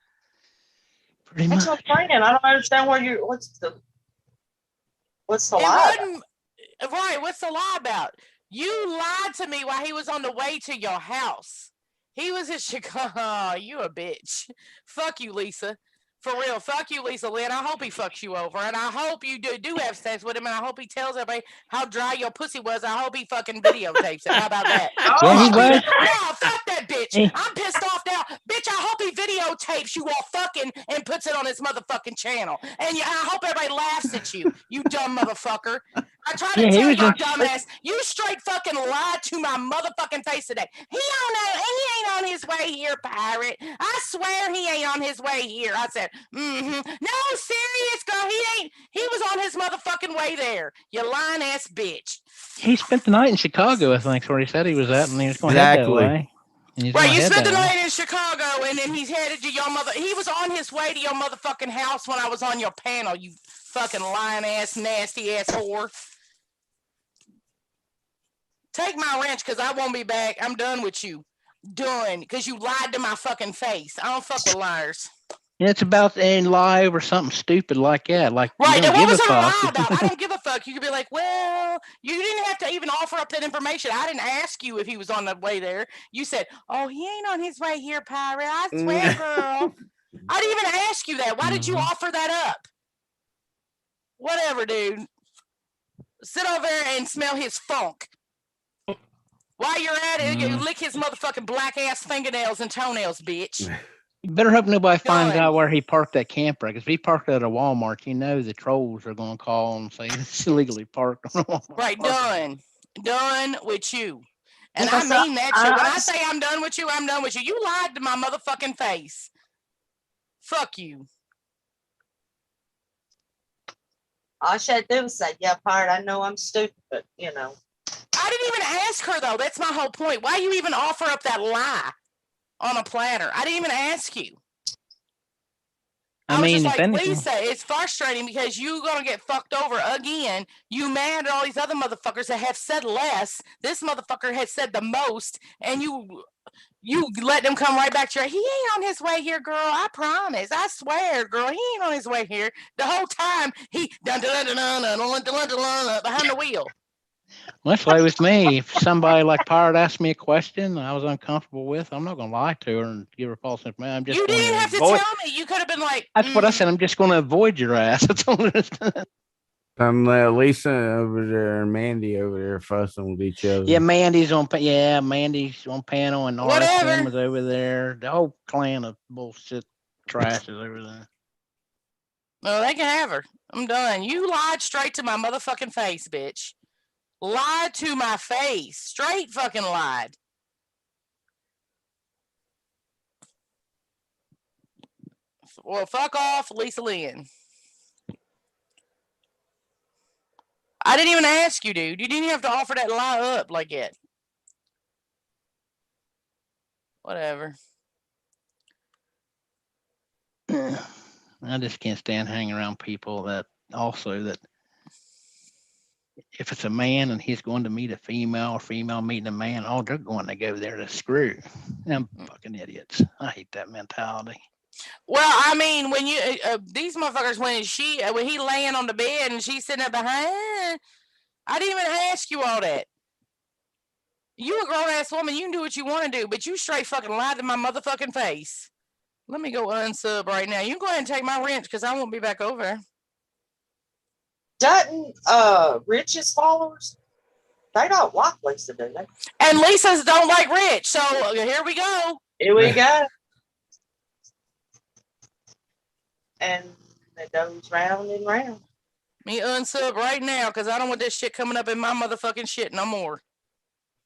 Pretty That's much. what I'm saying. I don't understand what's the It lie? wasn't right. What's the lie about? You lied to me while he was on the way to your house. He was in Chicago. You a bitch. Fuck you, Lisa. For real. Fuck you, Lisa Lynn. I hope he fucks you over. And I hope you do have sex with him. And I hope he tells everybody how dry your pussy was. I hope he fucking videotapes it. How about that? Yeah, he was. No, fuck that bitch. He- I'm pissed off now. Bitch, I hope he videotapes you all fucking and puts it on his motherfucking channel. And I hope everybody laughs at you, you dumb motherfucker. I tried to Yeah, he tell was you, in- dumbass, you straight fucking lied to my motherfucking face today. He ain't on his way here, pirate. I swear he ain't on his way here. I said, no, serious, girl, he was on his motherfucking way there. You lying ass bitch. He spent the night in Chicago, I think, where he said he was at, and he was going to head that Exactly. way. And he's Right, gonna you head spent the that way. night in Chicago, and then he's headed to your mother. He was on his way to your motherfucking house when I was on your panel, you fucking lying ass, nasty ass whore. Take my wrench, because I won't be back. I'm done with you. Done, because you lied to my fucking face. I don't fuck with liars. And it's about a lie over something stupid like that. Like, Right, you then don't what give was a it a lie fuck. about? I don't give a fuck. You could be like, well, you didn't have to even offer up that information. I didn't ask you if he was on the way there. You said, oh, he ain't on his way here, pirate. I swear, girl. I didn't even ask you that. Why did you offer that up? Whatever, dude. Sit over there and smell his funk. While you're at it, you lick his motherfucking black ass fingernails and toenails, bitch. You better hope nobody finds Done. out where he parked that camper. Because if he parked it at a Walmart, you know the trolls are going to call and say it's illegally parked on a Walmart. Right, parking lot. done with you. And Yeah, I so mean that shit. When I I- say I'm done with you, I'm done with you. You lied to my motherfucking face. Fuck you. All she had to do was say, yeah, pirate, I know I'm stupid, but you know. I didn't even ask her though. That's my whole point. Why you even offer up that lie on a platter? I didn't even ask you. I was mean, just if like, anything, Lisa, it's frustrating because you're gonna get fucked over again. You mad at all these other motherfuckers that have said less. This motherfucker has said the most, and you let them come right back to you. He ain't on his way here, girl. I promise. I swear, girl. He ain't on his way here. The whole time he behind the wheel. much like with me, if somebody like Pirate asked me a question I was uncomfortable with, I'm not going to lie to her and give her false information. I'm just You going didn't to have to avoid. tell me. You could have been like, That's what I said. I'm just going to avoid your ass. That's all it is. Lisa over there and Mandy over there fussing with each other. Yeah, Mandy's on panel, and Whatever. RSM was over there. The whole clan of bullshit trash is over there. Well, they can have her. I'm done. You lied straight to my motherfucking face, bitch. Lied to my face. Straight fucking lied. Well, fuck off, Lisa Lynn. I didn't even ask you, dude. You didn't have to offer that lie up like that. Whatever. I just can't stand hanging around people that if it's a man and he's going to meet a female or female meeting a man, oh, they're going to go there to screw. Them fucking idiots. I hate that mentality. Well, I mean, when you these motherfuckers, when he laying on the bed and she's sitting up behind, I didn't even ask you all that. You a grown ass woman, you can do what you want to do, but you straight fucking lied to my motherfucking face. Let me go unsub right now. You can go ahead and take my wrench because I won't be back over. Doesn't Rich's followers? They don't like Lisa, do they? And Lisa's don't like Rich, so here we go. Here we go. And it goes round and round. Me unsub right now because I don't want this shit coming up in my motherfucking shit no more.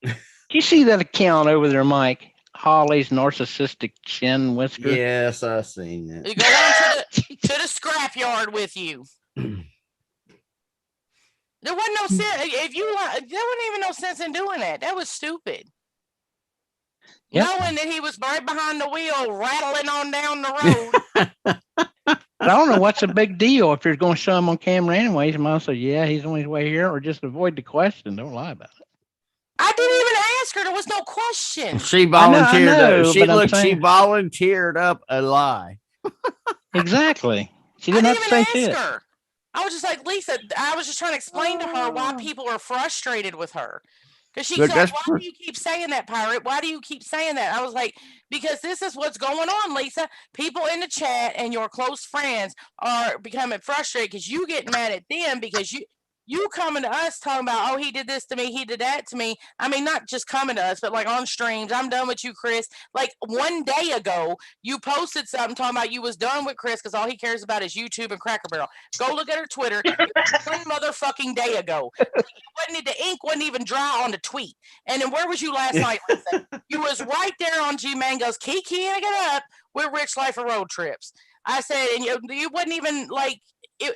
Do you see that account over there, Mike? Holly's narcissistic chin whisker. Yes, I seen it. You go down to the scrapyard with you. There wasn't no sense. There wasn't even no sense in doing that. That was stupid. Yep. Knowing that he was right behind the wheel, rattling on down the road. I don't know what's a big deal if you're going to show him on camera anyways. You might say, yeah, he's on his way here, or just avoid the question. Don't lie about it. I didn't even ask her. There was no question. She volunteered. I know, She volunteered up a lie. Exactly. She I didn't didn't have to even say ask shit. her. I was just like, Lisa, I was just trying to explain to her why people are frustrated with her. Because she's Look, like, that's why do you keep saying that, Pirate? Why do you keep saying that? I was like, because this is what's going on, Lisa. People in the chat and your close friends are becoming frustrated because you get mad at them because you coming to us talking about, oh, he did this to me, he did that to me. I mean, not just coming to us, but like on streams. I'm done with you, Chris. Like one day ago, you posted something talking about you was done with Chris because all he cares about is YouTube and Cracker Barrel. Go look at her Twitter. One motherfucking day ago. The ink wasn't even dry on the tweet. And then where was you last night, Lisa? You was right there on G Mango's keying it up with Rich Life of Road Trips. I said, and you wasn't even like it.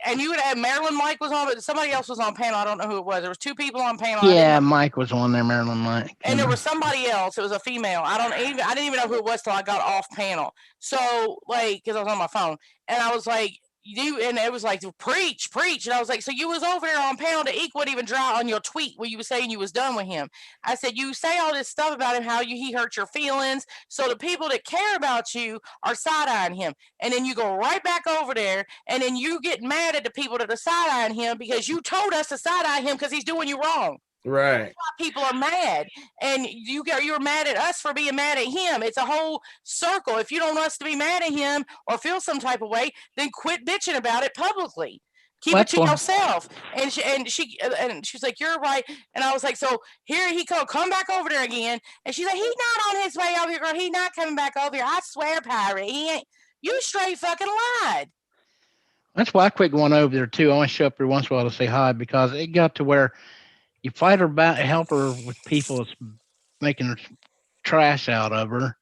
And you would have Marilyn Mike was on, but somebody else was on panel. I don't know who it was. There was two people on panel. Yeah, Mike was on there, Marilyn Mike. And there was somebody else. It was a female. I didn't even know who it was till I got off panel. So like, because I was on my phone, and I was like, and it was like preach. And I was like, so you was over there on panel. The ink wouldn't even dry on your tweet where you were saying you was done with him. I said, you say all this stuff about him, how he hurt your feelings. So the people that care about you are side-eyeing him. And then you go right back over there and then you get mad at the people that are side-eyeing him because you told us to side-eye him because he's doing you wrong. Right. That's why people are mad, and you're mad at us for being mad at him. It's a whole circle. If you don't want us to be mad at him or feel some type of way, then quit bitching about it publicly. Keep it to yourself. And she's like, you're right. And I was like, so here he come back over there again. And she's like, he's not on his way over here, girl. He's not coming back over here. I swear, Pirate, he ain't. You straight fucking lied. That's why I quit going over there too. I only show up there once in a while to say hi because it got to where you fight her back, help her with people that's making trash out of her.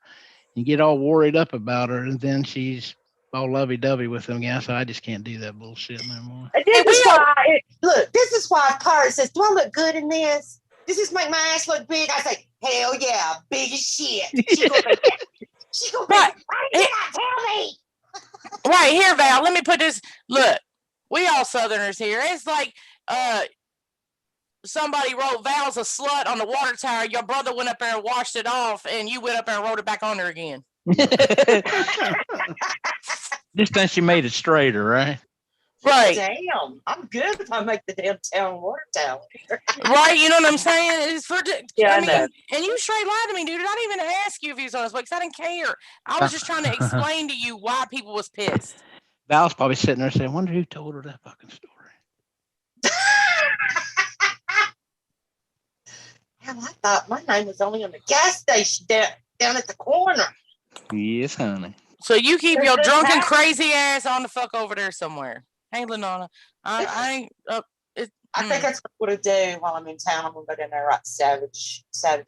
You get all worried up about her, and then she's all lovey-dovey with them again. So I just can't do that bullshit no more. This is why Pirate says, do I look good in this? Does this make my ass look big? I say, hell yeah, big as shit. She gonna be, why did not tell me? Right here, Val, let me put this. Look, we all Southerners here. It's like, somebody wrote Val's a slut on the water tower. Your brother went up there and washed it off, and you went up there and wrote it back on there again. Just then she made it straighter, right? Right. Damn, I'm good if I make the damn town water tower. Right, you know what I'm saying? It's for I know. And you straight lied to me, dude. I didn't even ask you if he was on his way because I didn't care. I was just trying to explain to you why people was pissed. Val's probably sitting there saying, I wonder who told her that fucking story. Hell, I thought my name was only on the gas station down at the corner. Yes, honey. So you keep your drunken, crazy ass on the fuck over there somewhere. Hey, Lenana, I think that's what I do while I'm in town. I'm gonna go down there right savage.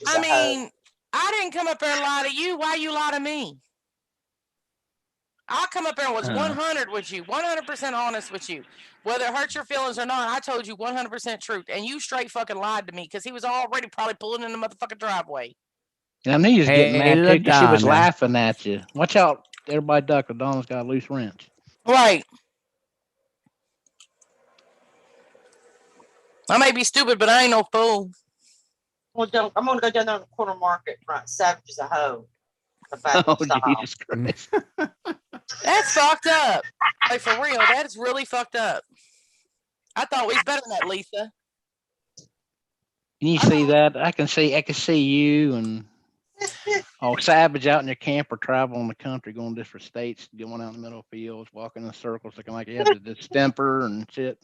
I mean, I didn't come up there and lie to you. Why you lie to me? I come up there and was 100 with you, 100% honest with you. Whether it hurts your feelings or not, I told you 100% truth. And you straight fucking lied to me because he was already probably pulling in the motherfucking driveway. And I knew you was getting mad too because she was laughing at you. Watch out. Everybody duck. Donna's got a loose wrench. Right. I may be stupid, but I ain't no fool. Well, I'm gonna go down there on the corner market front. Savage is a hoe. Oh, Jesus Christ. That's fucked up. Like, for real, that is really fucked up. I thought we was better than that, Lisa. Can you see that? I can see you and Savage out in your camper traveling the country, going to different states, going out in the middle of fields, walking in circles, looking like he had the distemper and shit.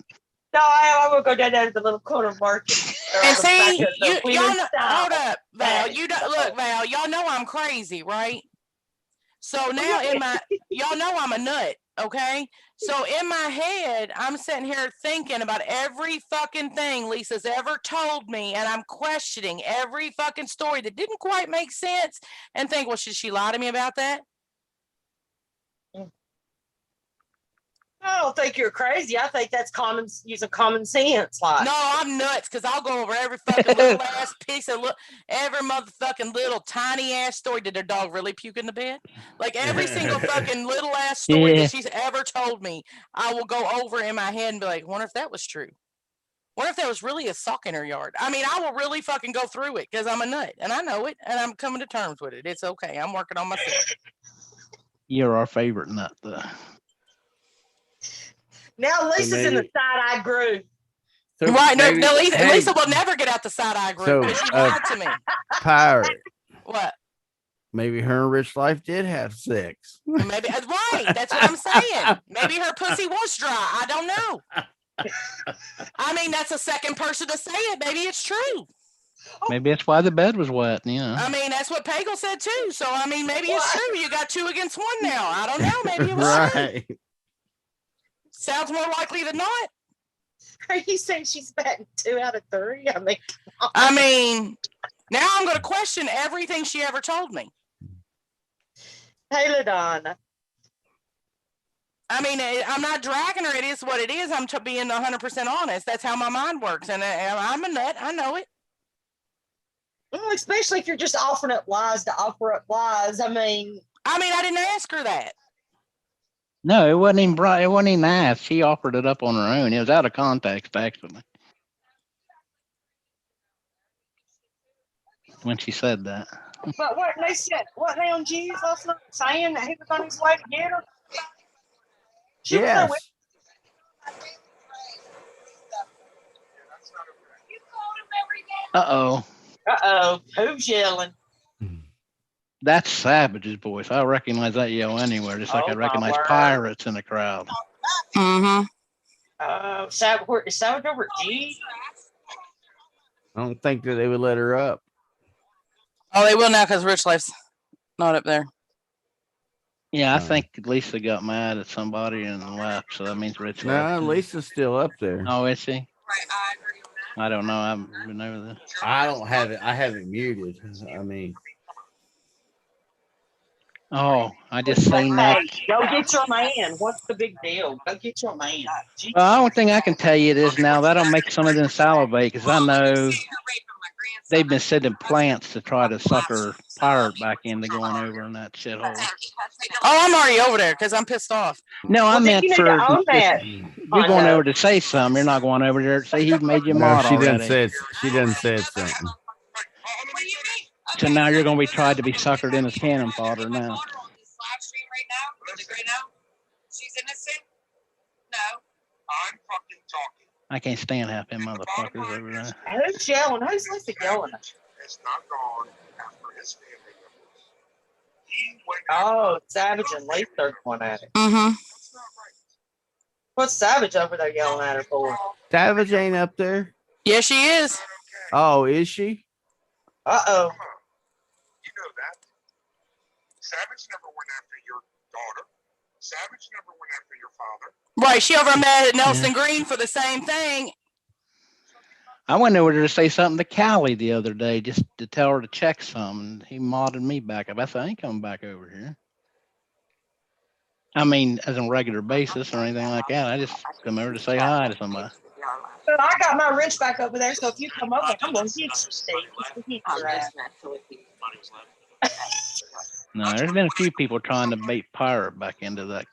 No, I will go down there to the little corner market. And see, y'all know, hold up, Val. Look, Val. Y'all know I'm crazy, right? So now y'all know I'm a nut, okay? So in my head, I'm sitting here thinking about every fucking thing Lisa's ever told me, and I'm questioning every fucking story that didn't quite make sense, and think, well, should she lie to me about that? I don't think you're crazy. I think that's using common sense. Like, no, I'm nuts because I'll go over every fucking little ass piece of every motherfucking little tiny ass story. Did their dog really puke in the bed? Like every single fucking little ass story that she's ever told me, I will go over in my head and be like, wonder if that was true. What if there was really a sock in her yard? I mean, I will really fucking go through it because I'm a nut and I know it and I'm coming to terms with it. It's okay. I'm working on myself. You're our favorite nut, though. Now Lisa's in the side-eye group. So right. No, Lisa will never get out the side-eye group because she lied to me. Pirate. What? Maybe her and Rich Life did have sex. Maybe right. That's what I'm saying. Maybe her pussy was dry. I don't know. I mean, that's a second person to say it. Maybe it's true. Maybe that's why the bed was wet, you know. I mean, that's what Pagel said too. So I mean, maybe it's true. You got 2 against 1 now. I don't know. Maybe it was true. Sounds more likely than not. Are you saying she's batting 2 out of 3? I mean, now I'm going to question everything she ever told me. Hey, LaDonna. I mean, I'm not dragging her. It is what it is. I'm being 100% honest. That's how my mind works. And I'm a nut. I know it. Well, especially if you're just offering up lies to offer up lies. I mean, I didn't ask her that. No, it wasn't even asked. She offered it up on her own. It was out of context, actually, when she said that. But what they said, what they on G's last night saying that he was on his way to get her? Yes. Uh-oh. Who's yelling? That's Savage's voice. I recognize that yell anywhere, just like I recognize pirates in the crowd. Mm-hmm. Is Savage over at G? I don't think that they would let her up. Oh, they will now because Rich Life's not up there. Yeah, I think Lisa got mad at somebody and left, so that means Rich left. No, Lisa's still up there. Oh, is she? I don't know. I haven't been over there. I don't have it. I have it muted. I mean. Oh, I just seen that. Go get your man. What's the big deal? Go get your man. The only thing I can tell you is now that'll make some of them salivate because I know they've been sending plants to try to sucker Pirate back into going over in that shithole. Oh, I'm already over there because I'm pissed off. No, I meant for that. You're going over to say something. You're not going over there to say he made you mad she already. She doesn't say something. So now you're going to be tried to be suckered in as cannon fodder now. She's innocent? No. I'm fucking talking. I can't stand half them motherfuckers over there. Who's yelling? Who's Lisa yelling? It's not gone after his family members. Oh, Savage and Lisa are going at it. Mm-hmm. What's Savage over there yelling at her for? Savage ain't up there. Yeah, she is. Oh, is she? Uh-oh. You know that. Savage never went after your daughter. Savage never went after your father. Right, she over mad at Nelson Green for the same thing. I went over there to say something to Callie the other day just to tell her to check something. He modded me back up. I said, I ain't coming back over here. I mean, as a regular basis or anything like that. I just come over to say hi to somebody. Well, I got my wrench back over there, so if you come over, I'm going to get you, Steve. No, there's been a few people trying to bait Pirate back into that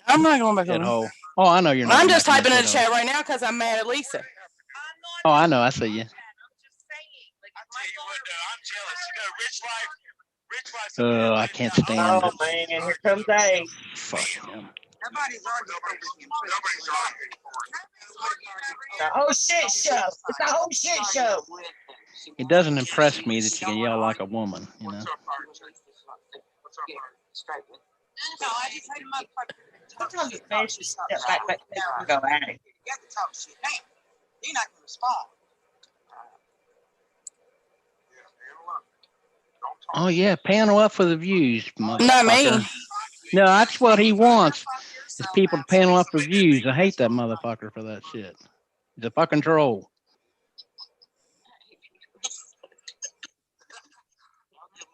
I'm not going back over. hole. Oh, I know you're not. I'm just typing in the chat right now because I'm mad at Lisa. Oh, I know. I see you. I tell you what, though, I'm jealous. You know, Rich Life's Oh, I can't stand Oh it. man, here comes A. Fuck him. Nobody's arguing for him. Nobody's arguing for it. The whole shit show. It's the whole shit show. It doesn't impress me that you can yell like a woman, you know. What's up, Archie? What's up, Archie? No, I just hate motherfucker. Sometimes it's best to step back and go at it. You have to talk shit now. You're not gonna respond. Yeah, handle up. Don't talk. Oh yeah, panel up for the views, Not motherfucker. me. No, that's what he wants. Is people to panel up for views. I hate that motherfucker for that shit. He's a fucking troll.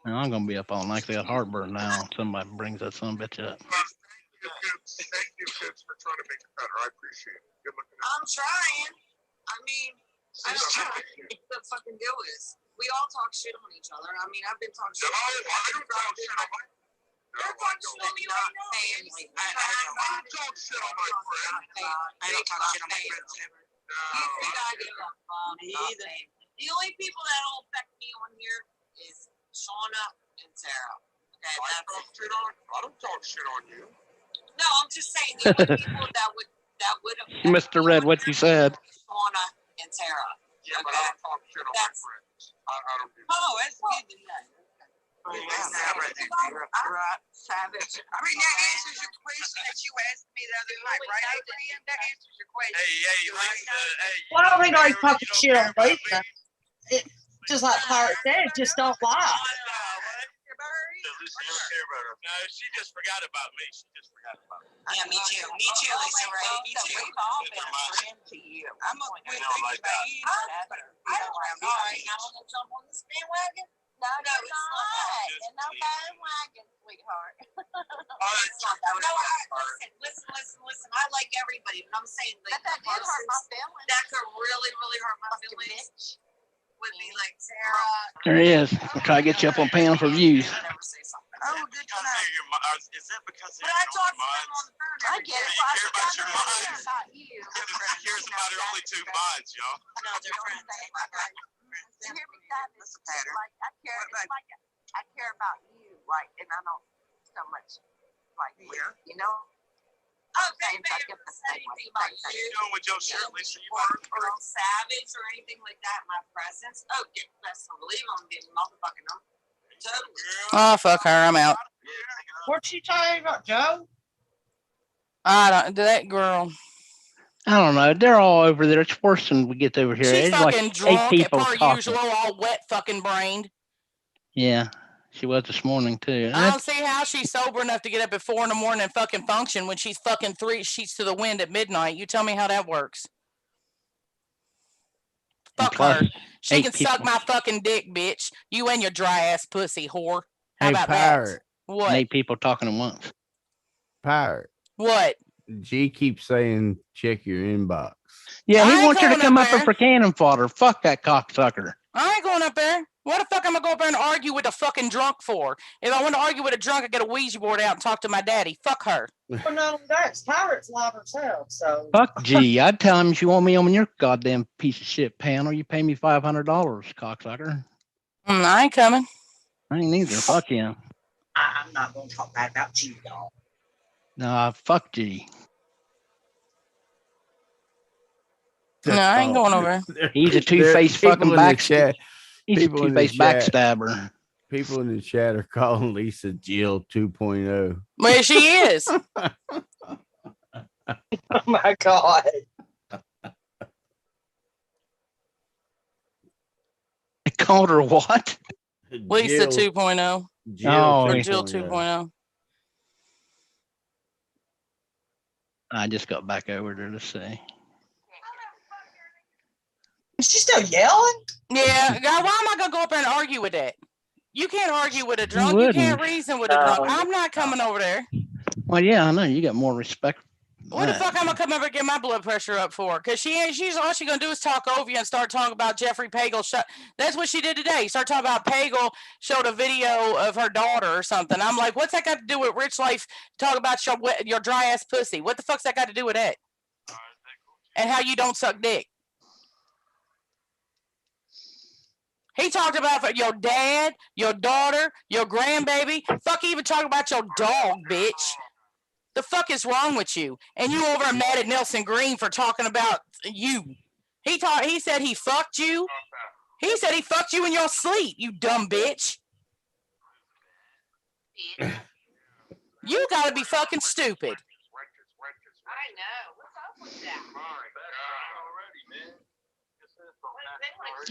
Now, I'm gonna be up all night. I got heartburn now. Somebody brings that son of a bitch up. Thank you, kids, for trying to make it better. I appreciate it. Good looking out. I'm trying. I mean, I don't know what the fucking deal is. We all talk shit on each other. I mean, I've been talking No, shit. I don't talk shit on my. No, You're I talking don't. shit on me right now. Family. I don't talk shit on my friend. I don't talk shit on my friends ever. No. You think I give a fuck? Me either. The only people that'll affect me on here is Shauna and Sarah. Okay, I don't talk shit on you. No, I'm just saying the only people that would affect Mr. me Red, on what you here said? is Shauna and Sarah. Yeah, but I don't talk shit on my friends. I don't do that. Oh, that's good to know. Right, savage. I mean, that answers your question that you asked me the other night, right, Adrian? That answers your question. Hey, Lisa, hey. Well, I don't think I you talk don't shit care on about Lisa. me? It, just like Pirate said, just don't lie. Lisa, you don't care about her. No, she just forgot about me. She just forgot about me. Yeah, me too. Me too, Lisa Ray. Me too. We've all been a friend to you. I'm a You don't like that. I don't all right, now I'm gonna jump on this bandwagon. No, it's not. Just No bandwagon, sweetheart. Alright. Listen. I like everybody, but I'm saying like that did hurt my feelings. That could really hurt my feelings. Would be like Sarah. There he is. I'll try to get you up on panel for views. Never say something. Oh, good to Because know. of your mind. Is that because of But I your talk to them minds? on the phone. I get it. You care about your I minds. care about you. He cares about her only two minds, y'all. No, they're friends. You hear me? That is like I care. It's like I care about you, like, and I don't so much like you know. Oh, they never said anything about What are you. you doing with your shirt, Lisa? You Or want savage or anything like that in my presence. Oh, get best to believe I'm getting motherfucking them. Totally. Oh, fuck her. I'm out. What you talking about, Joe? I don't. That girl. I don't know. They're all over there. It's worse than we get over here. She's It's like fucking 8 drunk people per talking. usual, all wet fucking brained. Yeah, she was this morning too. I don't see how she's sober enough to get up at 4 a.m. and fucking function when she's fucking 3 sheets to the wind at midnight. You tell me how that works. And Fuck plus, her. She 8 can suck people. my fucking dick, bitch. You and your dry ass pussy whore. How Hey, about Pirate. that? What? 8 people talking at once. Pirate. What? G keeps saying check your inbox. Yeah, I he ain't wants her to going come up up for cannon fodder. Fuck that cocksucker. I ain't going up there. What the fuck am I going up there and argue with a fucking drunk for? If I want to argue with a drunk, I get a Ouija board out and talk to my daddy. Fuck her. Well, no, that's Pirate's live herself, so. Fuck G. I'd tell him if you want me on your goddamn piece of shit panel, you pay me $500, cocksucker. I ain't coming. I ain't either. Fuck him. I'm not going to talk bad about you, y'all. Nah, fuck G. No, I ain't going over there. He's a two-faced People fucking in the back. chat- He's a people in the two-faced chat- backstabber. People in the chat are calling Lisa Jill 2.0. Where she is. Oh my God. They called her what? Lisa 2.0. Jill Oh, Or yeah. Jill 2.0. I just got back over there to see. Is she still yelling? Yeah, God, why am I gonna go up there and argue with that? You can't argue with a drunk. You wouldn't. can't reason with a No, drunk. I'm not coming over there. Well, yeah, I know. You got more respect. than What the that. fuck I'm gonna come over and get my blood pressure up for? Cause she's all she gonna do is talk over you and start talking about Jeffrey Pagel. That's what she did today. Start talking about Pagel showed a video of her daughter or something. I'm like, what's that got to do with Rich Life? Talk about your dry ass pussy. What the fuck's that got to do with that? And how you don't suck dick? He talked about your dad, your daughter, your grandbaby. Fuck, he even talking about your dog, bitch. The fuck is wrong with you? And you over mad at Nelson Green for talking about you. He said he fucked you. He said he fucked you in your sleep, you dumb bitch. You gotta be fucking stupid. I know. What's up with that?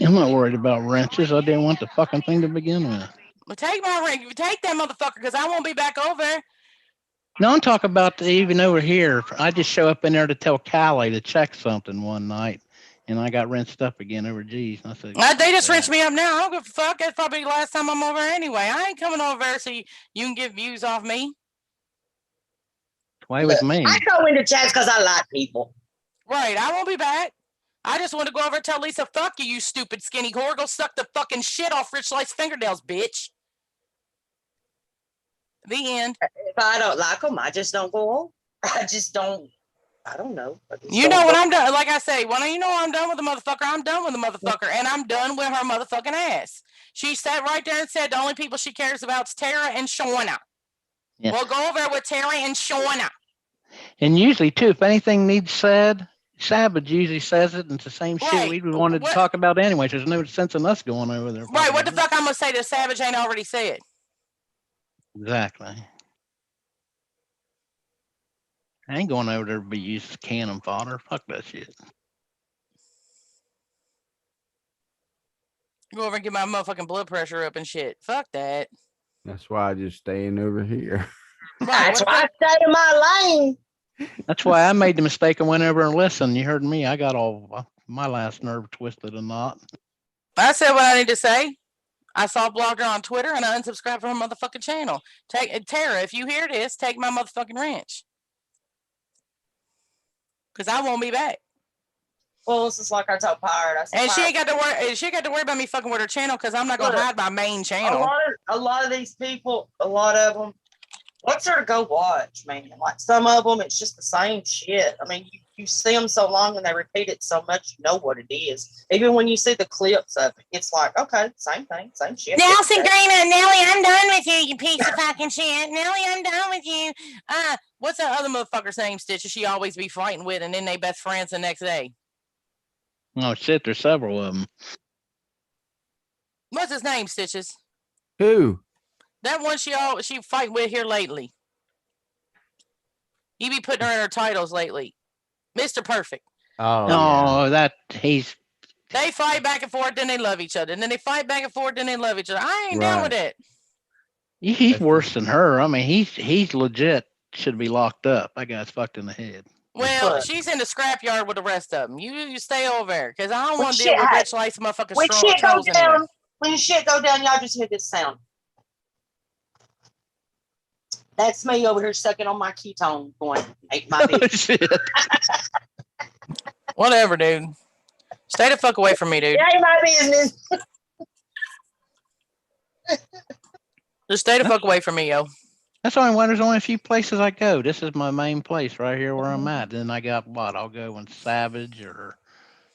I'm not worried about wrenches. I didn't want the fucking thing to begin with. Well, take my ring. Take that motherfucker, because I won't be back over. No, I'm talking about even over here. I just show up in there to tell Callie to check something one night, and I got rinsed up again over G's. And I said, They just rinsed me up now. I don't give a fuck. That's probably the last time I'm over anyway. I ain't coming over there so you can get views off me. why with me? I go into chats because I like people. Right. I won't be back. I just want to go over and tell Lisa, fuck you, you stupid skinny whore. Go suck the fucking shit off Rich Light's fingernails, bitch. The end. If I don't like them, I just don't go on. I just don't. I don't know. You know when I'm done, like I say, when you know I'm done with the motherfucker, I'm done with the motherfucker, and I'm done with her motherfucking ass. She sat right there and said the only people she cares about is Tara and Shauna. Yes. We'll go over there with Tara and Shauna. And usually, too, if anything needs said, Savage usually says it, and it's the same shit Right. we wanted to talk about anyway. There's no sense in us going over there. Right, what the fuck I'm gonna say that Savage ain't already said? Exactly. I ain't going over there to be used as cannon fodder. Fuck that shit. Go over and get my motherfucking blood pressure up and shit. Fuck that. That's why I just staying over here. Right, That's what why I stay in my lane. That's why I made the mistake and went over and listened. You heard me. I got all my last nerve twisted a knot. I said what I need to say. I saw blogged her on Twitter and I unsubscribed from her motherfucking channel. Tara, if you hear this, take my motherfucking wrench. Cause I won't be back. Well, this is like I told Pirate. I said, And she Pirate, ain't got to worry. She ain't got to worry about me fucking with her channel because I'm not gonna Look, hide my main a channel. lot of these people, a lot of them, what's there to go watch, man? Like some of them, it's just the same shit. I mean, you see them so long and they repeat it so much, you know what it is. Even when you see the clips of it, it's like, okay, same thing, same shit. Nelson Green and Nelly, I'm done with you, you piece of fucking shit. Nelly, I'm done with you. What's that other motherfucker's name, Stitches? She always be fighting with, and then they best friends the next day. Oh shit, there's several of them. What's his name, Stitches? Who? That one she fight with here lately. You be putting her in her titles lately. Mr. Perfect. Oh, No, that he's They fight back and forth, then they love each other. And then they fight back and forth, then they love each other. I ain't down with it. he's worse than her. I mean, he's legit should be locked up. That guy's fucked in the head. Well, But- she's in the scrapyard with the rest of them. You stay over there, because I don't When want to shit deal with ha- Rich Lights motherfucking When shit go trolls anyway. down, when shit go down, y'all just hear this sound. That's me over here sucking on my ketone going, ain't my bitch. Shit. Whatever, dude. Stay the fuck away from me, dude. It ain't my business. Just stay the fuck away from me, yo. That's only why there's only a few places I go. This is my main place right here where I'm at. Then I got what? I'll go when Savage or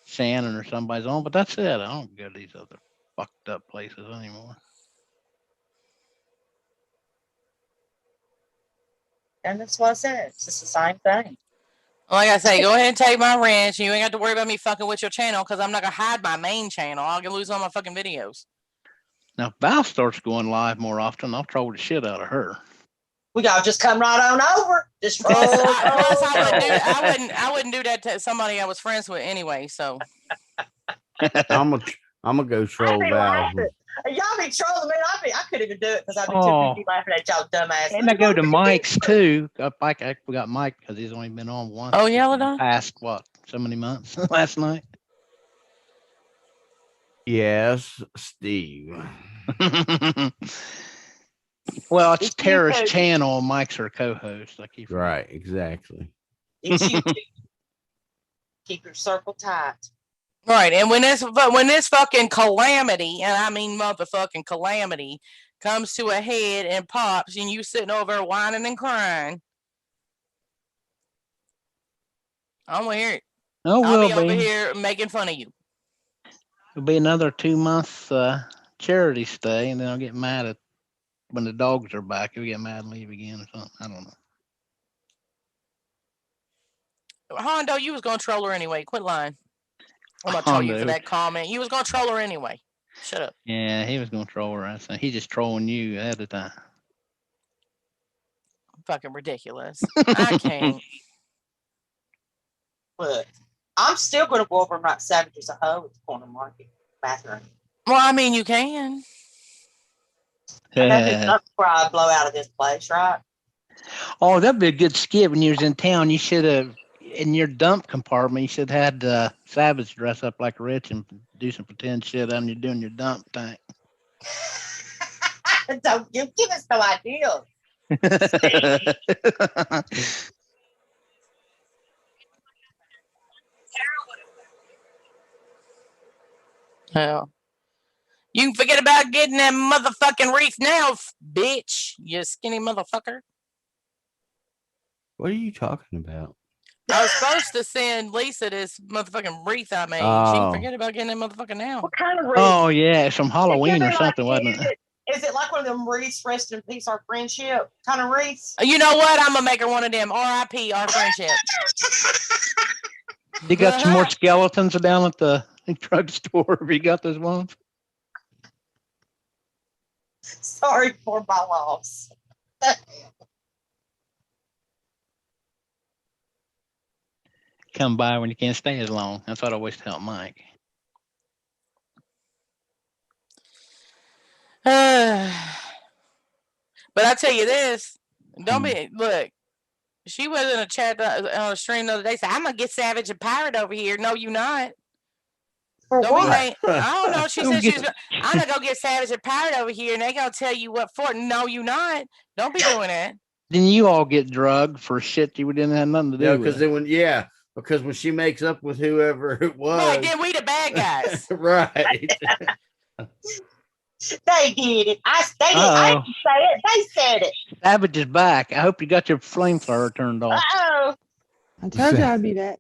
Shannon or somebody's on, but that's it. I don't go to these other fucked up places anymore. And that's what I said. It's just the same thing. Like I say, go ahead and take my wrench. You ain't got to worry about me fucking with your channel, because I'm not going to hide my main channel. I'll lose all my fucking videos. Now, if Val starts going live more often, I'll troll the shit out of her. We gotta just come right on over. Just roll. Plus, roll, I wouldn't do that to somebody I was friends with anyway. So I'm gonna go troll be Val. laughing. Y'all be trolling me. I couldn't even do it because I'd be Oh. too busy laughing at y'all dumbass. And I go to Mike's too. We got Mike because he's only been on once. Oh, yeah, Ladon? Past what? So many months last night. Yes, Steve. Well, it's It's you, Tara's Cody. channel. Mike's her co-host. I keep Right, exactly. It's you two. Keep your circle tight. right, and when this fucking calamity, and I mean motherfucking calamity, comes to a head and pops, and you sitting over there whining and crying, I'm gonna hear it. Oh, I'll will be over be. here making fun of you. It'll be another 2 month charity stay, and then I'll get mad at when the dogs are back. He'll get mad and leave again or something. I don't know. Hondo, you was gonna troll her anyway. Quit lying. I'm gonna troll you for Hondo. that comment. You was gonna troll her anyway. Shut up. Yeah, he was gonna troll her. I said he's just trolling you at the time. Fucking ridiculous. I can't. Look, I'm still going to go over and write Savage as a hoe at the corner market bathroom. Well, I mean, you can. That's just before I blow out of this place, right? Oh, that'd be a good skit when you was in town. You should have, in your dump compartment, you should have had Savage dress up like Rich and do some pretend shit on you doing your dump tank. Don't give us no idea. Hell. You can forget about getting that motherfucking wreath now, bitch. You skinny motherfucker. What are you talking about? I was supposed to send Lisa this motherfucking wreath I made. She Oh. can forget about getting that motherfucker now. What kind of wreath? Oh yeah, it's from Halloween or Is it something, wasn't it? Is it like one of them wreaths, rest in peace, our friendship kind of wreaths? You know what? I'm gonna make her one of them. R.I.P. our friendship. You got some more skeletons down at the drugstore. Have you got those ones? Sorry for my loss. Come by when you can't stay as long. That's what I always tell Mike. But I tell you this, don't be look. She was in a chat on a stream the other day. Said, "I'm gonna get Savage and Pirate over here." No, you not. For Don't be what? late. I don't know. She Don't said she's. get- I'm gonna go get Savage and Pirate over here, and they gonna tell you what for. No, you not. Don't be doing that. Then you all get drugged for shit you didn't have nothing to do No, with. because then because when she makes up with whoever it was, Right, then we the bad guys. right. They did it. I didn't say it. They said it. Savage is back. I hope you got your flamethrower turned off. Uh-oh. I told you I'd be back.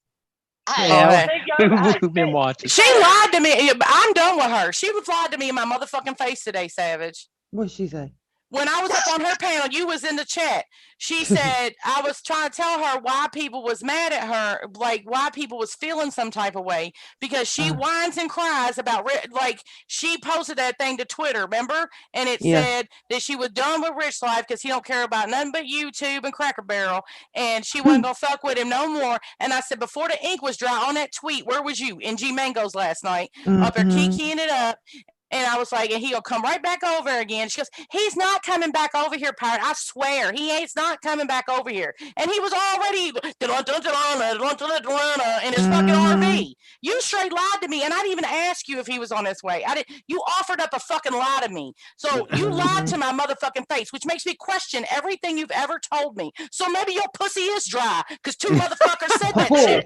Yeah, I we've been watching. She lied to me. I'm done with her. She was lied to me in my motherfucking face today, Savage. What'd she say? When I was up on her panel, you was in the chat. She said I was trying to tell her why people was mad at her, like why people was feeling some type of way because she whines and cries about like she posted that thing to Twitter, remember? And it said that she was done with Rich Life because he don't care about nothing but YouTube and Cracker Barrel, and she wasn't gonna fuck with him no more. And I said before the ink was dry on that tweet, where was you in G Mango's last night? Up there kikiing it up. And I was like, and he'll come right back over again. She goes, he's not coming back over here, Pirate. I swear, he's not coming back over here. And he was already in his fucking RV. You straight lied to me, and I didn't even ask you if he was on his way. I didn't. You offered up a fucking lie to me. So you lied to my motherfucking face, which makes me question everything you've ever told me. So maybe your pussy is dry, because 2 motherfuckers said that shit.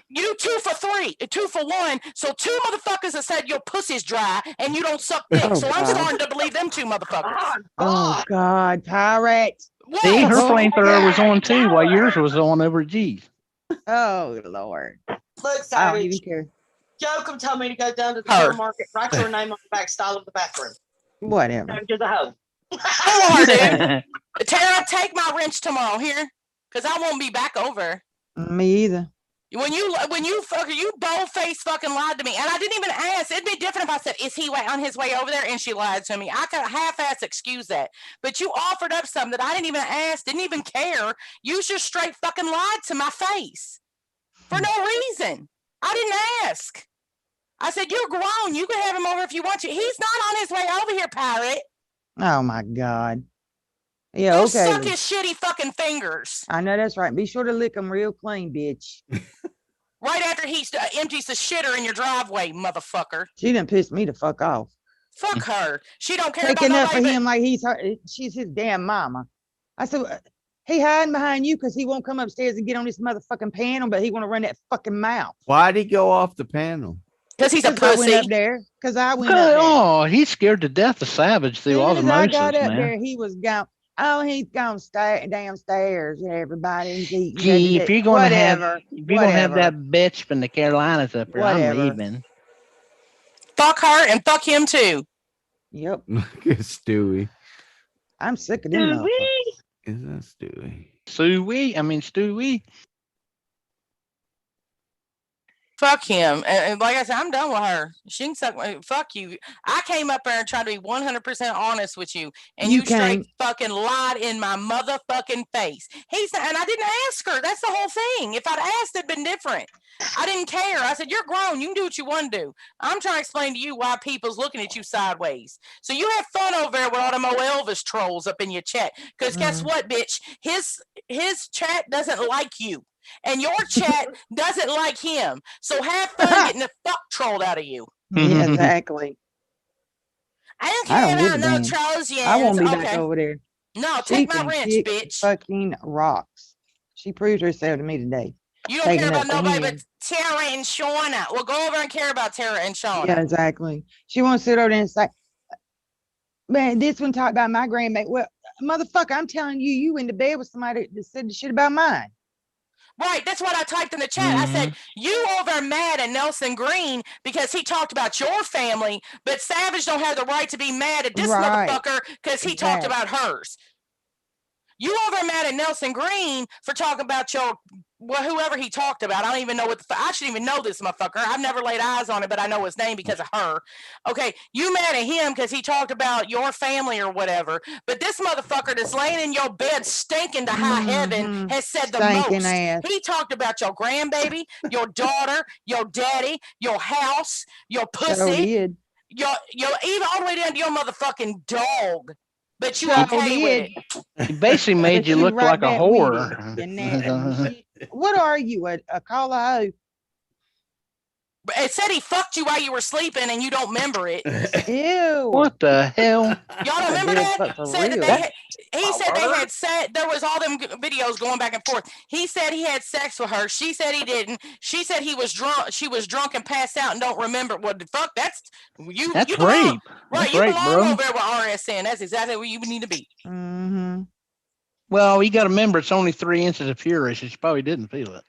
You 2 for 3, 2 for 1. So 2 motherfuckers that said your pussy's dry and you don't suck dick. So I'm starting to believe them 2 motherfuckers. Oh God, Pirate. See, her What? flamethrower was on too, while yours was on over G's. Oh Lord. Look, I don't Savage. even care. Jokum told me to go down to the Her. supermarket, write your name on the back style of the bathroom. Whatever. Savage is a hoe. Come on, dude. Tara, take my wrench tomorrow here, because I won't be back over. Me either. When you bold face fucking lied to me, and I didn't even ask. It'd be different if I said, "Is he on his way over there?" and she lied to me. I could half-ass excuse that, but you offered up something that I didn't even ask, didn't even care. You just straight fucking lied to my face for no reason. I didn't ask. I said, "You're grown. You can have him over if you want to." He's not on his way over here, Pirate. Oh my God. Yeah, Go okay. suck then. his shitty fucking fingers. I know that's right. Be sure to lick them real clean, bitch. Right after he empties the shitter in your driveway, motherfucker. She done pissed me the fuck off. Fuck her. She don't care Taking about up for nobody. him like she's his damn mama. I said, he hiding behind you because he won't come upstairs and get on this motherfucking panel, but he want to run that fucking mouth. Why'd he go off the panel? Because he's a 'Cause I went pussy. up there. Because I went up there. Oh, he's scared to death of Savage through all As the soon as I motions, got up man. there, he was gone. Oh, he's gone downstairs. Everybody, he's eating. Gee, if you're gonna whatever, if you're gonna have whatever, that bitch from the Carolinas up here, I'm whatever. leaving. Fuck her and fuck him too. Yep, Look at Stewie. I'm sick of them. motherfuckers. Is that Stewie? Stewie. Fuck him. And like I said, I'm done with her. She can suck my fuck you. I came up there and tried to be 100% honest with you, and you straight can't. fucking lied in my motherfucking face. And I didn't ask her. That's the whole thing. If I'd asked, it'd been different. I didn't care. I said, you're grown. You can do what you want to do. I'm trying to explain to you why people's looking at you sideways. So you have fun over there with all them old Elvis trolls up in your chat. Because guess what, bitch? His chat doesn't like you. And your chat doesn't like him. So have fun getting the fuck trolled out of you. Yeah, exactly. I don't I care don't give about a no damn. trolls yet. I won't be Okay. back over there. No, She take my can wrench, kick bitch. fucking rocks. She proved herself to me today. You don't care taking about up for nobody him. but Tara and Shauna. Well, go over and care about Tara and Shauna. Yeah, exactly. She wants to sit over there and say, man, this one talked about my grandmate. Well, motherfucker, I'm telling you, you in the bed with somebody that said the shit about mine. Right, that's what I typed in the chat. I said, you over mad at Nelson Green because he talked about your family, but Savage don't have the right to be mad at this Right. motherfucker because he talked Exactly. about hers. You over mad at Nelson Green for talking about whoever he talked about. I don't even know I shouldn't even know this motherfucker. I've never laid eyes on it, but I know his name because of her. Okay, you mad at him because he talked about your family or whatever. But this motherfucker that's laying in your bed stinking to high heaven has said the Stinking most. ass. He talked about your grandbaby, your daughter, your daddy, your house, your So pussy, did. your even all the way down to your motherfucking dog. But you So okay with did. it? He basically made But you she look right like a back with whore. it, you nasty shit. What are you, a call a hoe? It said he fucked you while you were sleeping and you don't remember it. Ew. What the hell? Y'all don't remember Did that? fuck for Said that real. they had, he said they had said there was all them videos going back and forth. He said he had sex with her. She said he didn't. She said he was drunk. She was drunk and passed out and don't remember. What the fuck? That's you. That's you belong, rape. right? That's You rape, belong bro. over there with RSN. That's exactly where you need to be. Mm-hmm. Well, you got to remember it's only 3 inches of fury, so she probably didn't feel it.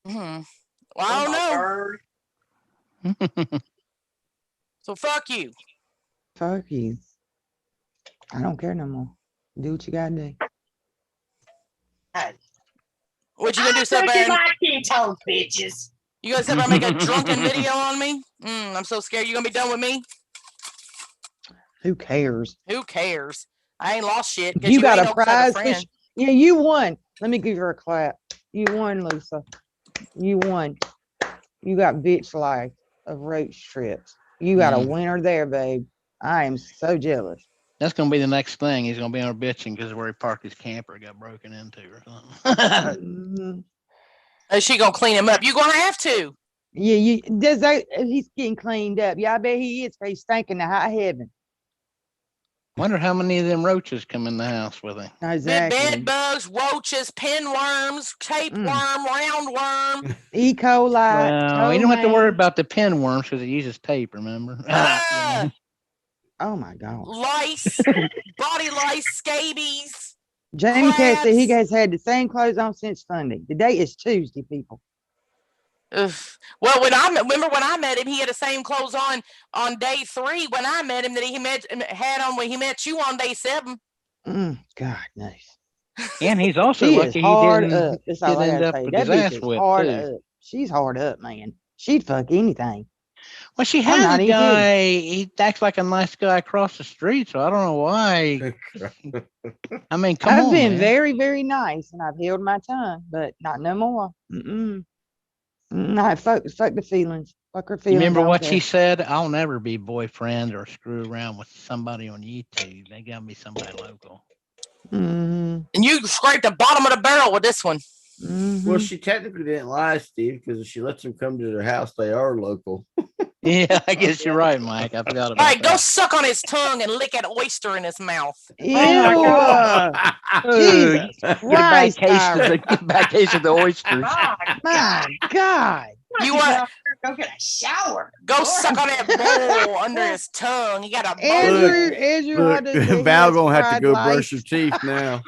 Mm-hmm. Well, I don't know. So fuck you. Fuck you. I don't care no more. Do what you gotta do. What you gonna do, sit there? my keto, bitches. You gonna sit there and make a drunken video on me? I'm so scared. You gonna be done with me? Who cares? Who cares? I ain't lost shit. 'Cause You got ain't a no clever prize friend. fish. Yeah, you won. Let me give her a clap. You won, Lisa. You won. You got bitch life of roach strips. You got a winner there, babe. I am so jealous. That's going to be the next thing. He's going to be on her bitching because where he parked his camper got broken into or something. Mhm. Is she gonna clean him up? You gonna have to. Yeah, he's getting cleaned up. Yeah, I bet he is. 'Cause he's stinking to high heaven. Wonder how many of them roaches come in the house with him. Exactly. Bed bugs, roaches, pinworms, tapeworm, roundworm. E. coli. Well, you don't have to toe worry man. about the pinworms because it uses tape, remember? Oh my God. Lice, body lice, scabies. Jamie Cat said he crabs. has had the same clothes on since Sunday. Today is Tuesday, people. Ugh. Well, when I met him, he had the same clothes on day 3 when I met him that he had on when he met you on day 7. God knows. And he's also She is lucky he hard didn't up. That's all I end gotta up say. with That his bitch ass is whipped, hard too. up. She's hard up, man. She'd fuck anything. Well, she I'm had not a even guy, he acts like a nice guy across the street, so I don't know why. I mean, come I've on, been man. very, very nice, and I've held my tongue, but not no more. No, fuck the feelings. Fuck her You feelings. remember I don't what care. she said? I'll never be boyfriend or screw around with somebody on YouTube. They gotta be somebody local. Mhm. And you scraped the bottom of the barrel with this one. Well, she technically didn't lie, Steve, because if she lets them come to their house, they are local. Yeah, I guess you're right, Mike. I forgot All about right, go that. suck on his tongue and lick an oyster in his mouth. Ew. Ooh, Jesus get a bad Christ, case of Tyra. the get a bad case of the oysters. My God. You want Go get a shower. Go suck on that bowl under his tongue. He got a bowl. Andrew, how Look, does he Val has gonna have to fried go lice? brush her teeth now.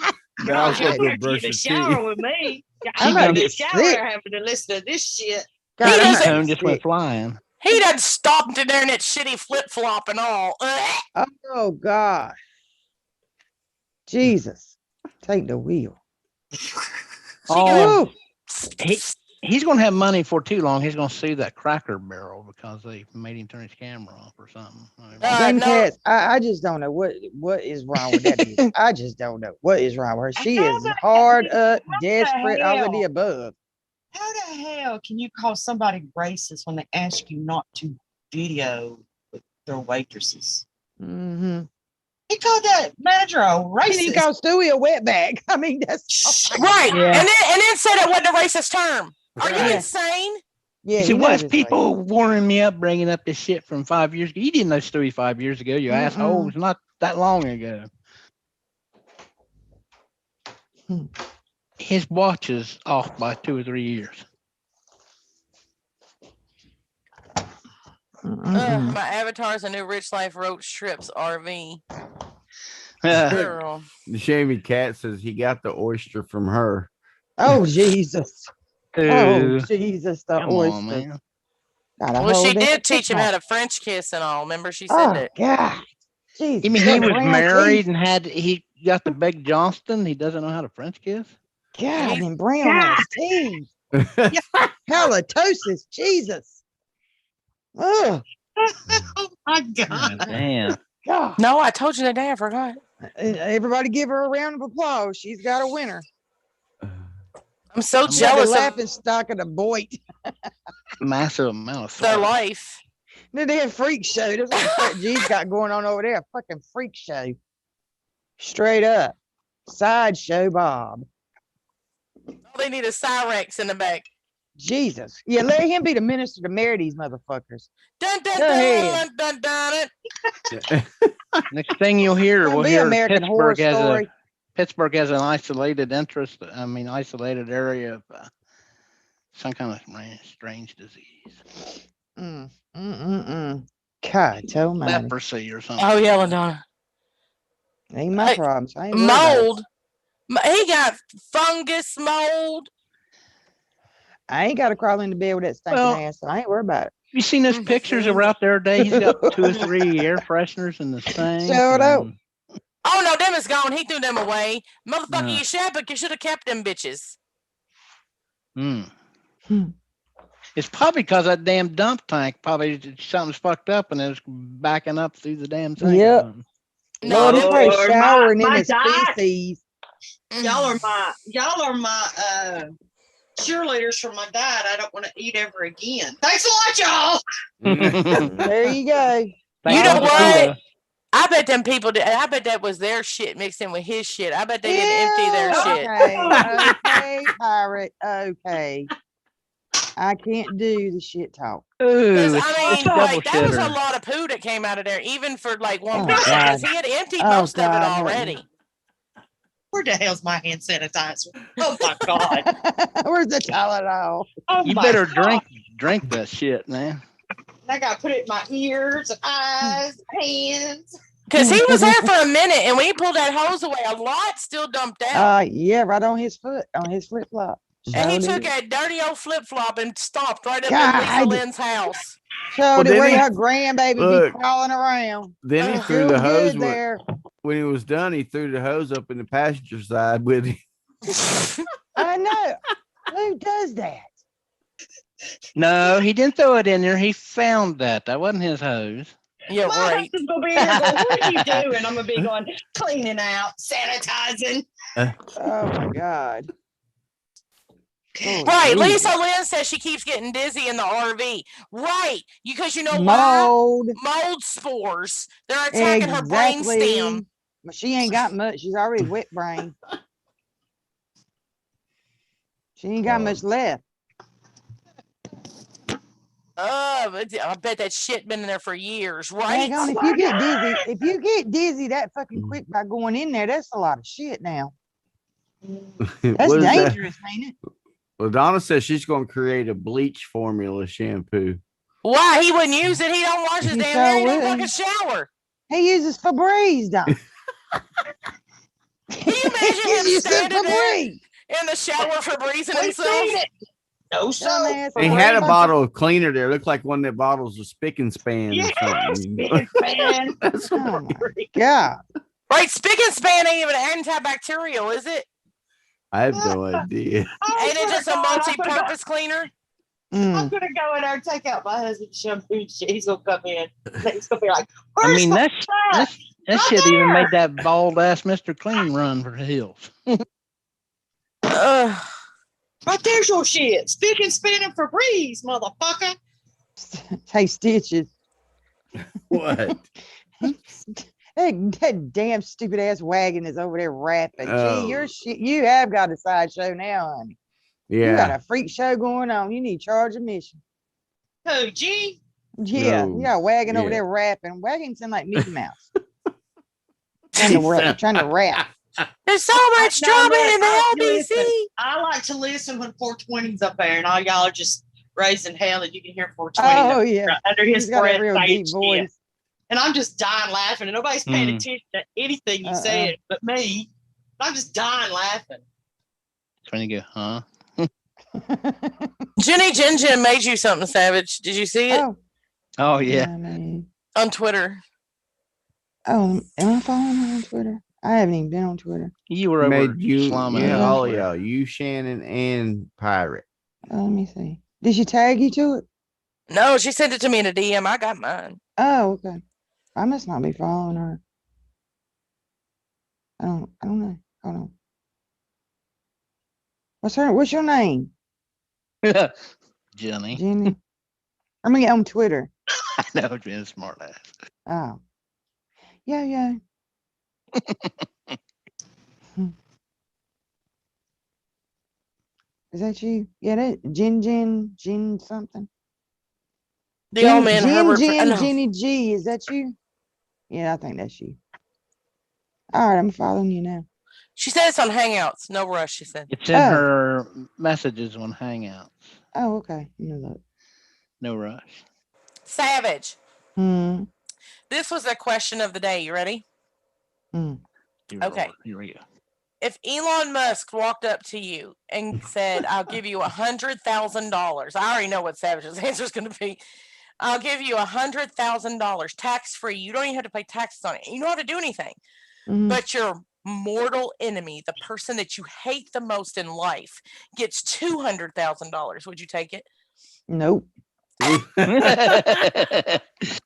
Val's You gonna better go brush get her a shower teeth. with me. I'm I'm gonna gonna get get shower sick. having to listen to this shit. God, He I'm doesn't- gonna Tongue get just went sick. flying. He done stomped in there in that shitty flip flop and all. Oh God. Jesus. Take the wheel. Oh, Woo. he's going to have money for too long. He's going to sue that Cracker Barrel because they made him turn his camera off or something. Them no. cats, I just don't know what is wrong with that bitch. I just don't know what is wrong with her. She How is the hard hell- up, what the desperate, all of the hell? above. How the hell can you call somebody racist when they ask you not to video with their waitresses? Mm-hmm. He called that manager a He racist. called Stewie a wetback. I mean, that's Right. Yeah. And then said it wasn't a racist term. Are you Yeah. insane? yeah. See, he why knows is it's people warning me up bringing up this shit from 5 years ago? You didn't know Stewie 5 years ago, you asshole. It's not that long ago. Hmm. His watch is off by 2 or 3 years. Mm-mm. My avatar's a new Rich Life Roach Trips RV. Yeah. Girl. The Shamey Cat says he got the oyster from her. Oh Jesus! Oh Ooh, Jesus! The come on, oyster. man. Gotta Well, she hold that did teach him shit how off. to French kiss and all. Remember, she said Oh that. God! Jesus! You mean that he was brown married teeth. and he got the Big Johnston? He doesn't know how to French kiss? God, He- and brown ass teeth. Halitosis. Jesus. Oh Oh my God. Damn. God! No, I told you that day. I forgot. Everybody, give her a round of applause. She's got a winner. I'm so I'm She's jealous the of laughing stock of the boy. Massive amount of their salt. life. The damn freak show. That's what Fat G's got going on over there. A fucking freak show. Straight up. Sideshow Bob. All they need is Cyrex in the back. Jesus. Yeah, let him be the minister to marry these motherfuckers. Dun, dun, Go dun, ahead. dun, dun, dun. Next thing you'll hear, Gonna we'll be hear American Horror Story. Pittsburgh has an isolated isolated area of some kind of strange disease, God, almighty. leprosy or something. Oh, yeah, LaDonna. Ain't my Hey, problems. I ain't worried about it. Mold. He got fungus mold. I ain't got to crawl into bed with that stinking Well, ass. So I ain't worried about it. You seen those pictures that were out there today? He's got 2 or 3 air fresheners in the sink. Shut up. and- Oh, no, them is gone. He threw them away. Motherfucker, No. you should, but you should have kept them bitches. Mm. Hmm. It's probably because that damn dump tank something's fucked up and it's backing up through the damn thing. Yep. Lord, he's probably Lord, showering in my his God. feces. Y'all are my cheerleaders for my diet. I don't want to eat ever again. Thanks a lot, y'all. There you go. You know Uncle what? Peter. I bet them people did. I bet that was their shit mixed in with his shit. I bet they didn't empty their shit. Okay, okay, pirate. Okay. I can't do the shit talk. Ooh, 'Cause, it's I mean, double like, that was a shitter. lot of poo that came out of there, even for like one Oh, person, God. because he had emptied Oh, most of it God, help me. already. Where the hell's my hand sanitizer? Oh my God. Where's the Tylenol? Oh You my better God. drink that shit, man. I got to put it in my ears, eyes, hands. Because he was there for a minute, and when he pulled that hose away, a lot still dumped out. Yeah, right on his foot, on his flip flop. And he took a dirty old flip flop and stomped right up in Lisa God. Lynn's house. Showed it then where he- her grandbaby Look. be crawling around. Then he Oh, threw Feel the hose good when, there. when he was done. He threw the hose up in the passenger side with him. I know. Who does that? No, he didn't throw it in there. He found that. That wasn't his hose. Yeah, My right. husband's gonna be in here going, what are you doing? I'm gonna be going, cleaning out, sanitizing. Oh my God. Oh, Right. Jesus. Lisa Lynn says she keeps getting dizzy in the RV. Right. Because you know why? Mold. Mold spores. They're attacking her brain Exactly. stem. But she ain't got much. She's already wet brain. She ain't got much left. But I bet that shit been in there for years, right? Hang on, if you get dizzy that fucking quick by going in there, that's a lot of shit now. That's What is that? dangerous, ain't it? Well, Donna says she's going to create a bleach formula shampoo. Why? He wouldn't use it. He don't wash his He damn sure hair. He don't would. fucking shower. He uses Febreze, Don. Can you imagine him He uses standing there Febreze. in the shower for breezing We himself? seen it. No soap. Dumbass He had a Febreze. bottle of cleaner there. Looked like one of the bottles of Spick and Span or Yes, something. man. That's Oh what my God. Right, spick and span ain't even antibacterial, is it? I have no idea. Oh, Ain't it just a God, I'm gonna go- multi-purpose cleaner? Mm. I'm gonna go in there and take out my husband's shampoo and shit. He's gonna come in. He's gonna be like, I "Where's mean, my that stuff?" that Right shit even there. made that bald ass Mr. Clean run for the hills. Ugh. Right there's your shit. Spick and spanning for breeze, motherfucker. Hey, Stitches. What? That damn stupid ass wagon is over there rapping. Oh. Gee, your shit. You have got a sideshow now, honey. You got Yeah. a freak show going on. You need charge admission. Who, G? Yeah, No, you got a wagon over yeah. there rapping. Wagon sound like Mickey Mouse. He trying to rap. There's so much No, drama look, in the listen, LBC. I like to listen when 420's up there and all y'all are just raising hell and you can hear 420 Oh yeah, under his he's got breath a real saying deep shit. voice. And I'm just dying laughing and nobody's paying Mm. attention to anything you Uh-uh. said but me. I'm just dying laughing. That's when you go, huh? Jenny Jin Jin made you something, Savage. Did you see it Oh Oh yeah. I mean, on Twitter? oh, am I following her on Twitter? I haven't even been on Twitter. You were over Made you, slumming yeah, it. all of y'all, you, Shannon, and Pirate. Let me see. Did she tag you to it? No, she sent it to me in a DM. I got mine. Oh, okay. I must not be following her. I don't know. Hold on. What's your name? Jenny. Jenny? I mean on Twitter. I know, Jen's smart ass. Oh. Yeah. Is that you? Yeah, that Jin something. The old man Herbert. no. Jenny G. Is that you? Yeah, I think that's you. All right, I'm following you now. She said it's on Hangouts. No rush, she said. It's in Oh. her messages on Hangouts. Oh, okay. Let me look. No rush. Savage. Hmm. This was a question of the day. You ready? Hmm. Dear Okay. Lord, here we go. If Elon Musk walked up to you and said, I'll give you $100,000, I already know what Savage's answer is going to be. I'll give you $100,000 tax free. You don't even have to pay taxes on it. You don't have to do anything. Mhm. But your mortal enemy, the person that you hate the most in life, gets $200,000. Would you take it? Nope.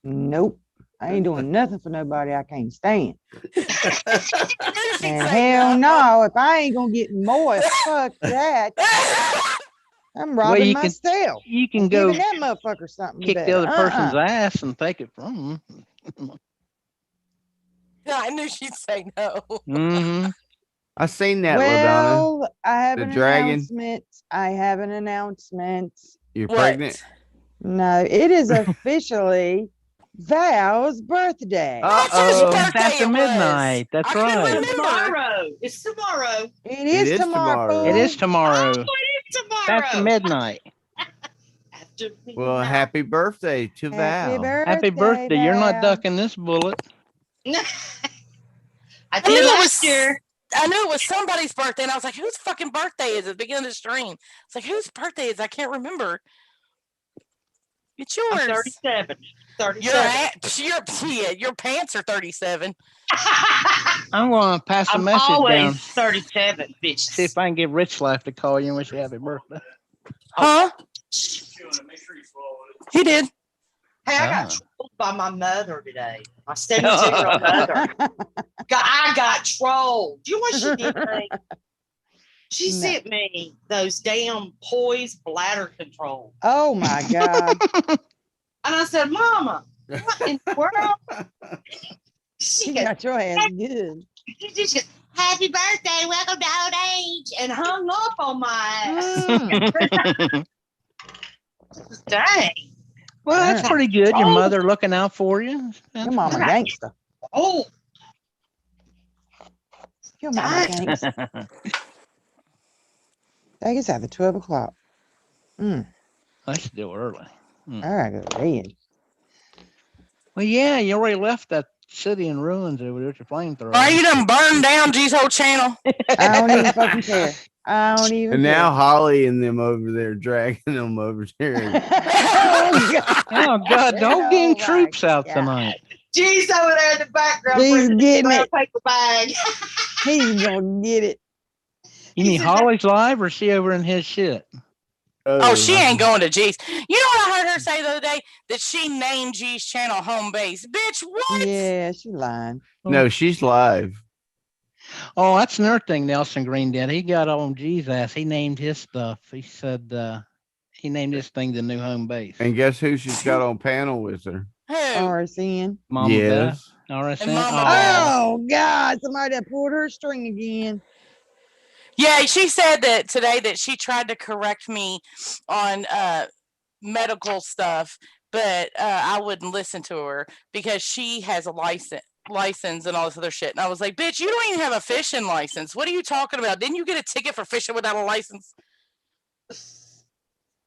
Nope. I ain't doing nothing for nobody I can't stand. She'd And say hell no, if I ain't gonna get more, fuck that. I'm Well, robbing you can- myself. You can and go giving that motherfucker something kick better. the other person's Uh-uh. ass and take it from them. I knew she'd say no. Mm-hmm. I seen that, LaDonna. Well, I have The an dragon. announcement. I have an announcement. You're What? pregnant? No, it is officially Val's birthday. That's whose Uh-oh. birthday It's after it was. midnight. That's I couldn't right. remember. Tomorrow. It's tomorrow. It is is tomorrow. tomorrow. It is fool. tomorrow. It's tomorrow. It's after midnight. After Well, midnight. happy birthday to Happy Val. birthday. Happy birthday. You're not Val. ducking this bullet. I I knew did it last was year. I knew it was somebody's birthday, and I was like, "Whose fucking birthday is it?" Beginning of the stream, it's like, "Whose birthday is it? I can't remember." It's I'm yours. 37. Your 37. your pants are 37. I'm going to pass a I'm message always down. 37, bitch. See if I can get Rich Life to call you and wish you happy birthday. Huh? He did. Hey, I got Ah. trolled by my mother today. My 72-year-old mother. I got trolled. Do you know what she did to me? She No. sent me those damn poise bladder control. Oh my God. And I said, Mama, what in the world? She She goes, got your ass good. she goes, happy birthday, welcome to old age, and hung up on my ass. Mm. Dang. Well, that's pretty good. Your mother looking out for you. Your mama right. gangster. Oh, Your mama Dang. gangster. Take us after 12 o'clock. That's still early. All right, go to bed. Well, yeah, you already left that city in ruins over there with your flamethrower. Are you done burned down G's whole channel? I don't even fucking care. I don't even And care. now Holly and them over there dragging them over there. Oh, God. Oh, God, don't get Oh, any troops my out God. tonight. G's over there in the background. He's putting the getting brown it. paper bag. He's gonna get it. You He mean said, Holly's live or is she over in his shit? Oh, she ain't going to G's. You know what I heard her say the other day? That she named G's channel Home Base. Bitch, what? Yeah, she lying. No, she's live. Oh, that's another thing Nelson Green did. He got on G's ass. He named his stuff. He said he named this thing the new home base. And guess who she's got on panel with her? Who? RSN. Mama Yes. Beth. RSN. And Mama Oh. Beth. Oh God, somebody that pulled her string again. Yeah, she said that today that she tried to correct me on medical stuff, but I wouldn't listen to her because she has a license and all this other shit. And I was like, bitch, you don't even have a fishing license. What are you talking about? Didn't you get a ticket for fishing without a license?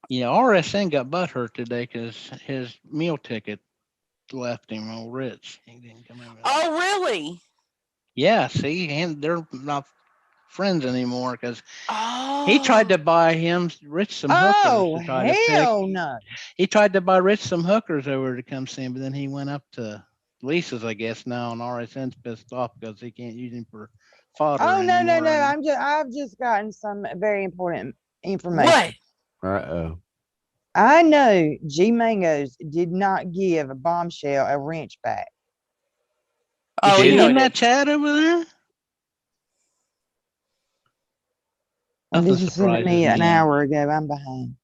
Yeah, RSN got butthurt today because his meal ticket left him, old Rich. He didn't come over. Oh, really? Yeah, see, and they're not friends anymore because Oh. he tried to buy Rich some hookers. Oh to try to pick. hell no. He tried to buy Rich some hookers over to come see him, but then he went up to Lisa's, I guess, now, and RSN's pissed off because he can't use him for fodder. Oh no no no. anymore. I've just gotten some very important information. What? Uh-oh. I know G Mangos did not give a bombshell a wrench back. Oh, Is you she know in it that did. chat over there? And Nothing this was sent to surprises me an me. hour ago. I'm behind.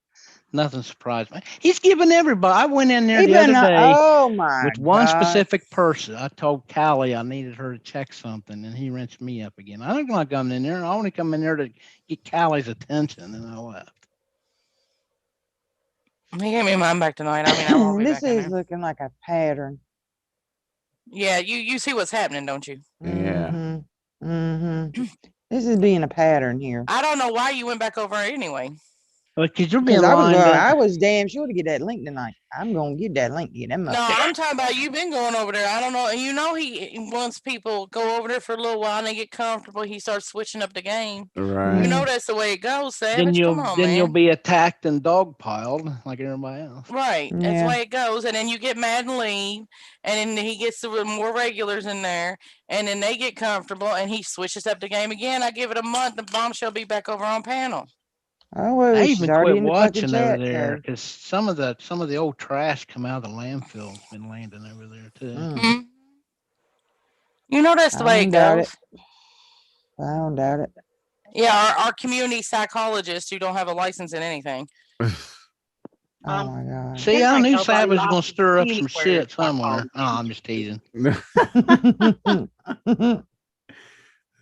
Nothing surprised me. He's giving everybody. I went in there He the other been, day oh my with one God. specific person. I told Callie I needed her to check something, and he wrenched me up again. I don't want to come in there. I only come in there to get Callie's attention, and I left. He gave me mine back tonight. I mean, I won't be This back in is there. looking like a pattern. Yeah, you see what's happening, don't you? Yeah. Mm-hmm. Mm-hmm. This is being a pattern here. I don't know why you went back over anyway. Because you're being Because lined up. I was damn sure to get that link tonight. I'm gonna get that link. Get them No, up. I'm talking about you've been going over there. I don't know. You know, he once people go over there for a little while and they get comfortable, he starts switching up the game. Right. You know that's the way it goes, Then Savage. you'll Come on, then man. you'll be attacked and dogpiled like everybody else. Right. That's Yeah. the way it goes. And then you get mad and leave. And then he gets the more regulars in there. And then they get comfortable and he switches up the game again. I give it a month, the bombshell be back over on panel. Oh well, I she's even already quit in the fucking watching over chat. there So. because some of the old trash come out of the landfill has been landing over there too. Mm-hmm. You know that's the way it I don't doubt goes. I don't doubt it. Yeah, our community psychologists who don't have a license in anything. Oh my God. See, Seems I like knew nobody Savage was gonna likes stir up some anywhere shit it's like somewhere. home. Oh, I'm just teasing.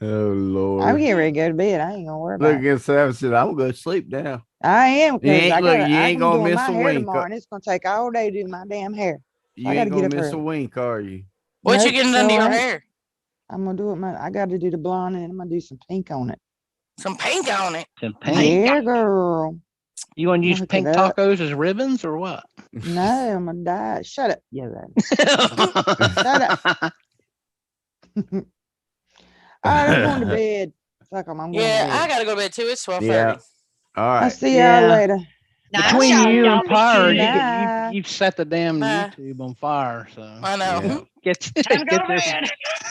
Oh Lord. I'm getting ready to go to bed. I ain't gonna worry Look about it. at Savage said, I'm gonna go to sleep now. I am You because ain't, I look, got you ain't I'm gonna doing miss my a hair wink. tomorrow, and it's gonna take all day to do my damn hair. You I gotta ain't get gonna up miss a early. wink, are you? What you Nope, getting done to sure your ain't. hair? I'm gonna do it. I got to do the blonde, and I'm gonna do some pink on it. Some pink on it. Some pink. Yeah, girl. You gonna I'm use gonna hook pink it up. tacos as ribbons or what? No, I'm gonna die. Shut up. Yeah, Shut up. All right, I'm going to bed. Fuck 'em, I'm going Yeah, to bed. I gotta go to bed too. It's 12:30. Yeah. All I'll right. see Yeah. y'all later. Nice Between shot, you y'all and Pyre, be good. Bye. you set the damn Bye. YouTube on fire. So I know. Yeah. get Time to go get to this. bed.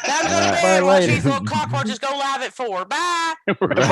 Time to go to All right. bed. Watch later. these little cockroaches go live at 4. Bye. Right.